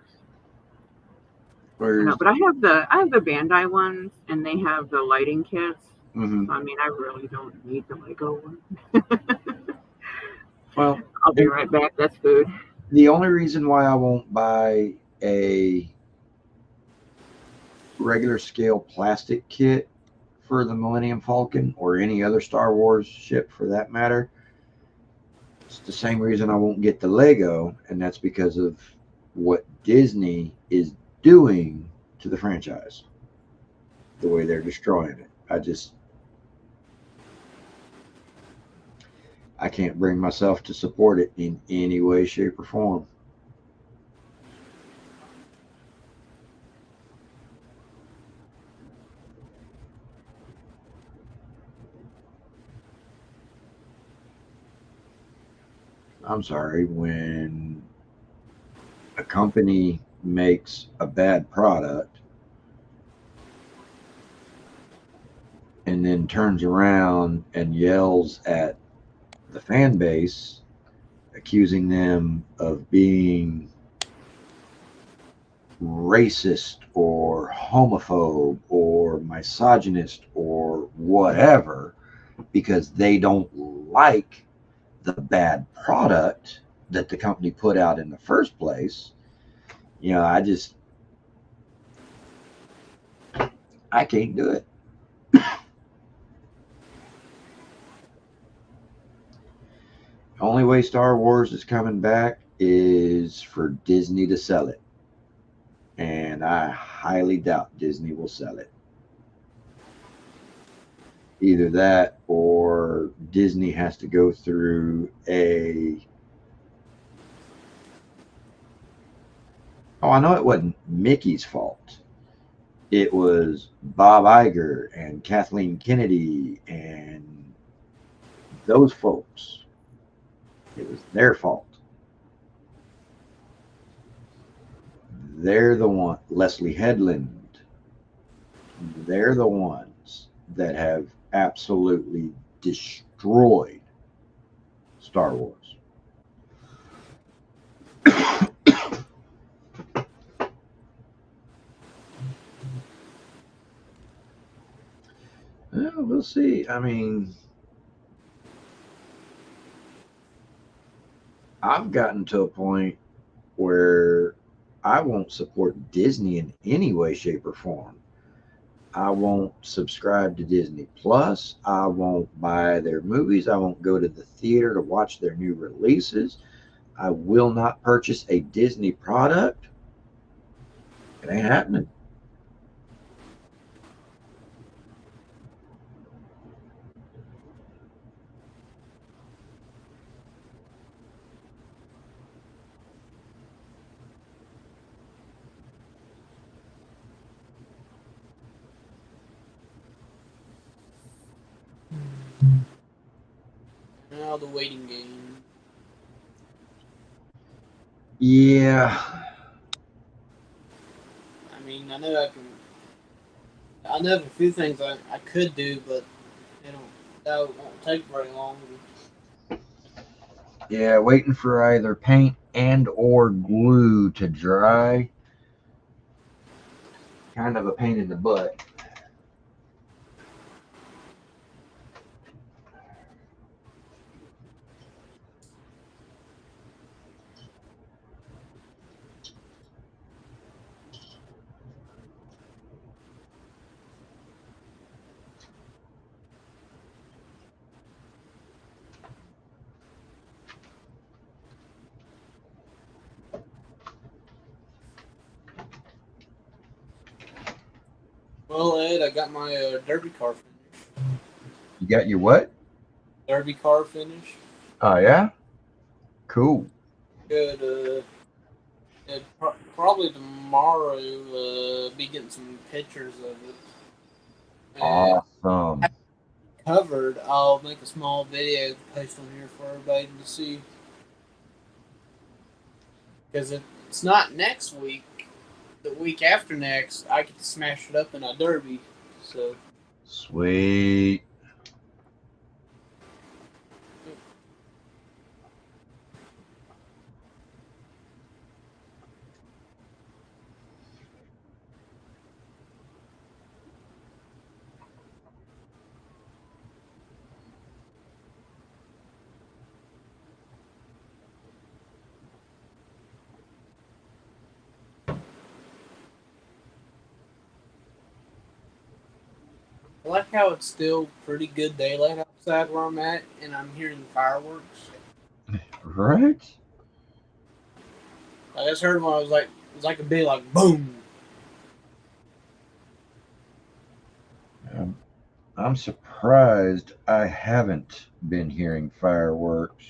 Whereas, But I have the Bandai ones, and they have the lighting kits. mhm. So I mean, I really don't need the Lego one. Well, I'll be right back. That's food. the only reason why I won't buy a regular scale plastic kit for the Millennium Falcon or any other Star Wars ship for that matter, it's the same reason I won't get the Lego, and that's because of what Disney is doing to the franchise, the way they're destroying it. I can't bring myself to support it in any way, shape, or form. I'm sorry, when a company makes a bad product and then turns around and yells at the fan base, accusing them of being racist or homophobe or misogynist or whatever because they don't like the bad product that the company put out in the first place. I can't do it. The only way Star Wars is coming back is for Disney to sell it. And I highly doubt Disney will sell it. Either that or Disney has to go through a. Oh, I know it wasn't Mickey's fault. It was Bob Iger and Kathleen Kennedy and those folks. It was their fault. They're the one, Leslie Headland, they're the ones that have absolutely destroyed Star Wars. Well, we'll see. I mean, I've gotten to a point where I won't support Disney in any way, shape, or form. I won't subscribe to Disney Plus. I won't buy their movies. I won't go to the theater to watch their new releases. I will not purchase a Disney product. It ain't happening. Now the waiting game. Yeah. I mean, I know I can. I know of a few things I could do, but they don't. That won't take very long. Yeah, waiting for either paint and or glue to dry. Kind of a pain in the butt. Well, Ed, I got my derby car finished. You got your what? Derby car finished. Oh yeah? Cool. Good. Probably tomorrow. Be getting some pictures of it. And Awesome. covered. I'll make a small video to post on here for everybody to see. Because it's not next week. The week after next, I get to smash it up in a derby. So Sweet. I like how it's still pretty good daylight outside where I'm at, and I'm hearing fireworks. Right? I just heard one. I was like, it was like a big like boom. Um, I'm surprised I haven't been hearing fireworks.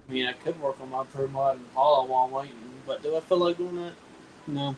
I mean, I could work on my pro mod and hollow while I'm waiting, but do I feel like doing that? No.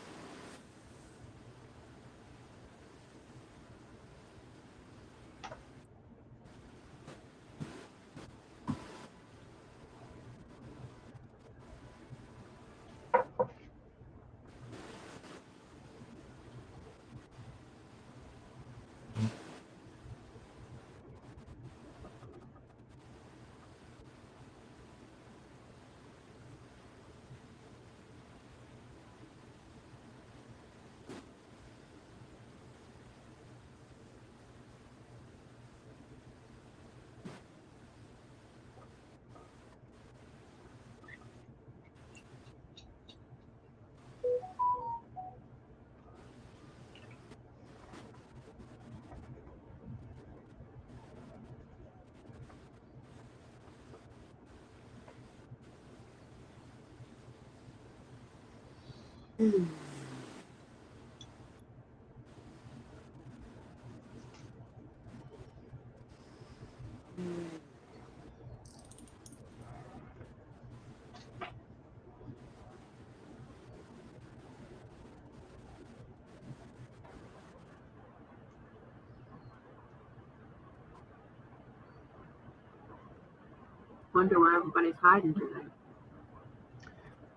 Wonder where everybody's hiding today.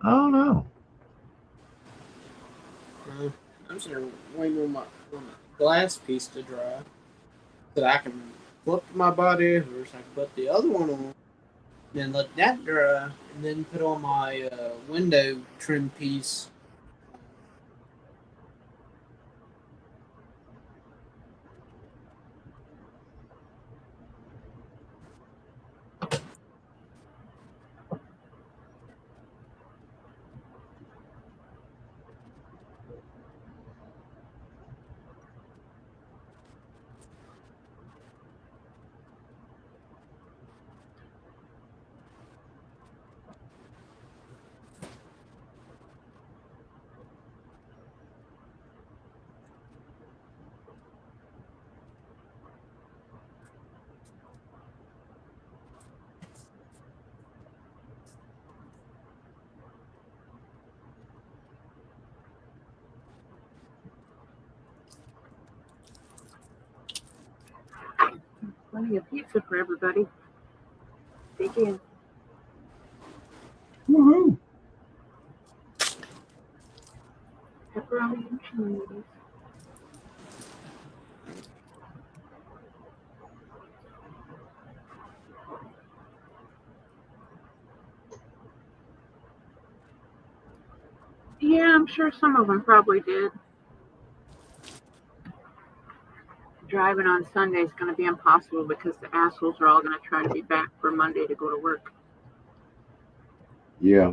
I don't know. I'm just gonna wait on my glass piece to dry so that I can flip my body over so I can put the other one on, then let that dry, and then put on my window trim piece. plenty of pizza for everybody. Take in. Woohoo! Pepperoni and cheese. Yeah, I'm sure some of them probably did. Driving on Sunday is going to be impossible because the assholes are all going to try to be back for Monday to go to work. Yeah.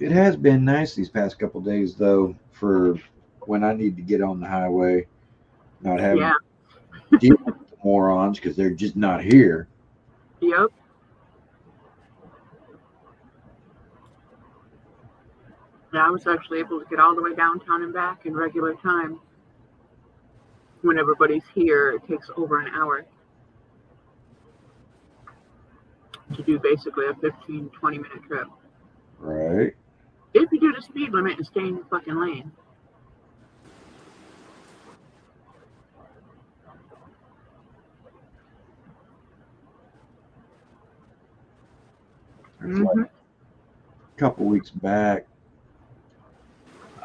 It has been nice these past couple days, though, for when I need to get on the highway, not having Yeah. to deal with the morons because they're just not here. Yep. Yeah, I was actually able to get all the way downtown and back in regular time. When everybody's here, it takes over an hour to do basically a 15, 20-minute trip. Right. If you do the speed limit and stay in your fucking lane. It's like a couple weeks back,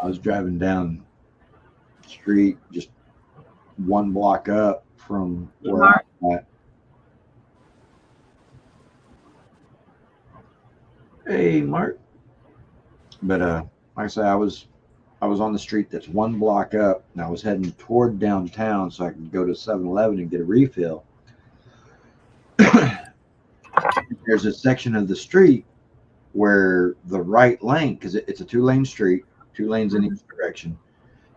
I was driving down the street just one block up from where I'm at. Hey, Mark. But like I say, I was on the street that's one block up, and I was heading toward downtown so I could go to 7-Eleven and get a refill. There's a section of the street where the right lane, because it's a 2-lane street, 2 lanes in each direction,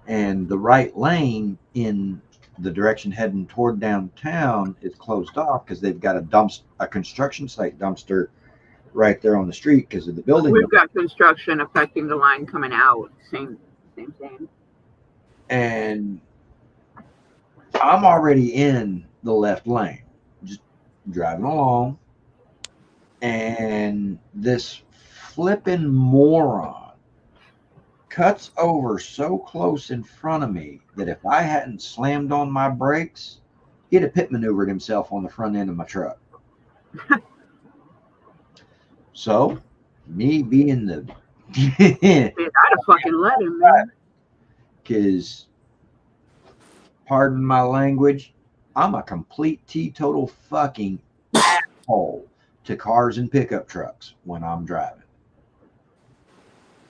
and the right lane in the direction heading toward downtown is closed off because they've got a construction site dumpster right there on the street because of the building. We've got construction affecting the line coming out. Same thing. And I'm already in the left lane, just driving along, and this flipping moron cuts over so close in front of me that if I hadn't slammed on my brakes, he'd have pit maneuvered himself on the front end of my truck. So, me being the I'd have fucking let him, man. Because, pardon my language, I'm a complete teetotal fucking asshole to cars and pickup trucks when I'm driving.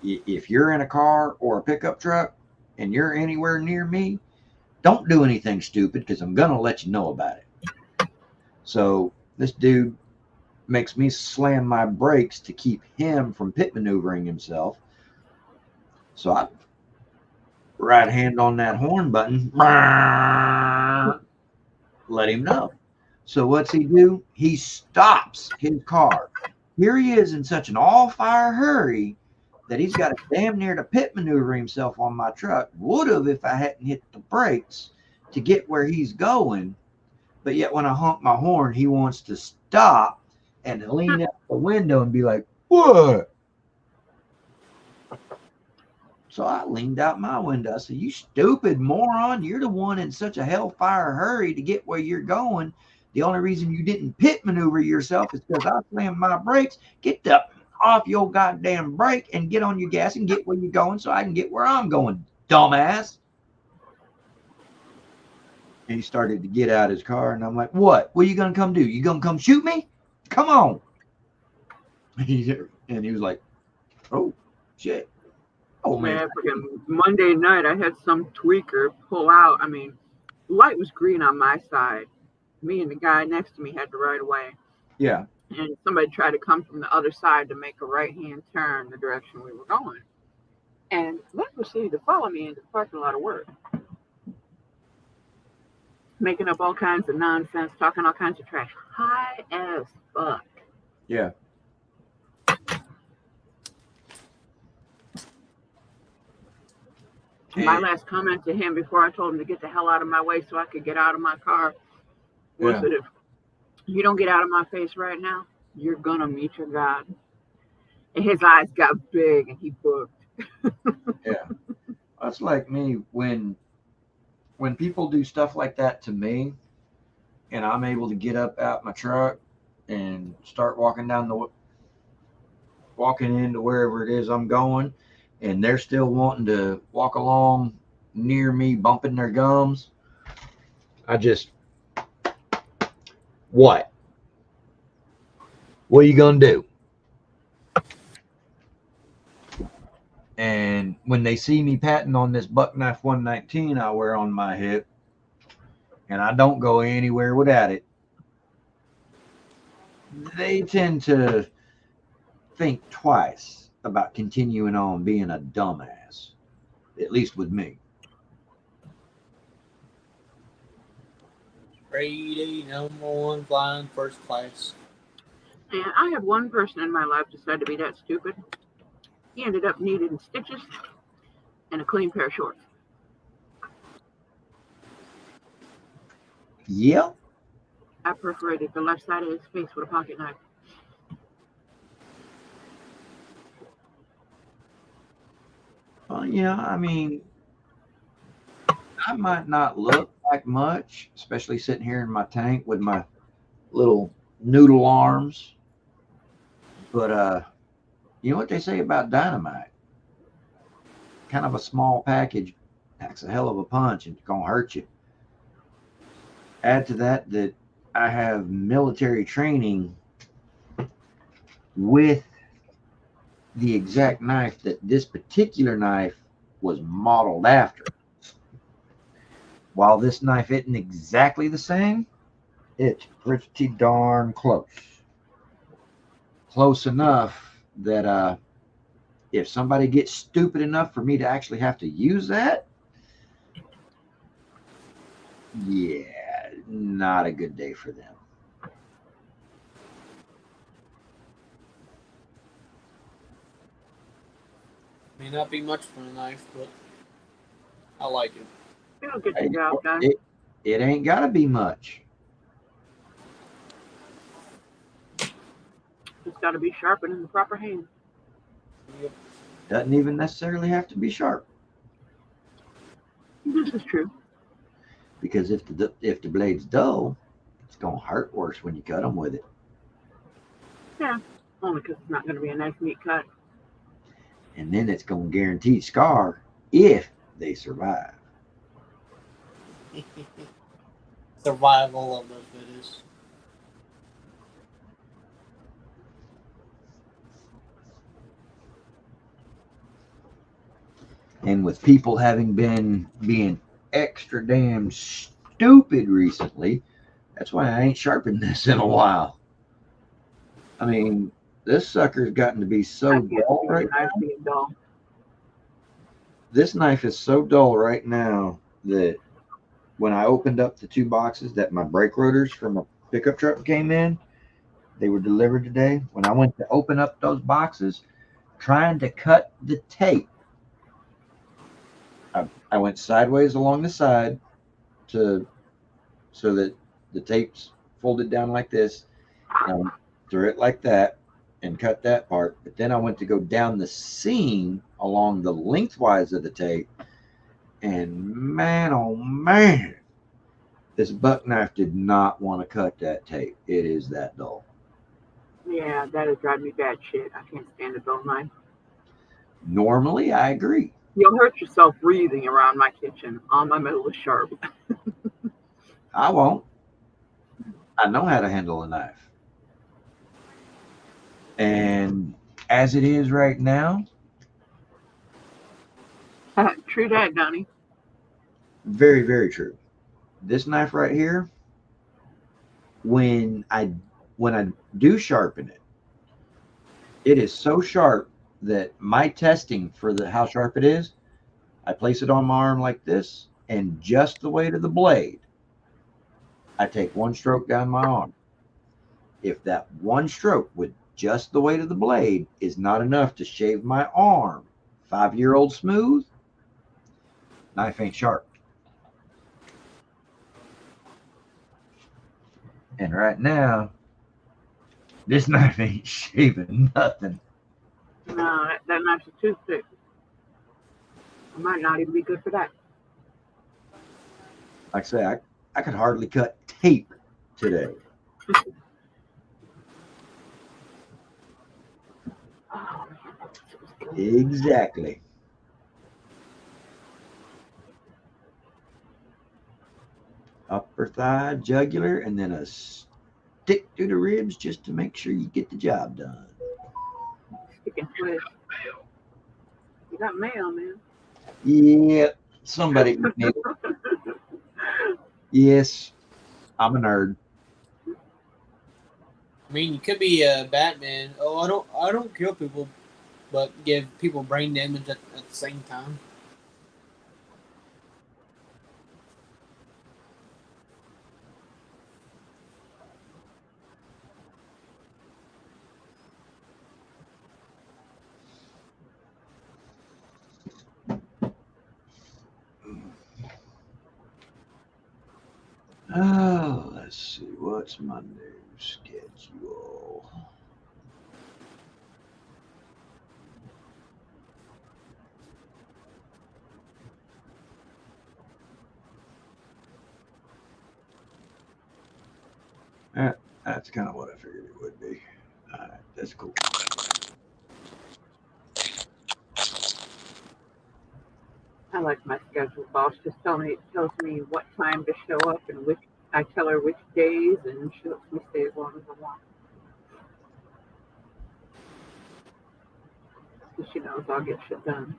If you're in a car or a pickup truck and you're anywhere near me, don't do anything stupid because I'm going to let you know about it. So, this dude makes me slam my brakes to keep him from pit maneuvering himself. So I right hand on that horn button, let him know. So what's he do? He stops his car. Here he is in such an all-fire hurry that he's got to damn near to pit maneuver himself on my truck. Would have if I hadn't hit the brakes to get where he's going. But yet when I honk my horn, he wants to stop and lean out the window and be like, what? So I leaned out my window. I said, you stupid moron. You're the one in such a hellfire hurry to get where you're going. The only reason you didn't pit maneuver yourself is because I slammed my brakes. Get off your goddamn brake and get on your gas and get where you're going so I can get where I'm going, dumbass. And he started to get out his car, and I'm like, what? What are you going to come do? You going to come shoot me? Come on. And he was like, oh, shit. Oh, man. Monday night, I had some tweaker pull out. I mean, light was green on my side. Me and the guy next to me had to right away. Yeah. And somebody tried to come from the other side to make a right-hand turn the direction we were going. And then proceeded to follow me into the parking lot of work. Making up all kinds of nonsense, talking all kinds of trash. High as fuck. Yeah. My last comment to him before I told him to get the hell out of my way so I could get out of my car was that if you don't get out of my face right now, you're gonna meet your God. And his eyes got big and he booked. Yeah. That's like me when people do stuff like that to me, and I'm able to get up out my truck and start walking into wherever it is I'm going, and they're still wanting to walk along near me, bumping their gums. I just, what? What are you gonna do? And when they see me patting on this buck knife 119 I wear on my hip, and I don't go anywhere without it, they tend to think twice about continuing on being a dumbass, at least with me. Grade A, number one, flying first class. And I had one person in my life decide to be that stupid. He ended up needing stitches and a clean pair of shorts. Yeah. I perforated the left side of his face with a pocket knife. Well, yeah, I mean, I might not look like much, especially sitting here in my tank with my little noodle arms. But you know what they say about dynamite? Kind of a small package packs a hell of a punch and it's gonna hurt you. Add to that I have military training with the exact knife that this particular knife was modeled after. While this knife isn't exactly the same, it's pretty darn close. Close enough that if somebody gets stupid enough for me to actually have to use that, yeah, not a good day for them. May not be much for a knife, but I like it. It'll get the job done. It ain't got to be much. It's got to be sharpened in the proper hand. Yep. Doesn't even necessarily have to be sharp. This is true. Because if the blade's dull, it's gonna hurt worse when you cut them with it. Yeah, only because it's not going to be a nice neat cut. And then it's gonna guarantee scar if they survive. Survival of the fittest. And with people having been being extra damn stupid recently, that's why I ain't sharpened this in a while. I mean, this sucker's gotten to be so dull right now. Being dull. This knife is so dull right now that when I opened up the two boxes that my brake rotors from a pickup truck came in, they were delivered today. When I went to open up those boxes, trying to cut the tape, I went sideways along the side so that the tape's folded down like this. And I went through it like that and cut that part. But then I went to go down the seam along the lengthwise of the tape. And man, oh man, this buck knife did not want to cut that tape. It is that dull. Yeah, that is driving me bad shit. I can't stand a dull knife. Normally, I agree. You'll hurt yourself breathing around my kitchen. All my metal is sharp. I won't. I know how to handle a knife. And as it is right now, True that, Donnie. very, very true. This knife right here, when I do sharpen it, it is so sharp that my testing for how sharp it is, I place it on my arm like this, and just the weight of the blade, I take one stroke down my arm. If that one stroke with just the weight of the blade is not enough to shave my arm 5-year-old smooth, knife ain't sharp. And right now, this knife ain't shaving nothing. No, that knife's a toothpick. It might not even be good for that. Like I say, I could hardly cut tape today. Oh, Exactly. Upper thigh, jugular, and then a stick through the ribs just to make sure you get the job done. stick and twist. You got mail, man. Yeah, somebody. Yes, I'm a nerd. I mean, you could be Batman. Oh, I don't kill people, but give people brain damage at the same time. Oh, let's see. What's my new schedule? That's kind of what I figured it would be. All right, that's cool. I like my schedule. Boss just tells me what time to show up and which I tell her which days, and she lets me stay as long as I want. So she knows I'll get shit done.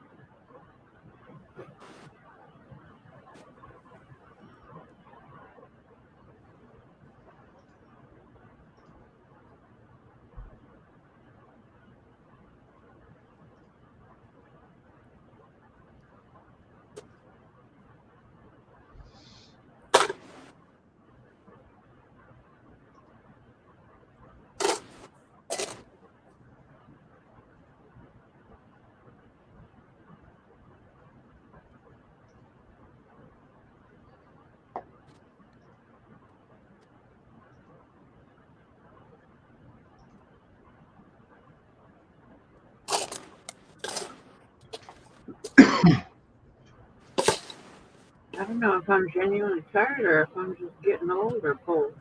I don't know if I'm genuinely tired or if I'm just getting old or both.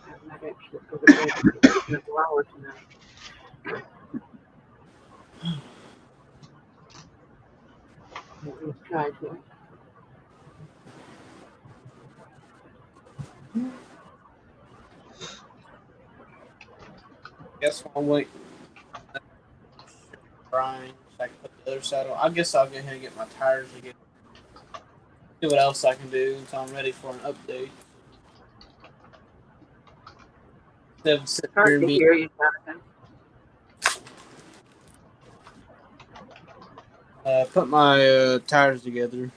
I might actually go to bed in a couple hours tonight. At least try to. Guess I'll wait. Grind. So I can put the other side on. I guess I'll go ahead and get my tires again. See what else I can do until I'm ready for an update. Instead of sitting here Hard and to being hear you, Jonathan. put my tires together.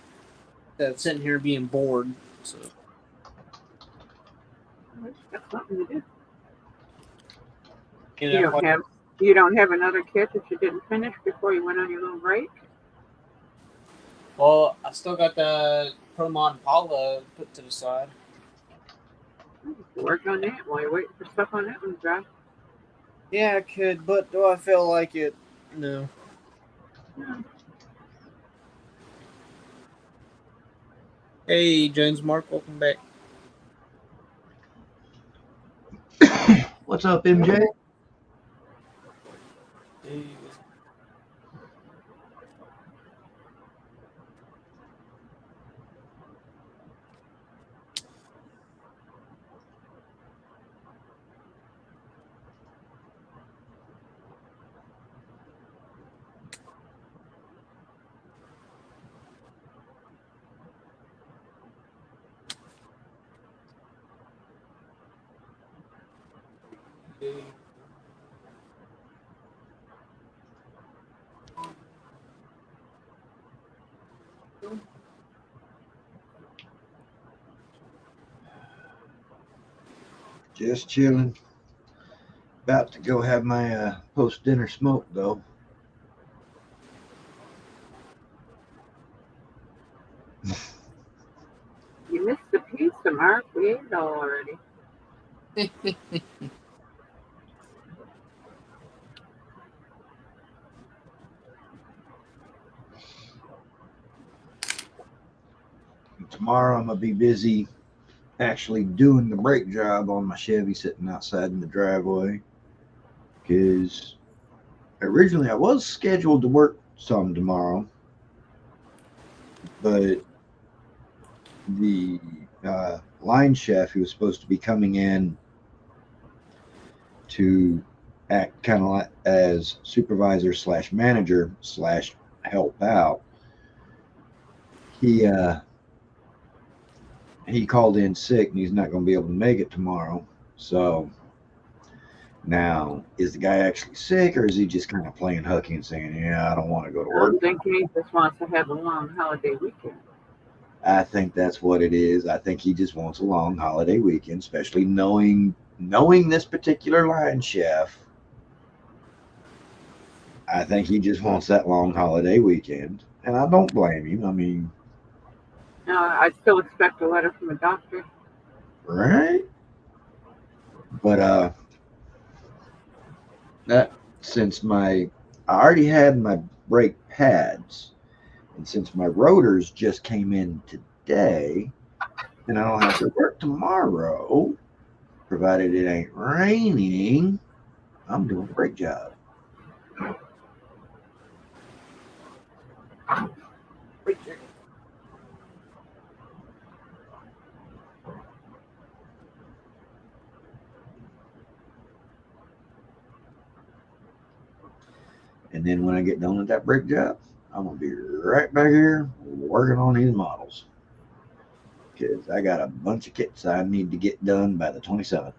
Instead of sitting here being bored. So Well, got something to do. you You know, don't have another kit that you didn't finish before you went on your little break? well, I still got the Promon Paula put to the side. Work on that while you're waiting for stuff on that one to dry. Yeah, I could, but do I feel like it? No. No. Hey, Jones Mark, welcome back. What's up, MJ? Hey, hey. Just chilling. About to go have my post dinner smoke though. You missed the pizza, Mark. We ate it all already. tomorrow I'm gonna be busy actually doing the brake job on my Chevy sitting outside in the driveway. Because originally I was scheduled to work some tomorrow, but the line chef who was supposed to be coming in to act kind of like as supervisor slash manager slash help out, he called in sick and he's not going to be able to make it tomorrow. So now, is the guy actually sick, or is he just kind of playing hooky and saying, "Yeah, I don't want to go to work"? I'm thinking he just wants to have a long holiday weekend. I think that's what it is. I think he just wants a long holiday weekend, especially knowing this particular line chef. I think he just wants that long holiday weekend, and I don't blame him. I mean, I still expect a letter from a doctor. right? But that since I already had my brake pads, and since my rotors just came in today, and I don't have to work tomorrow, provided it ain't raining, I'm doing a brake job. And then when I get done with that brake job, I'm gonna be right back here working on these models because I got a bunch of kits I need to get done by the 27th.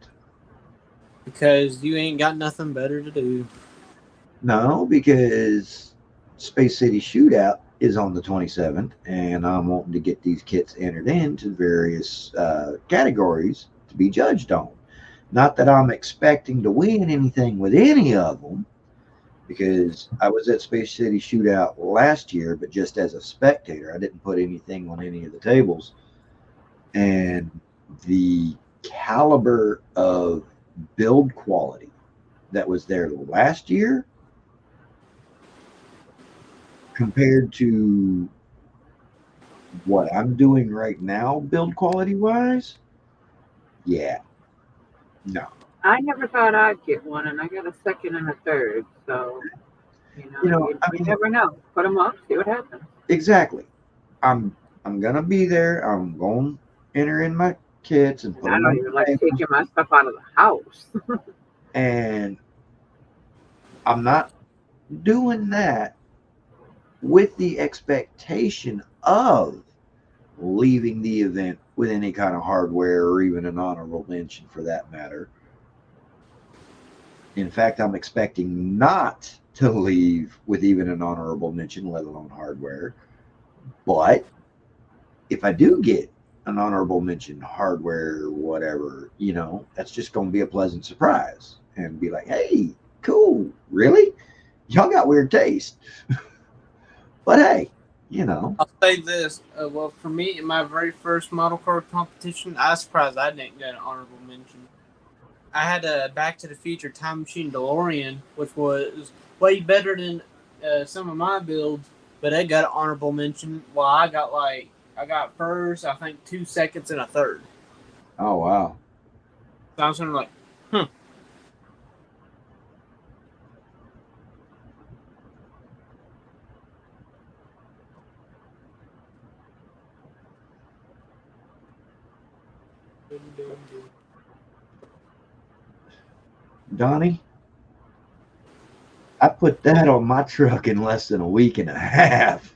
Because you ain't got nothing better to do. No, because Space City Shootout is on the 27th, and I'm wanting to get these kits entered into various categories to be judged on. Not that I'm expecting to win anything with any of them, because I was at Space City Shootout last year, but just as a spectator. I didn't put anything on any of the tables. And the caliber of build quality that was there last year compared to what I'm doing right now, build quality wise, yeah, no. I never thought I'd get one, and I got a second and a third. So, you I mean, never know. Put them up, see what happens. exactly. I'm gonna be there. I'm going to enter in my kits and put I them don't on even the like table. taking my stuff out of the house. And I'm not doing that with the expectation of leaving the event with any kind of hardware or even an honorable mention for that matter. In fact, I'm expecting not to leave with even an honorable mention, let alone hardware. But if I do get an honorable mention, hardware, whatever, that's just going to be a pleasant surprise and be like, hey, cool, really? Y'all got weird taste. But hey, I'll say this. Well, for me, in my very first model car competition, I was surprised I didn't get an honorable mention. I had a Back to the Future Time Machine DeLorean, which was way better than some of my builds, but it got an honorable mention. Well, I got first, I think 2 seconds, and a third. Oh, wow. So I was sort of like, hmm. Donnie, I put that on my truck in less than a week and a half.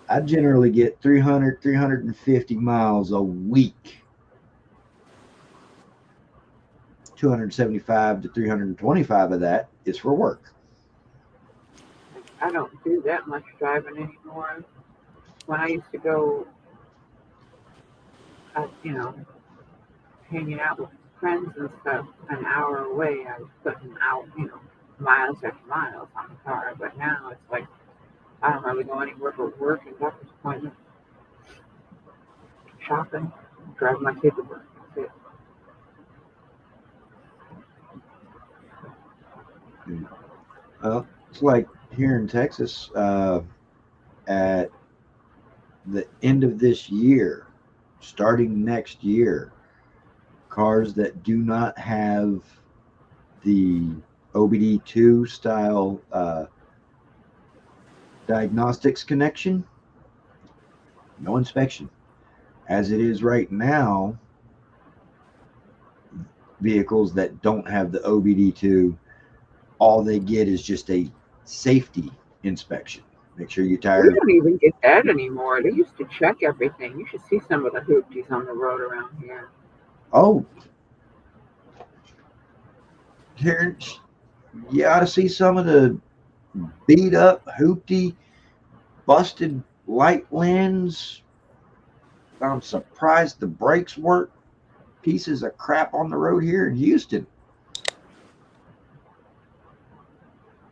I generally get 300, 350 miles a week. 275 to 325 of that is for work. I don't do that much driving anymore. When I used to go, hanging out with friends and stuff an hour away, I was putting out, miles after miles on the car. But now it's like I don't really go anywhere but work and doctor's appointments, shopping, drive my kids to work. That's it. Well, it's like here in Texas at the end of this year, starting next year, cars that do not have the OBD2 style diagnostics connection, no inspection. As it is right now, vehicles that don't have the OBD2, all they get is just a safety inspection. Make sure your We tires. don't even get that anymore. They used to check everything. You should see some of the hoopties on the road around here. Oh, here you ought to see some of the beat up, hoopty, busted light lens. I'm surprised the brakes work. Pieces of crap on the road here in Houston.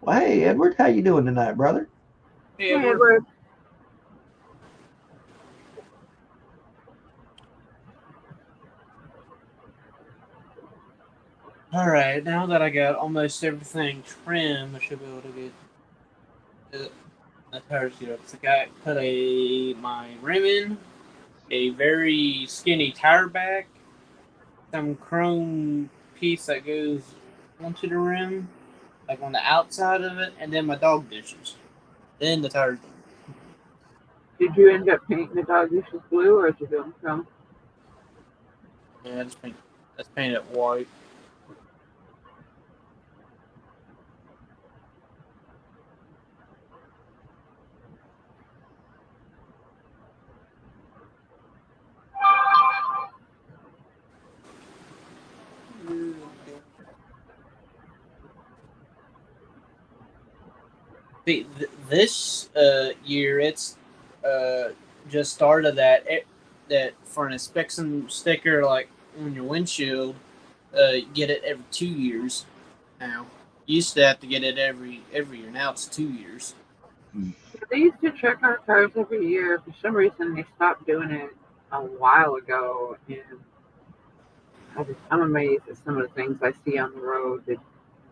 Well, hey Edward, how you doing tonight, brother? Hey, Hey, Edward. Edward. All right, now that I got almost everything trimmed, I should be able to get the tires get up. So I put my rim in, a very skinny tire back, some chrome piece that goes onto the rim, like on the outside of it, and then my dog dishes. Then the tires. Did you end up painting the dog dishes blue, or did you do them chrome? Yeah, let's paint it white. See, this year it's just started that for an inspection sticker like on your windshield, you get it every 2 years now. You used to have to get it every year. Now it's 2 years. They used to check our cars every year. For some reason, they stopped doing it a while ago, and I'm amazed at some of the things I see on the road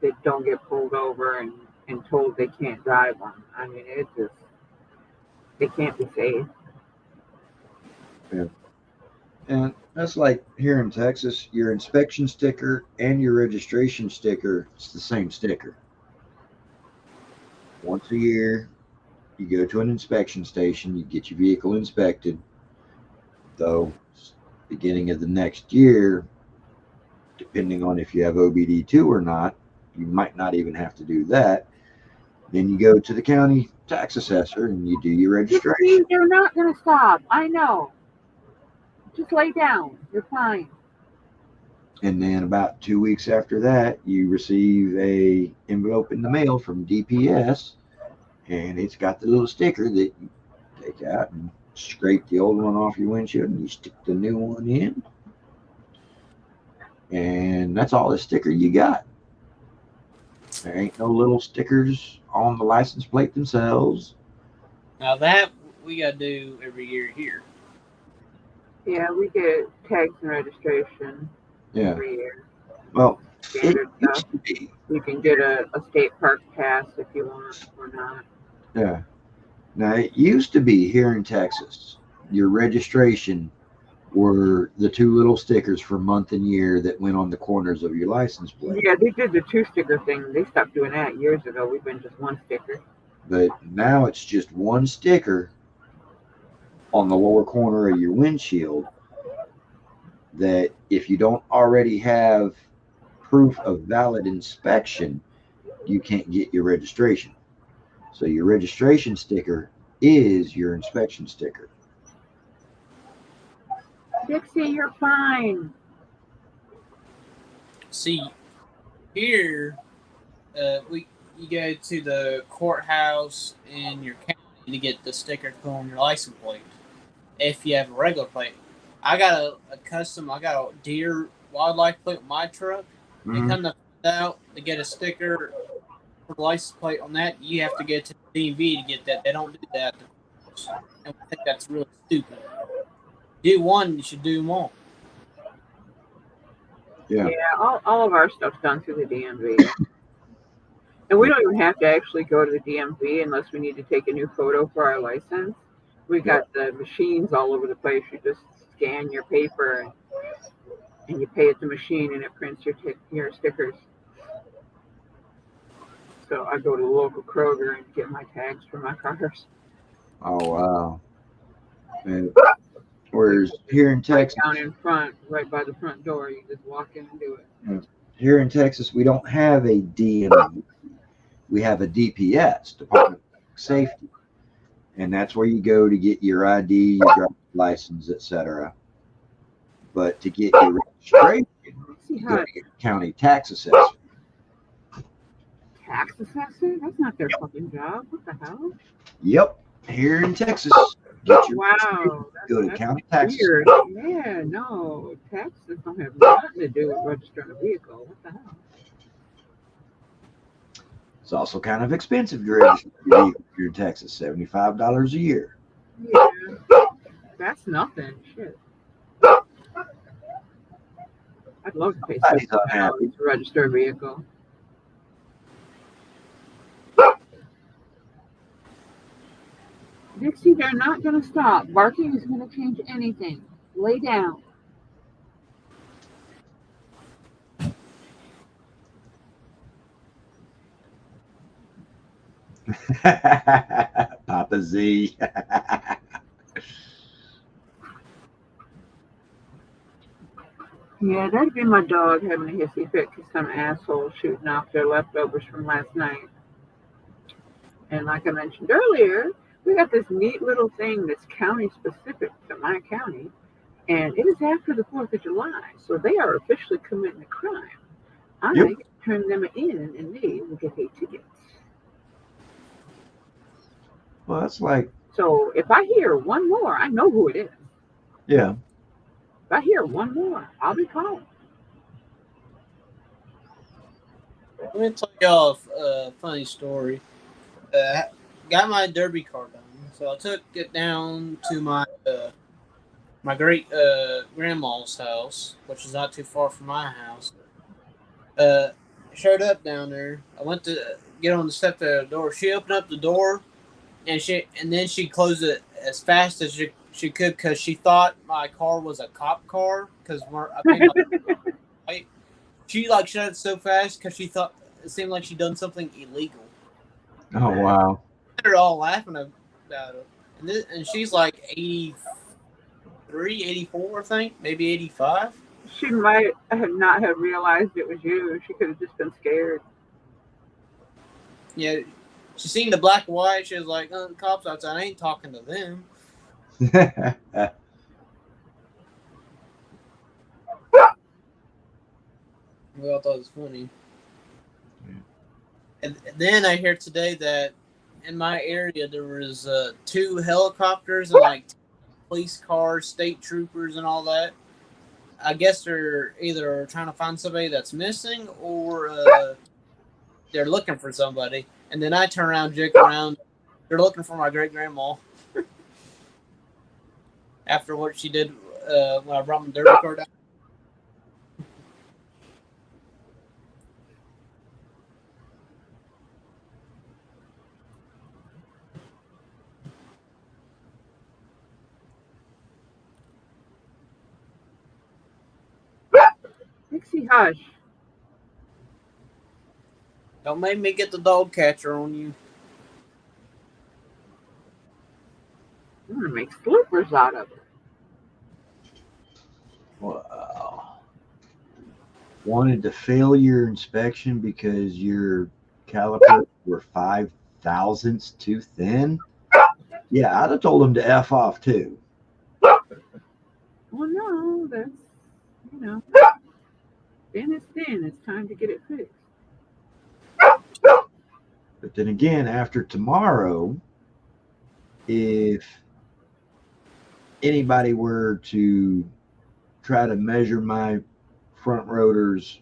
that don't get pulled over and told they can't drive on. I mean, they can't be safe. Yeah. And that's like here in Texas, your inspection sticker and your registration sticker, it's the same sticker. Once a year, you go to an inspection station, you get your vehicle inspected. Though, beginning of the next year, depending on if you have OBD2 or not, you might not even have to do that. Then you go to the county tax assessor and you do your registration. See, they're not going to stop. I know. Just lay down. You're fine. And then about 2 weeks after that, you receive a envelope in the mail from DPS, and it's got the little sticker that you take out and scrape the old one off your windshield, and you stick the new one in, and that's all the sticker you got. There ain't no little stickers on the license plate themselves. Now that we gotta do every year here. Yeah, we get tags and registration Yeah. every year. Well, Standard it stuff. used to be. You can get a state park pass if you want or not. Yeah. Now, it used to be here in Texas, your registration were the two little stickers for month and year that went on the corners of your license plate. Yeah, they did the 2-sticker thing. They stopped doing that years ago. We've been just 1 sticker. But now it's just one sticker on the lower corner of your windshield that if you don't already have proof of valid inspection, you can't get your registration. So your registration sticker is your inspection sticker. Dixie, you're fine. See, here, you go to the courthouse in your county to get the sticker to put on your license plate. If you have a regular plate, I got I got a deer wildlife plate with my truck. Mhm. And come to find out to get a sticker for the license plate on that, you have to get to the DMV to get that. They don't do that. And I think that's really stupid. Do one, you should do them all. Yeah. All of our stuff's done through the DMV. And we don't even have to actually go to the DMV unless we need to take a new photo for our license. We got the machines all over the place. You just scan your paper and you pay at the machine and it prints your stickers. So I go to the local Kroger and get my tags for my cars. Oh wow. And whereas here in Right Texas, down in front, right by the front door, you just walk in and do it. here in Texas, we don't have a DMV. We have a DPS, Department of Safety, and that's where you go to get your ID, your driver's license, etc. But to get your registration, See you how go to your county tax assessor. tax assessor? That's not their fucking job. What the hell? Yep, here in Texas, get your registration, Wow, go to that's county tax weird. assessor. Yeah, no, taxes don't have nothing to do with registering a vehicle. What the hell? It's also kind of expensive to register your vehicle here in Texas, $75 a year. Yeah, that's nothing. Shit. I'd love to pay Everybody's $75 unhappy. to register a vehicle. Dixie, they're not going to stop. Barking is going to change anything. Lay down. Papa Z. Yeah, that'd be my dog having a hissy fit because some asshole shooting off their leftovers from last night. And like I mentioned earlier, we got this neat little thing that's county specific to my county. And it is after the 4th of July, so they are officially committing a crime. I Yep. get to turn them in and they will get a ticket. Well, that's like, So if I hear one more, I know who it is. yeah. If I hear one more, I'll be calling. Let me tell y'all a funny story. Got my derby car done, so I took it down to my great grandma's house, which is not too far from my house. Showed up down there. I went to get on the step to the door. She opened up the door, and then she closed it as fast as she could because she thought my car was a cop car because I painted my white. She like shut it so fast because she thought it seemed like she'd done something illegal. Oh, wow. They're all laughing about it, and she's like 83, 84, I think, maybe 85. She might have not have realized it was you. She could have just been scared. Yeah, she seen the black and white. She was like, "Oh, the cops outside. I ain't talking to them." We all thought it was funny. And then I hear today that in my area there was 2 helicopters and like police cars, state troopers, and all that. I guess they're either trying to find somebody that's missing or they're looking for somebody. And then I turn around, joke around. They're looking for my great grandma after what she did when I brought my derby car down. Dixie, hush. Don't make me get the dog catcher on you. I'm going to make bloopers out of it. Wow. Wanted to fail your inspection because your calipers were 5/1000ths too thin? Yeah, I'd have told them to F off too. Well, no, that's, thin is thin. It's time to get it fixed. But then again, after tomorrow, if anybody were to try to measure my front rotors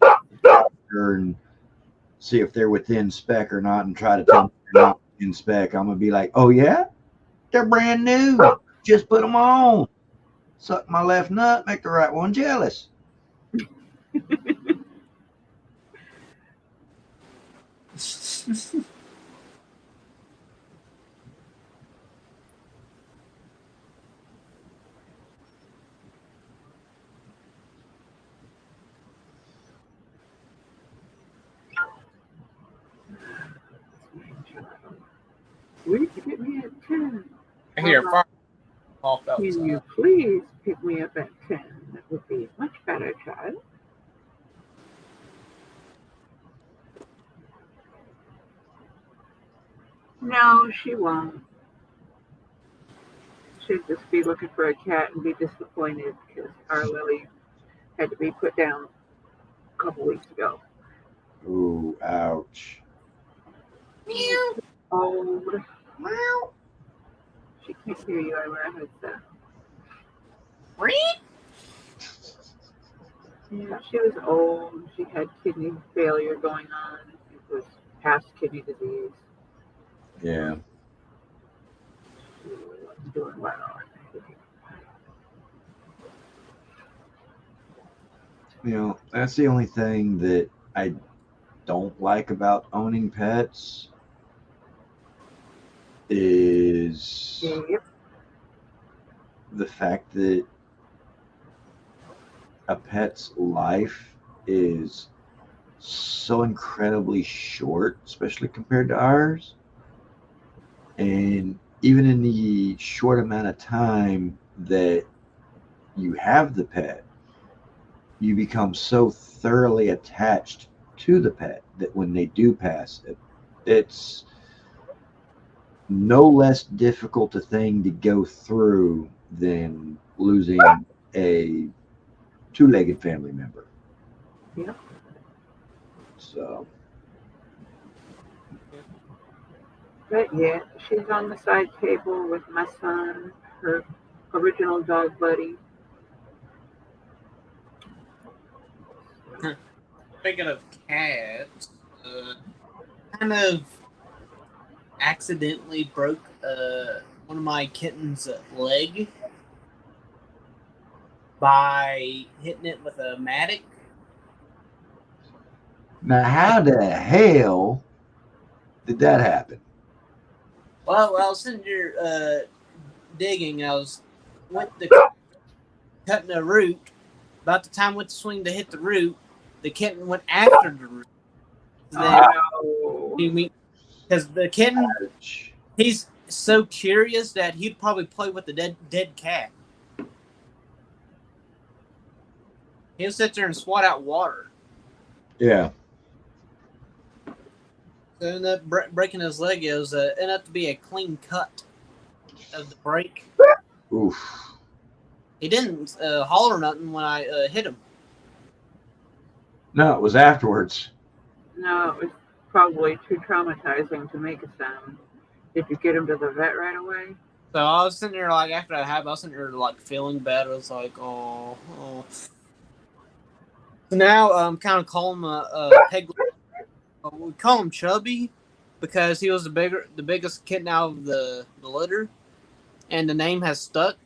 and see if they're within spec or not and try to tell me they're not in spec, I'm going to be like, oh, yeah? They're brand new. Just put them on. Suck my left nut, make the right one jealous. Will you get me at 10? I hear a fire off Can outside. you please pick me up at 10? That would be much better, child. No, she won't. She'd just be looking for a cat and be disappointed because our Lily had to be put down a couple weeks ago. Ooh, ouch. Meow. Old. Meow. She can't hear you. I wear a headset. Meow. Yeah, she was old. She had kidney failure going on. It was past kidney disease. Yeah. She wasn't doing well. You know, that's the only thing that I don't like about owning pets is Yep. the fact that a pet's life is so incredibly short, especially compared to ours. And even in the short amount of time that you have the pet, you become so thoroughly attached to the pet that when they do pass, it's no less difficult a thing to go through than losing a two-legged family member. Yep. So, But yeah, she's on the side table with my son, her original dog buddy. Speaking of cats, kind of accidentally broke one of my kitten's leg by hitting it with a mattock. now how the hell did that happen? Well, I was sitting there digging. Went to cutting a root. About the time I went to swing to hit the root, the kitten went after the root. Then Oh, because the kitten, he's so curious that he'd probably play with the dead cat. He'll sit there and swat out water. Yeah. So ended up breaking his leg. It was ended up to be a clean cut of the break. Oof. He didn't holler nothing when I hit him. No, it was afterwards. no, it was probably too traumatizing to make a sound. Did you get him to the vet right away? So I was sitting there like after that happened, I was sitting there like feeling bad. I was like, oh. So now I'm kind of calling him a peg. We call him Chubby because he was the biggest kitten out of the litter, and the name has stuck.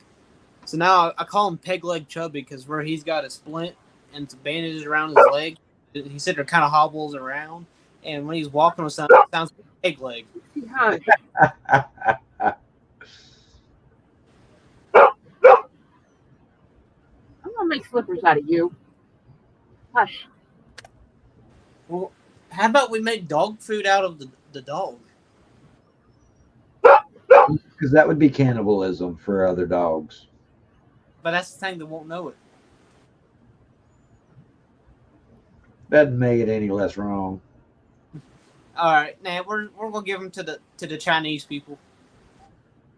So now I call him Peg Leg Chubby because where he's got a splint and it's bandages around his leg, he sits there kind of hobbles around, and when he's walking or something, it sounds like peg leg. Hush. I'm gonna make slippers out of you. Hush. Well, how about we make dog food out of the dog? Because that would be cannibalism for other dogs. But that's the thing, they won't know it. Doesn't make it any less wrong. All right, now we're gonna give them to the Chinese people.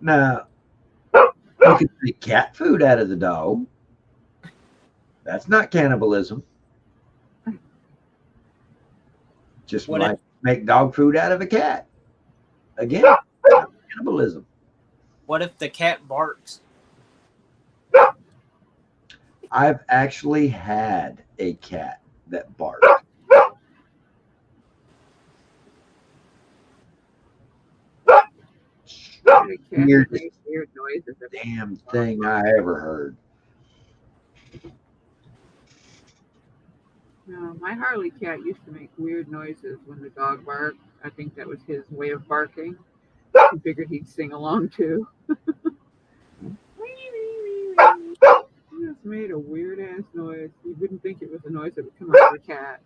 Now, you could make cat food out of the dog. That's not cannibalism. Just What like make dog food out of a cat. Again, cannibalism. What if the cat barks? I've actually had a cat that barked. Weirdest Weird noises. damn thing I ever heard. No, my Harley cat used to make weird noises when the dog barked. I think that was his way of barking. He figured he'd sing along too. He just made a weird ass noise. You wouldn't think it was a noise that would come out of a cat.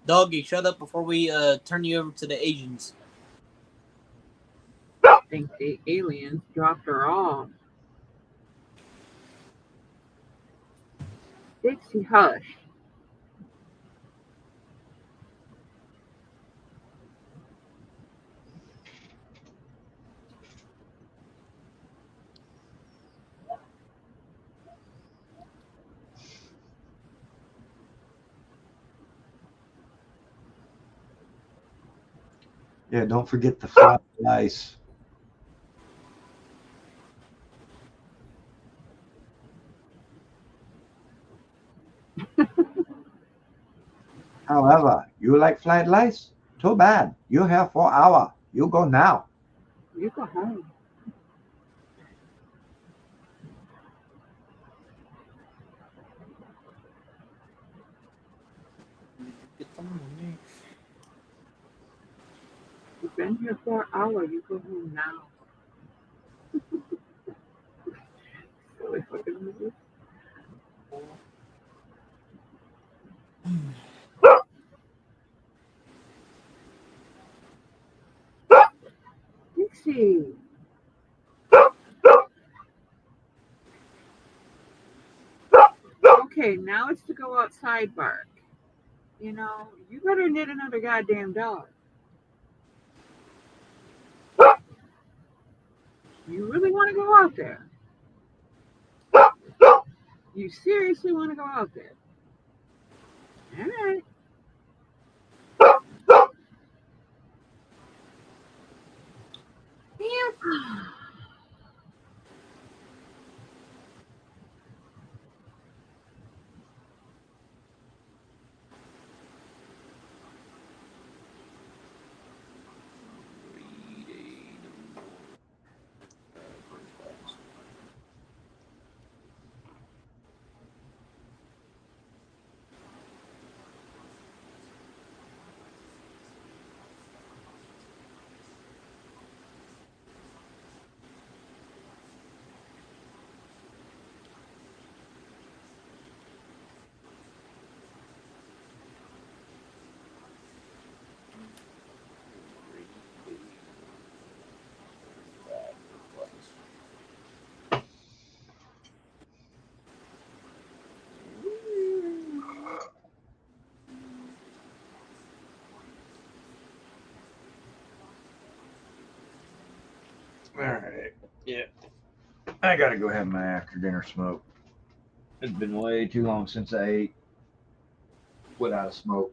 Doggy, shut up before we turn you over to the Asians. I think the aliens dropped her off. Dixie, hush. Yeah, don't forget the flat ice. However, you like flight lights? Too bad. You have 4 hours. You go now. You go home. Get the money. You've been here for an hour. You go home now. Silly fucking movie. Dixie. Okay, now it's to go outside bark. You know, you better knit another goddamn dog. You really want to go out there? You seriously want to go out there? All right. All right. Yeah. I got to go have my after dinner smoke. It's been way too long since I ate without a smoke.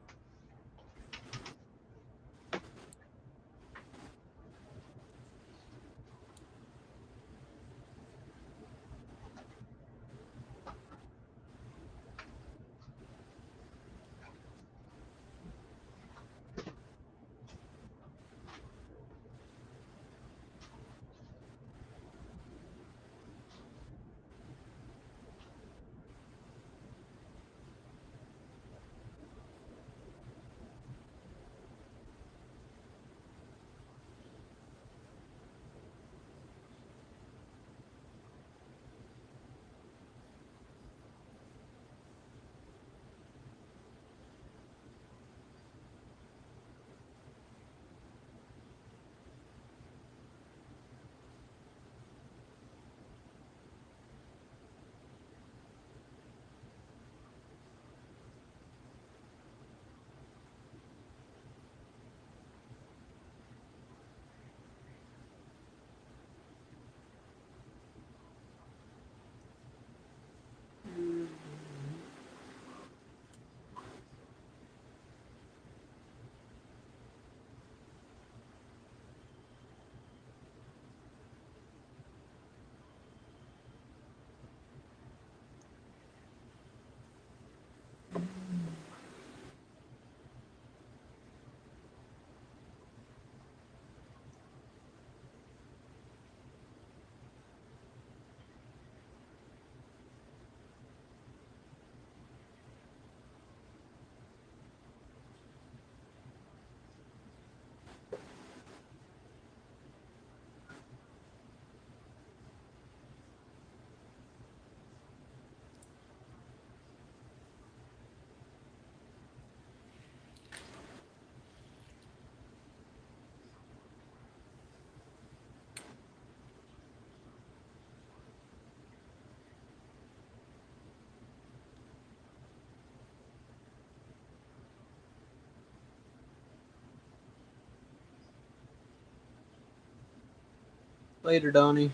Later, Donnie.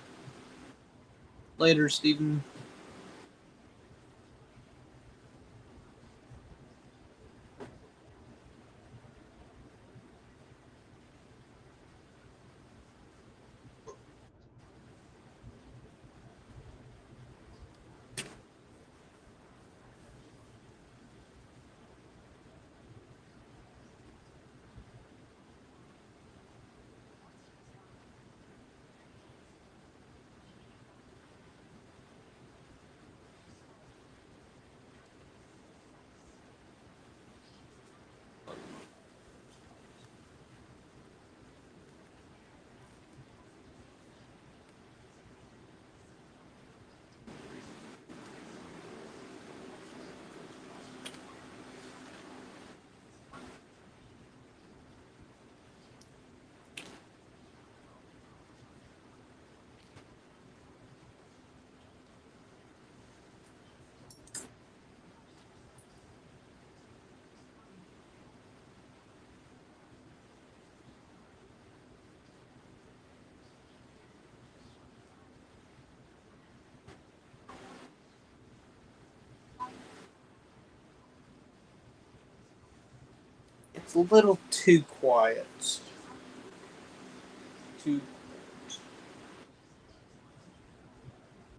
Later, Stephen. It's a little too quiet. Too.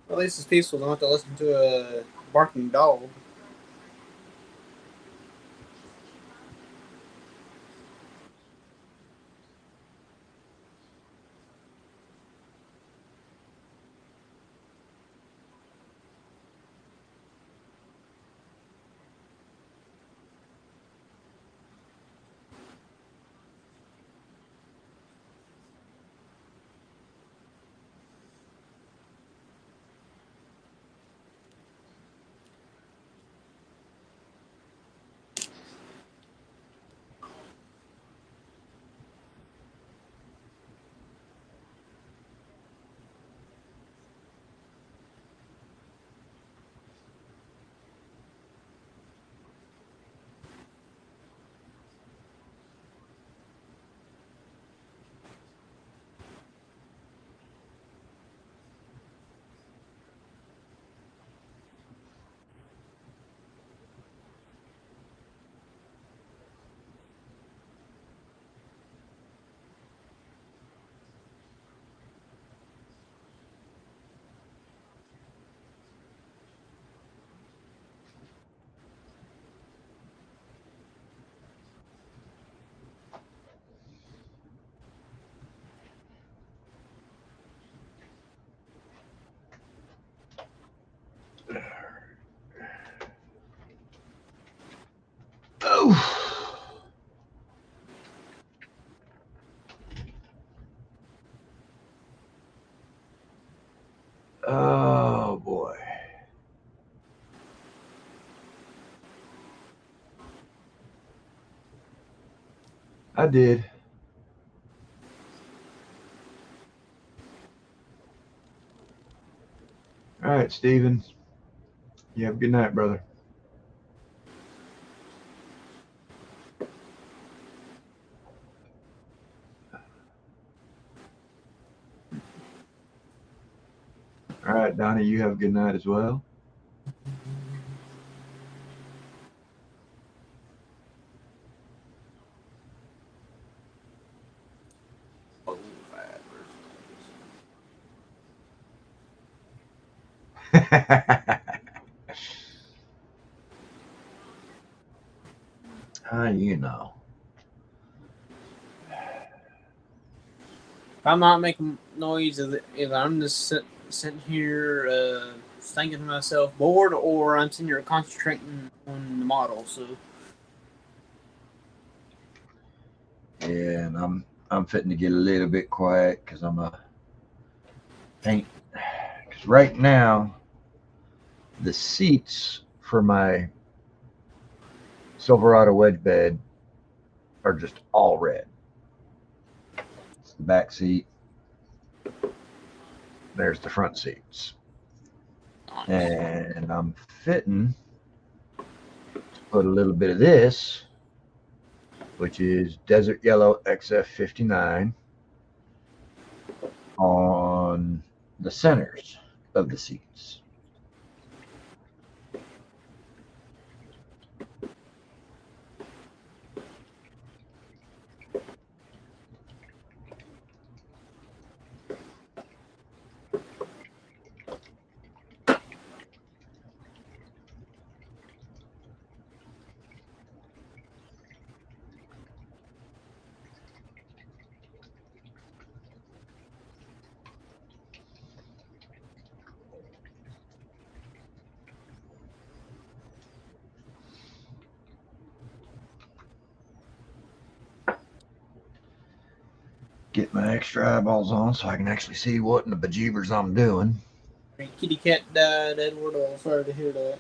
Well, at least it's peaceful. Don't have to listen to a barking dog. Oh. Oh boy. I did. All right, Steven. You have a good night, brother. All right, Donnie, you have a good night as well. Oh, You know. if I'm not making noise, if I'm just sitting here thinking to myself, bored, or I'm sitting here concentrating on the model. So Yeah, and I'm fitting to get a little bit quiet because I'm a paint. Because right now, the seats for my Silverado wedge bed are just all red. It's the back seat. There's the front seats. And I'm fitting to put a little bit of this, which is Desert Yellow XF59, on on the centers of the seats. Get my extra eyeballs on so I can actually see what in the bejeebers I'm doing. Kitty cat died, Edward. Sorry to hear that.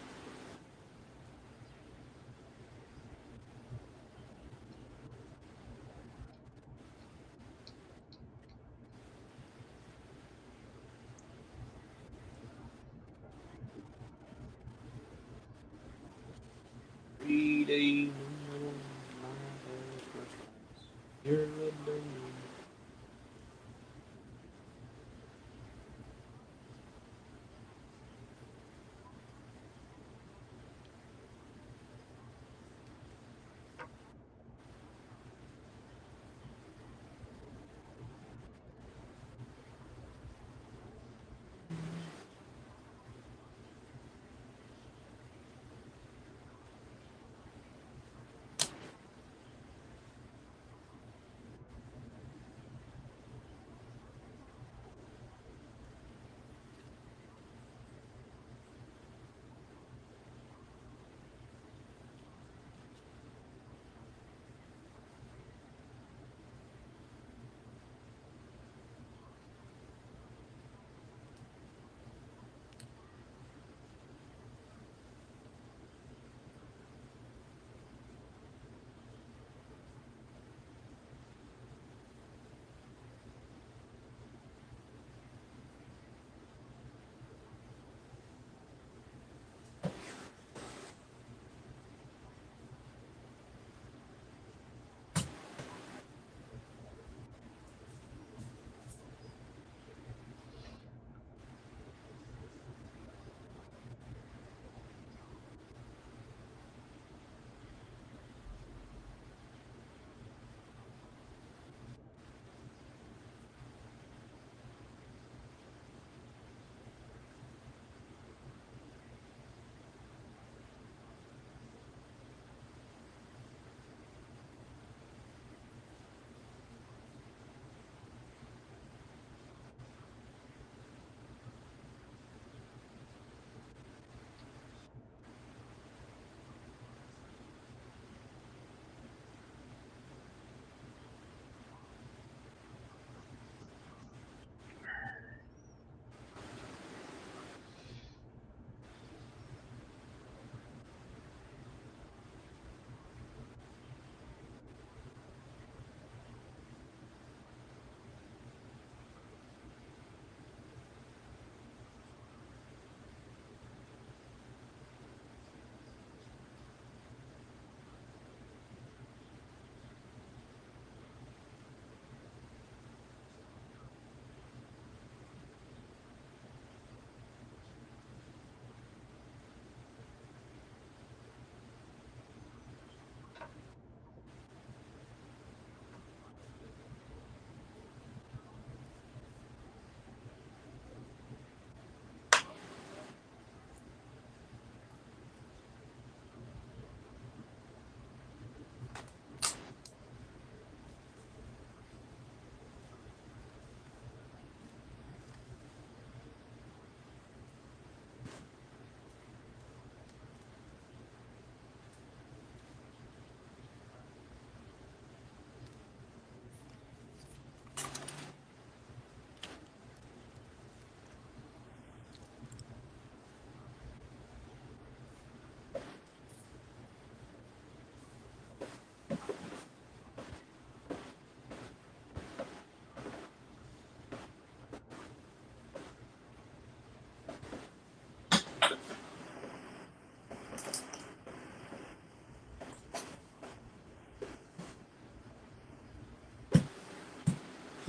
Reading.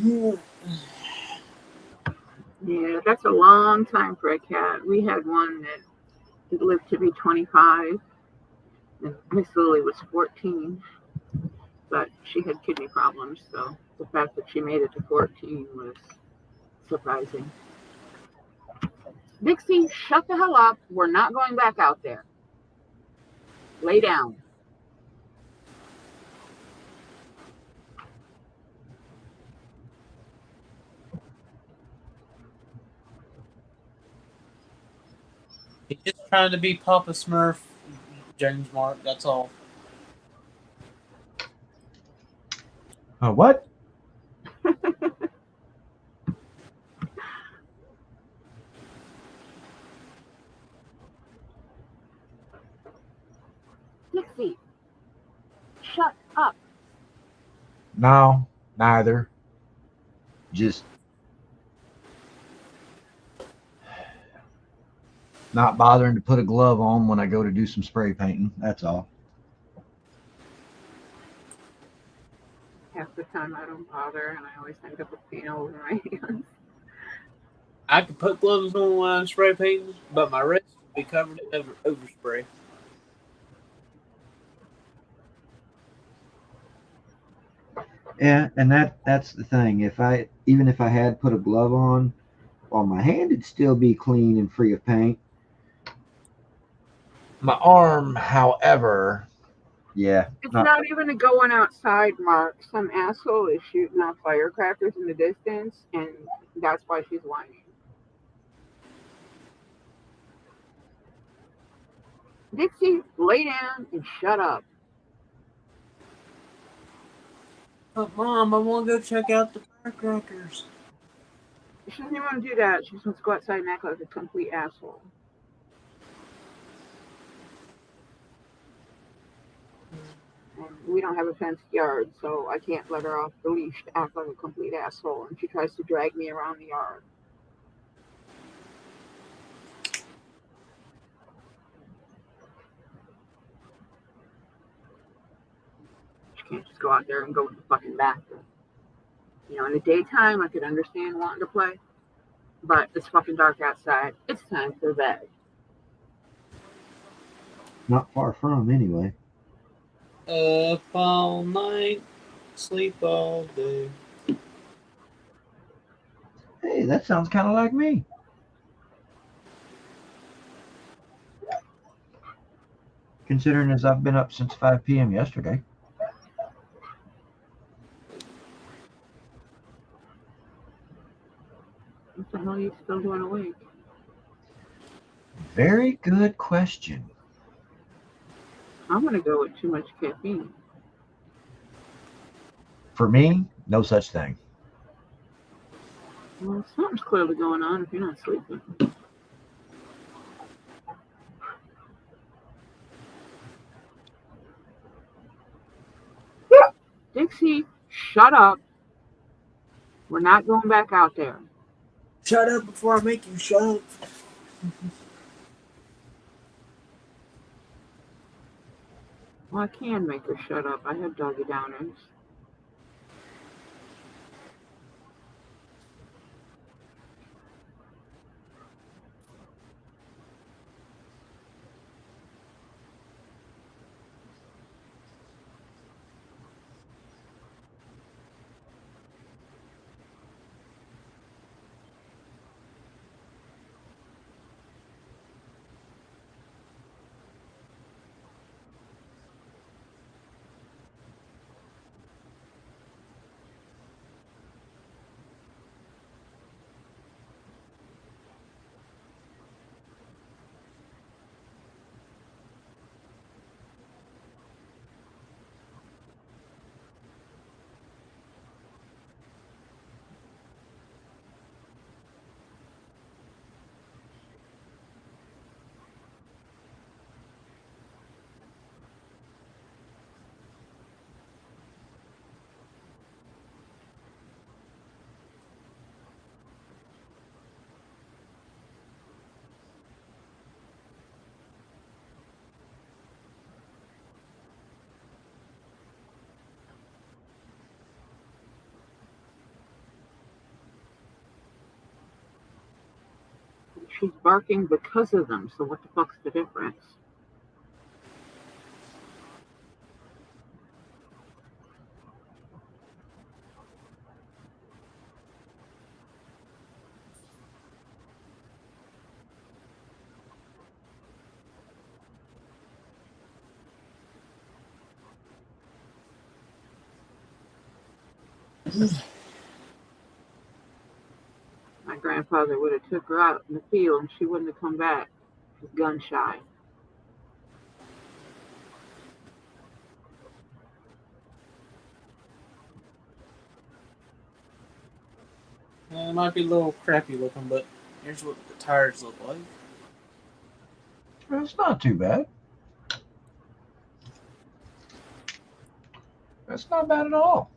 You're But that's a long time for a cat. We had one that lived to be 25, and Miss Lily was 14, but she had kidney problems, so the fact that she made it to 14 was surprising. Dixie, shut the hell up. We're not going back out there. Lay down. He's just trying to be Papa Smurf, James Mark. That's all. What? Dixie, shut up. No, neither. Just not bothering to put a glove on when I go to do some spray painting. That's all. Half the time I don't bother, and I always end up with paint all over my hands. I could put gloves on when I'm spray painting, but my wrist would be covered in overspray. Yeah, and that's the thing. Even if I had put a glove on, while my hand would still be clean and free of paint. My arm, however, yeah. It's not even a going outside, Mark. Some asshole is shooting off firecrackers in the distance, and that's why she's whining. Dixie, lay down and shut up. But Mom, I want to go check out the firecrackers. She doesn't even want to do that. She just wants to go outside and act like a complete asshole. And we don't have a fenced yard, so I can't let her off the leash to act like a complete asshole. And she tries to drag me around the yard. She can't just go out there and go in the fucking bathroom. You know, in the daytime, I could understand wanting to play, but it's fucking dark outside. It's time for bed. Not far from, anyway. Up all night, sleep all day. Hey, that sounds kind of like me. Considering as I've been up since 5 p.m. yesterday. What the hell are you still doing awake? Very good question. I'm going to go with too much caffeine. For me, no such thing. Well, something's clearly going on if you're not sleeping. Dixie, shut up. We're not going back out there. Shut up before I make you shut up. Well, I can make her shut up. I have doggy downers. She's barking because of them, so what the fuck's the difference? My grandfather would have took her out in the field and she wouldn't have come back. She's gun shy. It might be a little crappy looking, but here's what the tires look like. It's not too bad. That's not bad at all.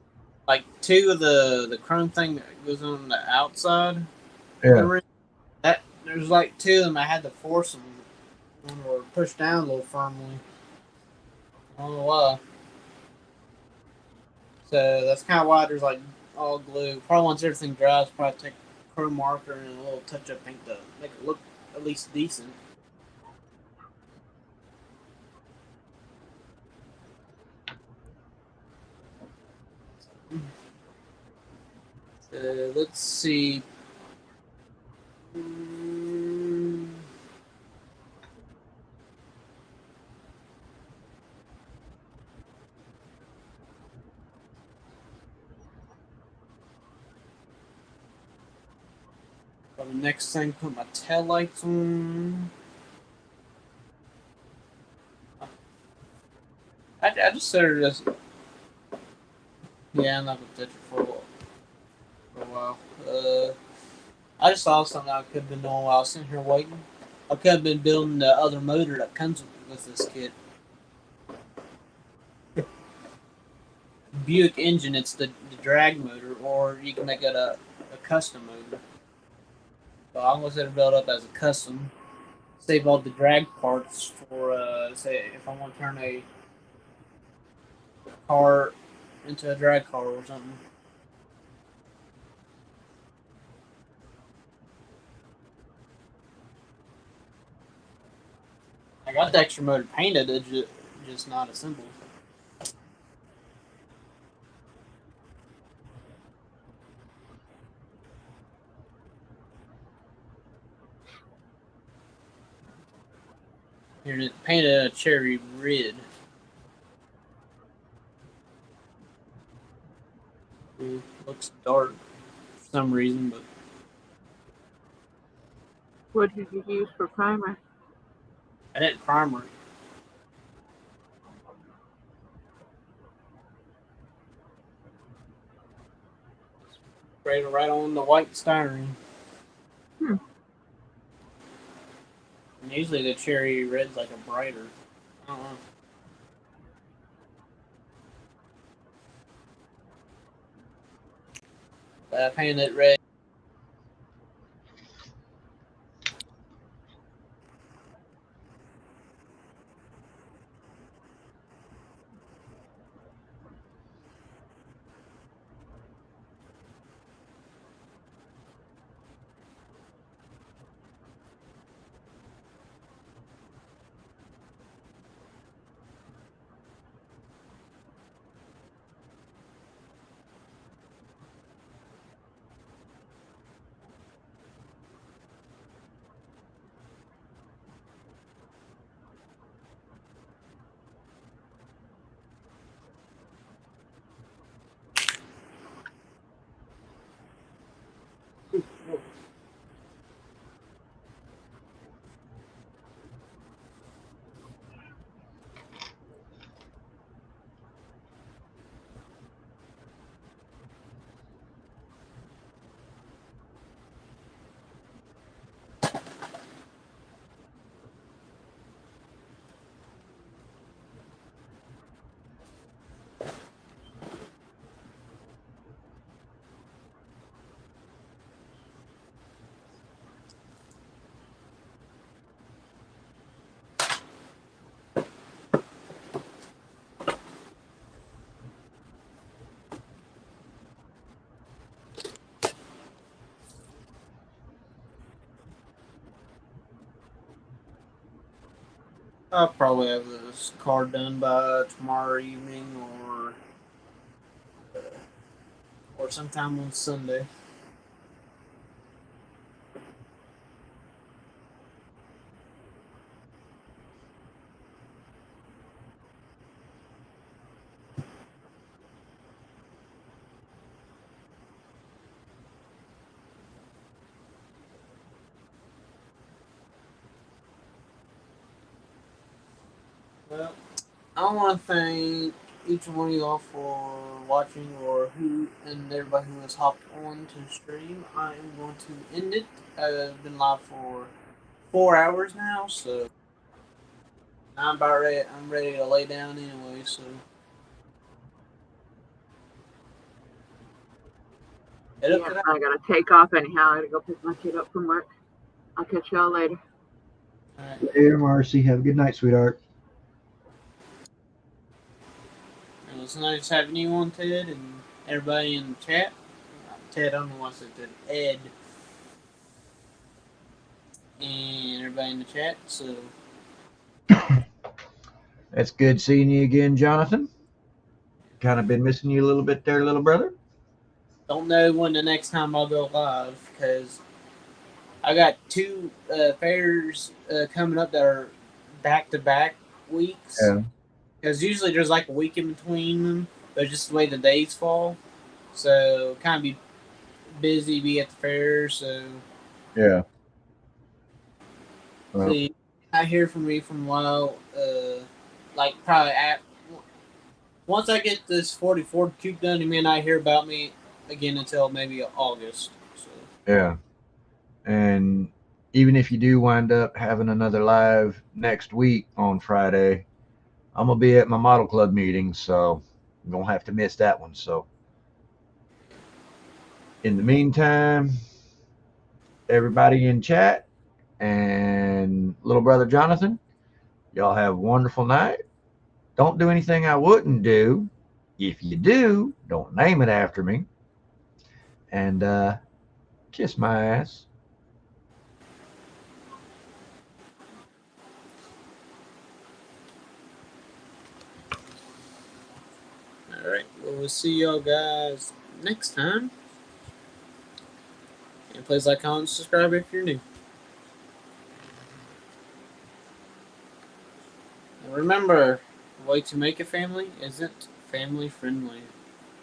Like two of the chrome thing that goes on the outside. Yeah. That there's like two of them. I had to force them or push down a little firmly. I don't know why. So that's kind of why there's like all glue. Probably once everything dries, probably take a chrome marker and a little touch up paint to make it look at least decent. Let's see. For the next thing, put my tail lights on. I just set her just. Yeah, I'm not gonna touch it for a while. I just saw something I could have been doing while I was sitting here waiting. I could have been building the other motor that comes with this kit. Buick engine, it's the drag motor, or you can make it a custom motor. So I'm going to set it built up as a custom. Save all the drag parts for, say, if I want to turn a car into a drag car or something. I got the extra motor painted, it's just not assembled. Here, it painted a cherry red. Looks dark for some reason, but What did you use for primer? I didn't primer it. Sprayed it right on the white styrene. Hmm. And usually the cherry red's like a brighter. I don't know. But I painted it red. I'll probably have this card done by tomorrow evening or sometime on Sunday. Well, I want to thank each one of y'all for watching and everybody who has hopped on to stream. I am going to end it. I've been live for 4 hours now, so I'm about ready. I'm ready to lay down anyway. So head up Yeah, to that. I gotta take off anyhow. I gotta go pick my kid up from work. I'll catch y'all later. All right. Later, Marcy. Have a good night, sweetheart. It was nice having you on, Ted, and everybody in the chat. Ted, I don't know why I said Ted. Ed. And everybody in the chat. So, It's good seeing you again, Jonathan. Kind of been missing you a little bit there, little brother. don't know when the next time I'll go live because I got two fairs coming up that are back to back weeks. Yeah. Because usually there's like a week in between them, but just the way the days fall. So, kind of be busy, be at the fair. So, Yeah. Well, see, I hear from me from a while. Like probably once I get this 44 cube done, you may not hear about me again until maybe August. So yeah. And even if you do wind up having another live next week on Friday, I'm gonna be at my model club meeting, so I'm gonna have to miss that one. So in the meantime, everybody in chat and little brother Jonathan, y'all have a wonderful night. Don't do anything I wouldn't do. If you do, don't name it after me. And kiss my ass. all right, well, we'll see y'all guys next time. And please like, comment, subscribe if you're new. And remember, the way to make a family isn't family friendly.